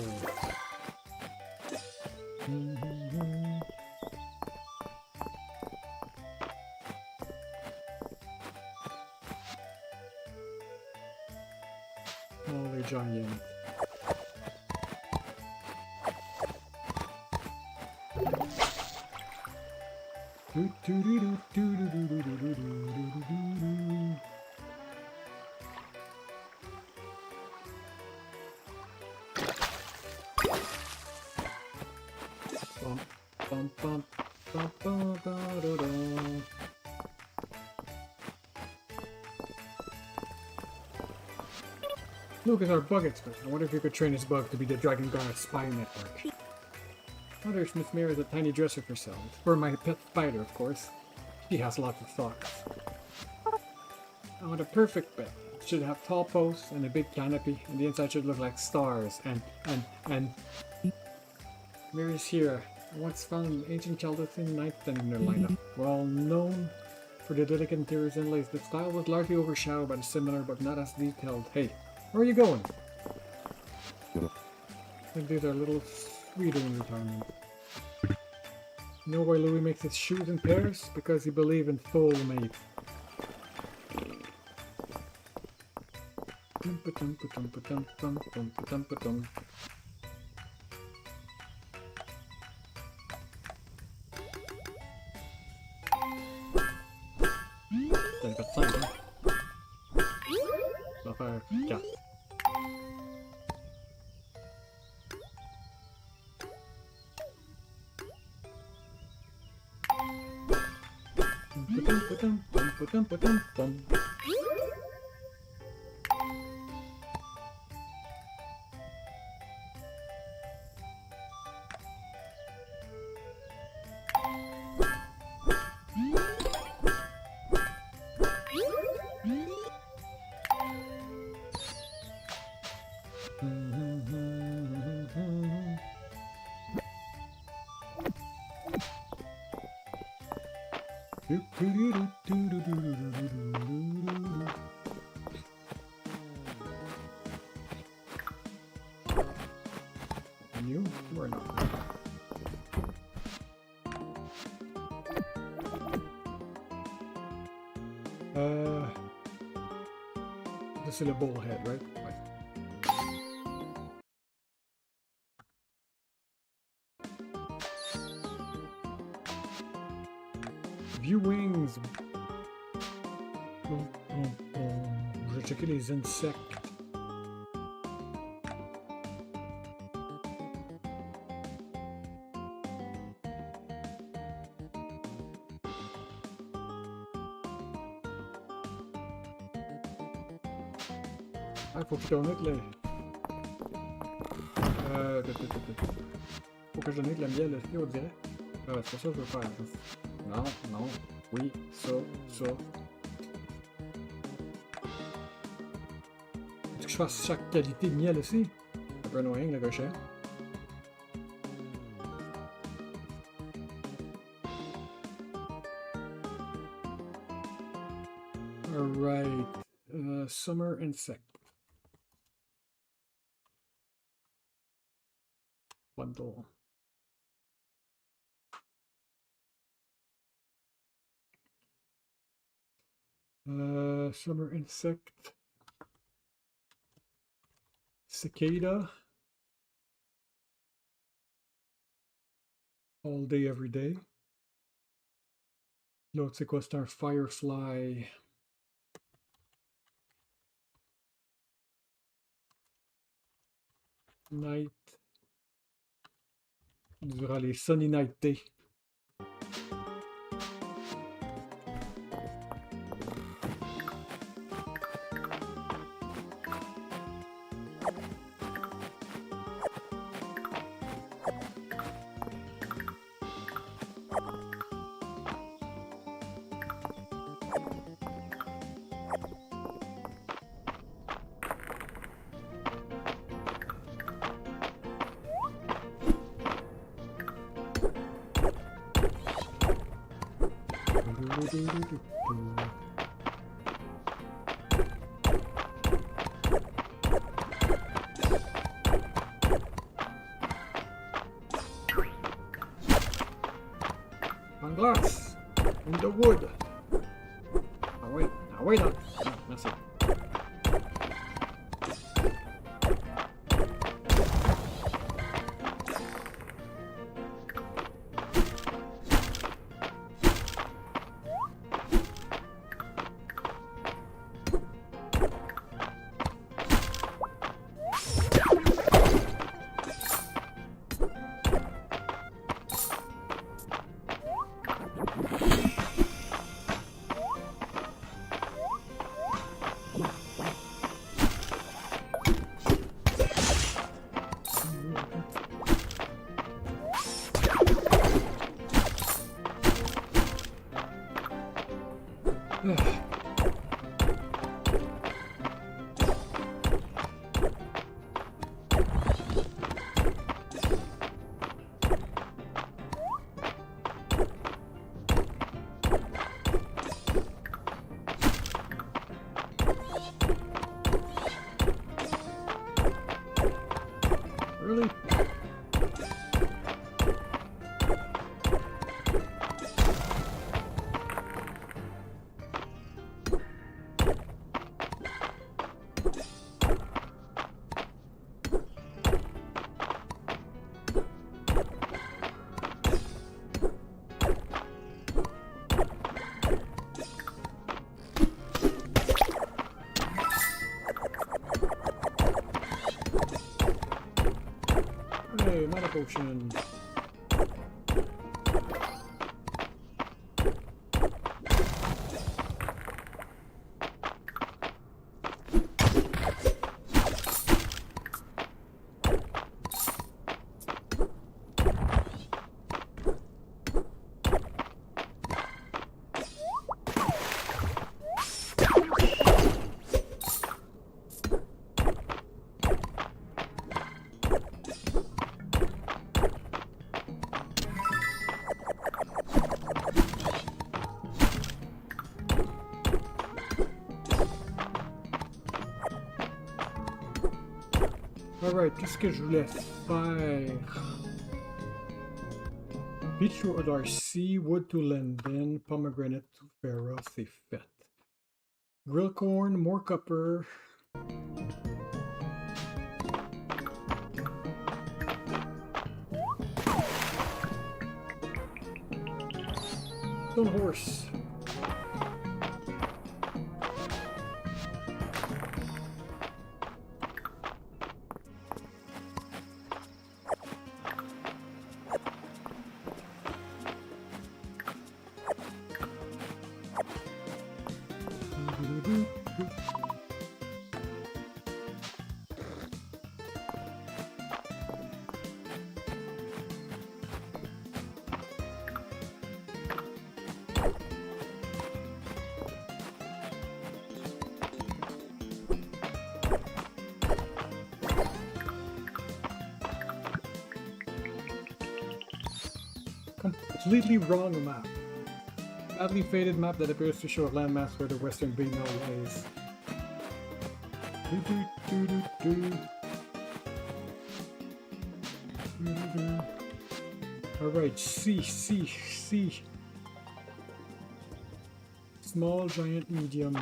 Holy giant. Luke is our bug expert. I wonder if you could train his bug to be the Dragon Guard spy network. Mother's Miss Mary is a tiny dresser for sale. It's for my pet spider, of course. She has lots of thoughts. I want a perfect bed. It should have tall posts and a big canopy, and the inside should look like stars and... Mary's here. I once found an ancient Chaldean nightstand in their lineup. Well known for the delicate interiors inlays, the style was largely overshadowed by the similar but not as detailed. Hey, where are you going? I think these are a little sweeter in retirement. You know why Louis makes his shoes in pairs? Because he believes in soulmate. And you are not. This is a bullhead, right? View wings. Je vais checker les insectes. Ah, faut que je donne les... Faut que je donne le miel aussi, on dirait. C'est pas ça que je veux faire. Non, non, oui, ça. Est-ce que je fasse chaque qualité de miel aussi? C'est un peu annoying, le gaucher. Alright. Summer insect. Bundle. Summer insect. Cicada. All day, every day. L'autre, c'est quoi? C'est un firefly. Night. Durant les sunny night day. On glass, in the wood. Now wait on. Ah, merci. Really? Hey, mana potion. Alright, qu'est-ce que je voulais faire? Peach to Darcy, Wood to Lendin, Pomegranate to Farah, c'est fait. Grill corn, more copper. Stone horse. Completely wrong map. Badly faded map that appears to show a landmass where the western B-mill lays. Alright, C. Small, giant, medium.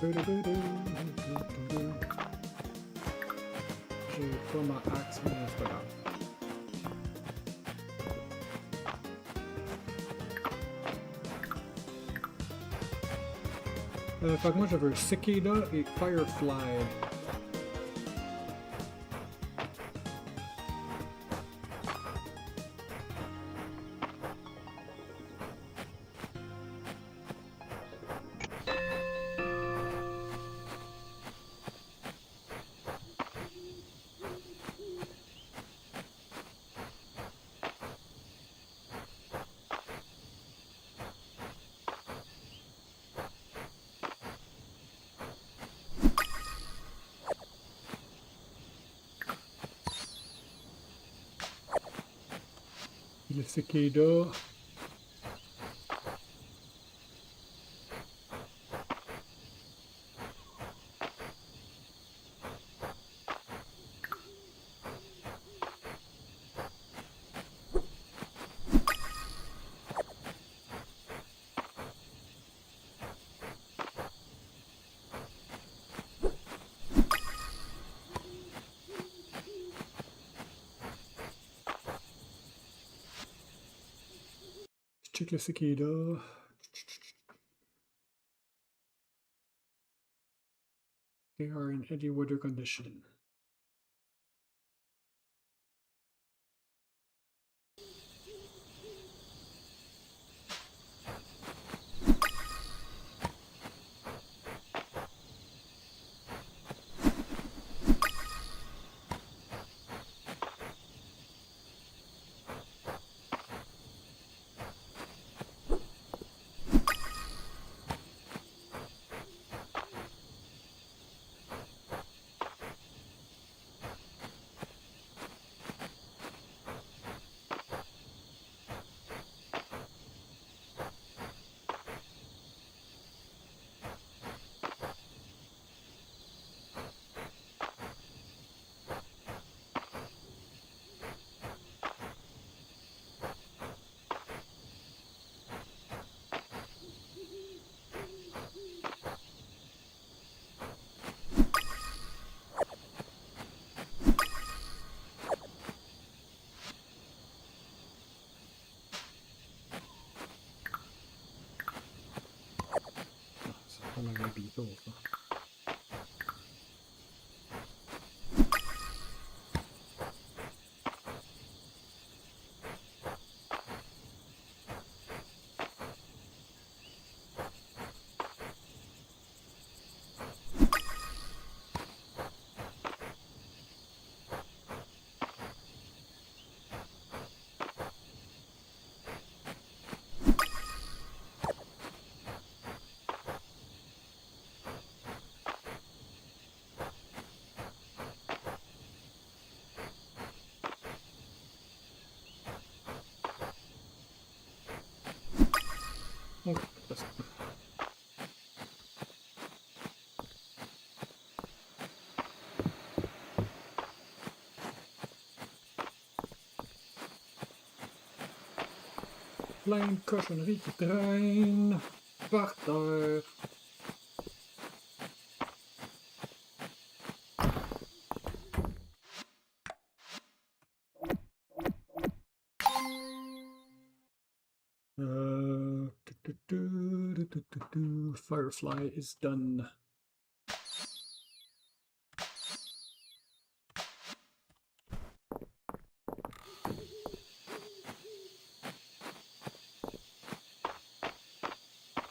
J'ai pas ma axe, mais c'est pas grave. Fait que moi j'avais Cicada et Firefly. Le cicada. Check le cicada. They are in any weather condition. Ça m'a un bito, ça. Oh, that's plein de cochonneries qui traînent par terre. Firefly is done.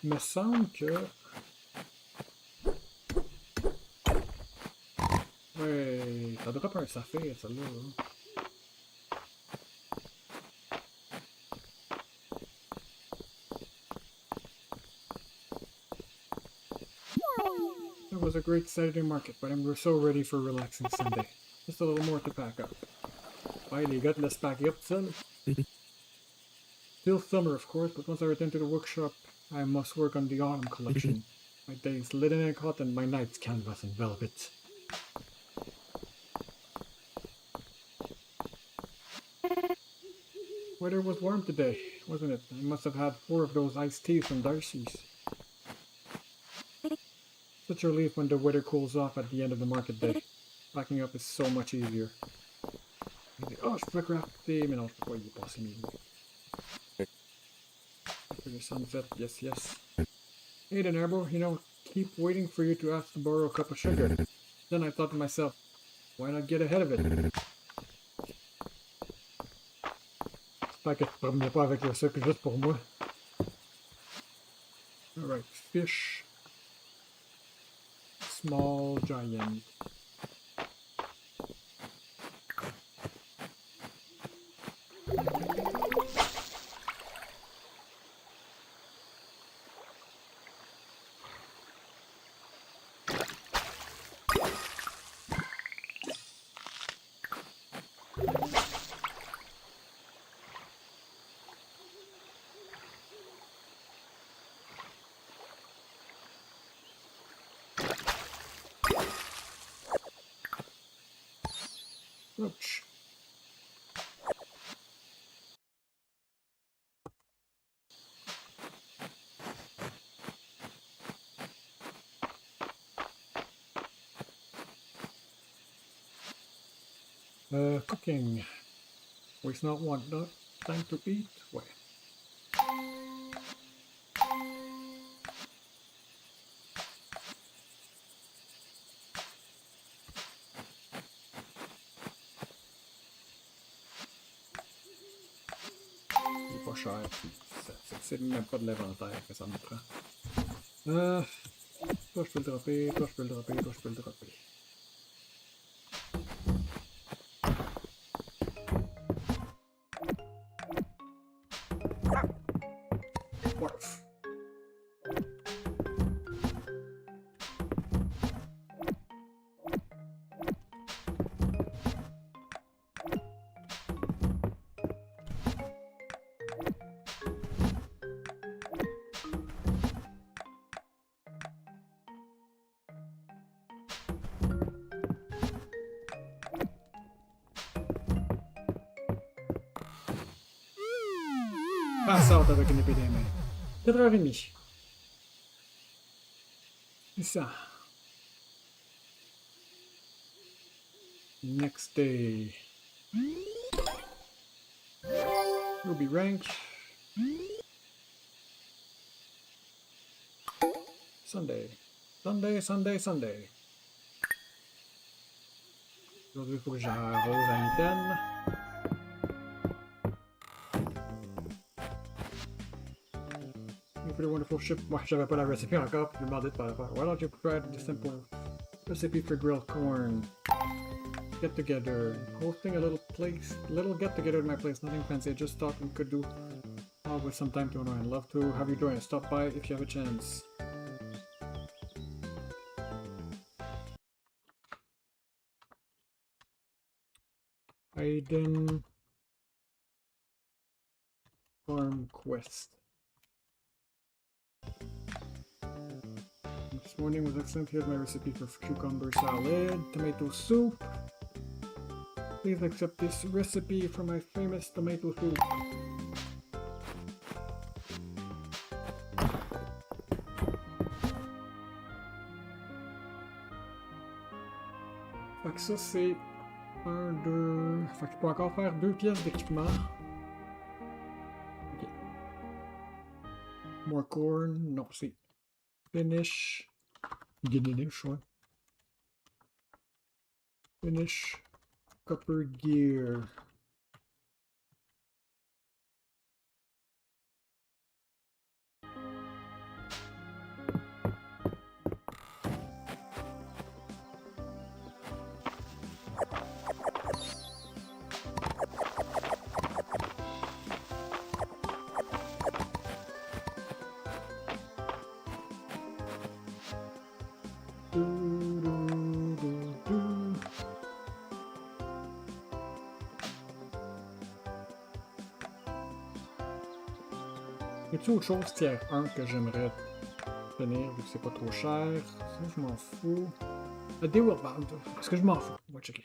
Il me semble que... Ouais, ça drop un saphir, celle-là. It was a great Saturday market, but I'm so ready for a relaxing Sunday. Just a little more to pack up. Ouais, les gars, te laissent packer up tout seul. Still summer, of course, but once I return to the workshop, I must work on the autumn collection. My days linen and cotton, my nights canvas and velvet. Weather was warm today, wasn't it? I must have had 4 of those iced teas from Darcy's. Such a relief when the weather cools off at the end of the market day. Packing up is so much easier. Oh, je peux crafter, mais non, je peux pas y passer mes mots. After the sunset, yes, yes. Hey then, Arbo, you know, keep waiting for you to ask to borrow a cup of sugar. Then I thought to myself, why not get ahead of it? J'espère que tu ne promenais pas avec le sucre juste pour moi. Alright, fish. Small giant. Ouch. Cooking. Waste not, want not. Time to eat. Wait. C'est pas cher. C'est même pas de l'inventaire que ça me prend. Toi je peux le dropper, toi je peux le dropper, toi je peux le dropper. Warf. Passe out avec une épée des mains. 4h30. C'est ça. Next day. Ruby rank. Sunday. Sunday, Sunday, Sunday. Aujourd'hui, il faut que j'arrose à mitaine. Pretty wonderful ship. Moi, j'avais pas la recipe encore, puis je me demandais de faire. Why don't you provide the simple recipe for grilled corn? Get together, hosting a little get together at my place. Nothing fancy. I just thought we could do with some time to I'd love to have you join us. Stop by if you have a chance. Hayden Farm Quest. This morning was excellent. Here's my recipe for cucumber salad, tomato soup. Please accept this recipe for my famous tomato soup. Fait que ça c'est 1, 2... Fait que je peux encore faire 2 pièces d'équipement. Ok. More corn, non c'est finish. Finish, ouais. Finish copper gear. Y a-t-il autre chose tiers 1 que j'aimerais tenir vu que c'est pas trop cher? Ça, je m'en fous. A day will bound. Est-ce que je m'en fous? On va checker.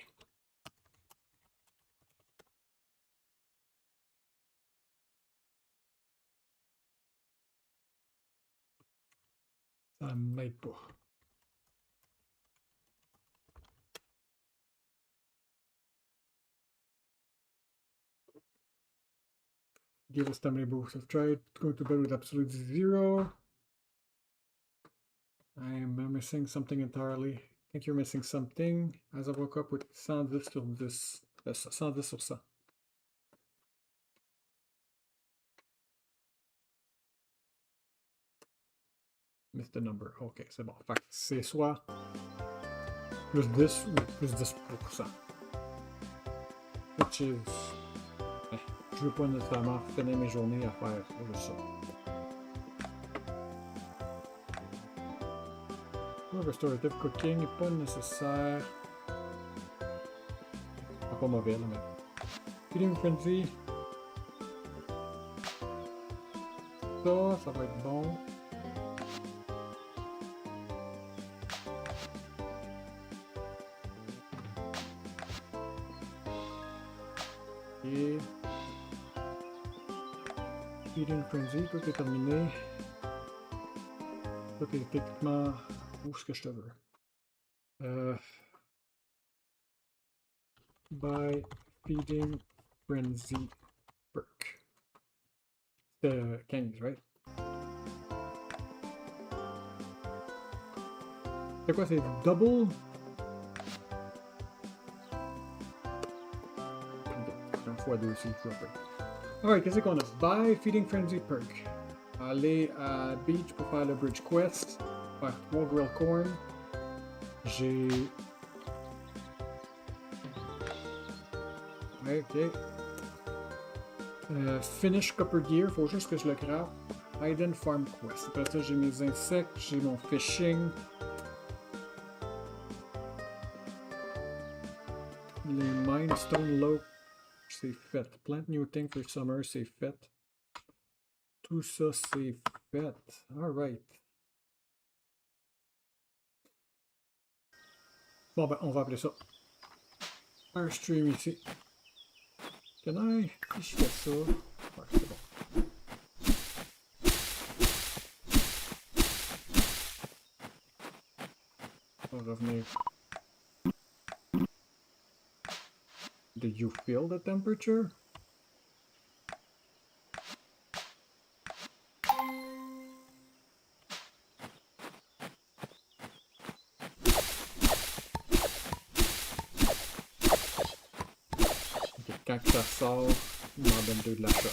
Ça m'aide pas. Give us stamina boost. I've tried going to bed with absolute 0. I am missing something entirely. I think you're missing something. As I woke up with 110 sur 10. 110 sur 100. Missed the number. Ok, c'est bon. Fait que c'est soit plus 10 ou plus 10%. Which is... je veux pas nécessairement finir mes journées à faire juste ça. Restorative cooking n'est pas nécessaire. C'est pas mauvais là, mais. Feeding frenzy. Ça va être bon. Et. Feeding frenzy, tout est terminé. Tout est techniquement. Où est-ce que je te veux? By feeding frenzy perk. C'était 15, right? C'est quoi, c'est double? Un fois deux aussi, alright, qu'est-ce qu'on a? Buy feeding frenzy perk. Aller à beach pour faire le bridge quest. Faire 3 grilled corn. J'ai... Ouais, ok. Finish copper gear, faut juste que je le grave. Hidden farm quest. Après ça, j'ai mes insectes, j'ai mon fishing. Les Mindstone Loaf, c'est fait. Plant new thing for summer, c'est fait. Tout ça, c'est fait. Alright. Bon, ben, on va appeler ça un stream ici. Can I? Si je fais ça. Ouais, c'est bon. On va revenir. Did you feel the temperature? Quand ça sort, il m'en donne 2 de la shot.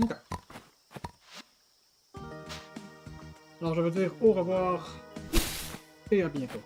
Ok. Alors je veux dire au revoir et à bientôt.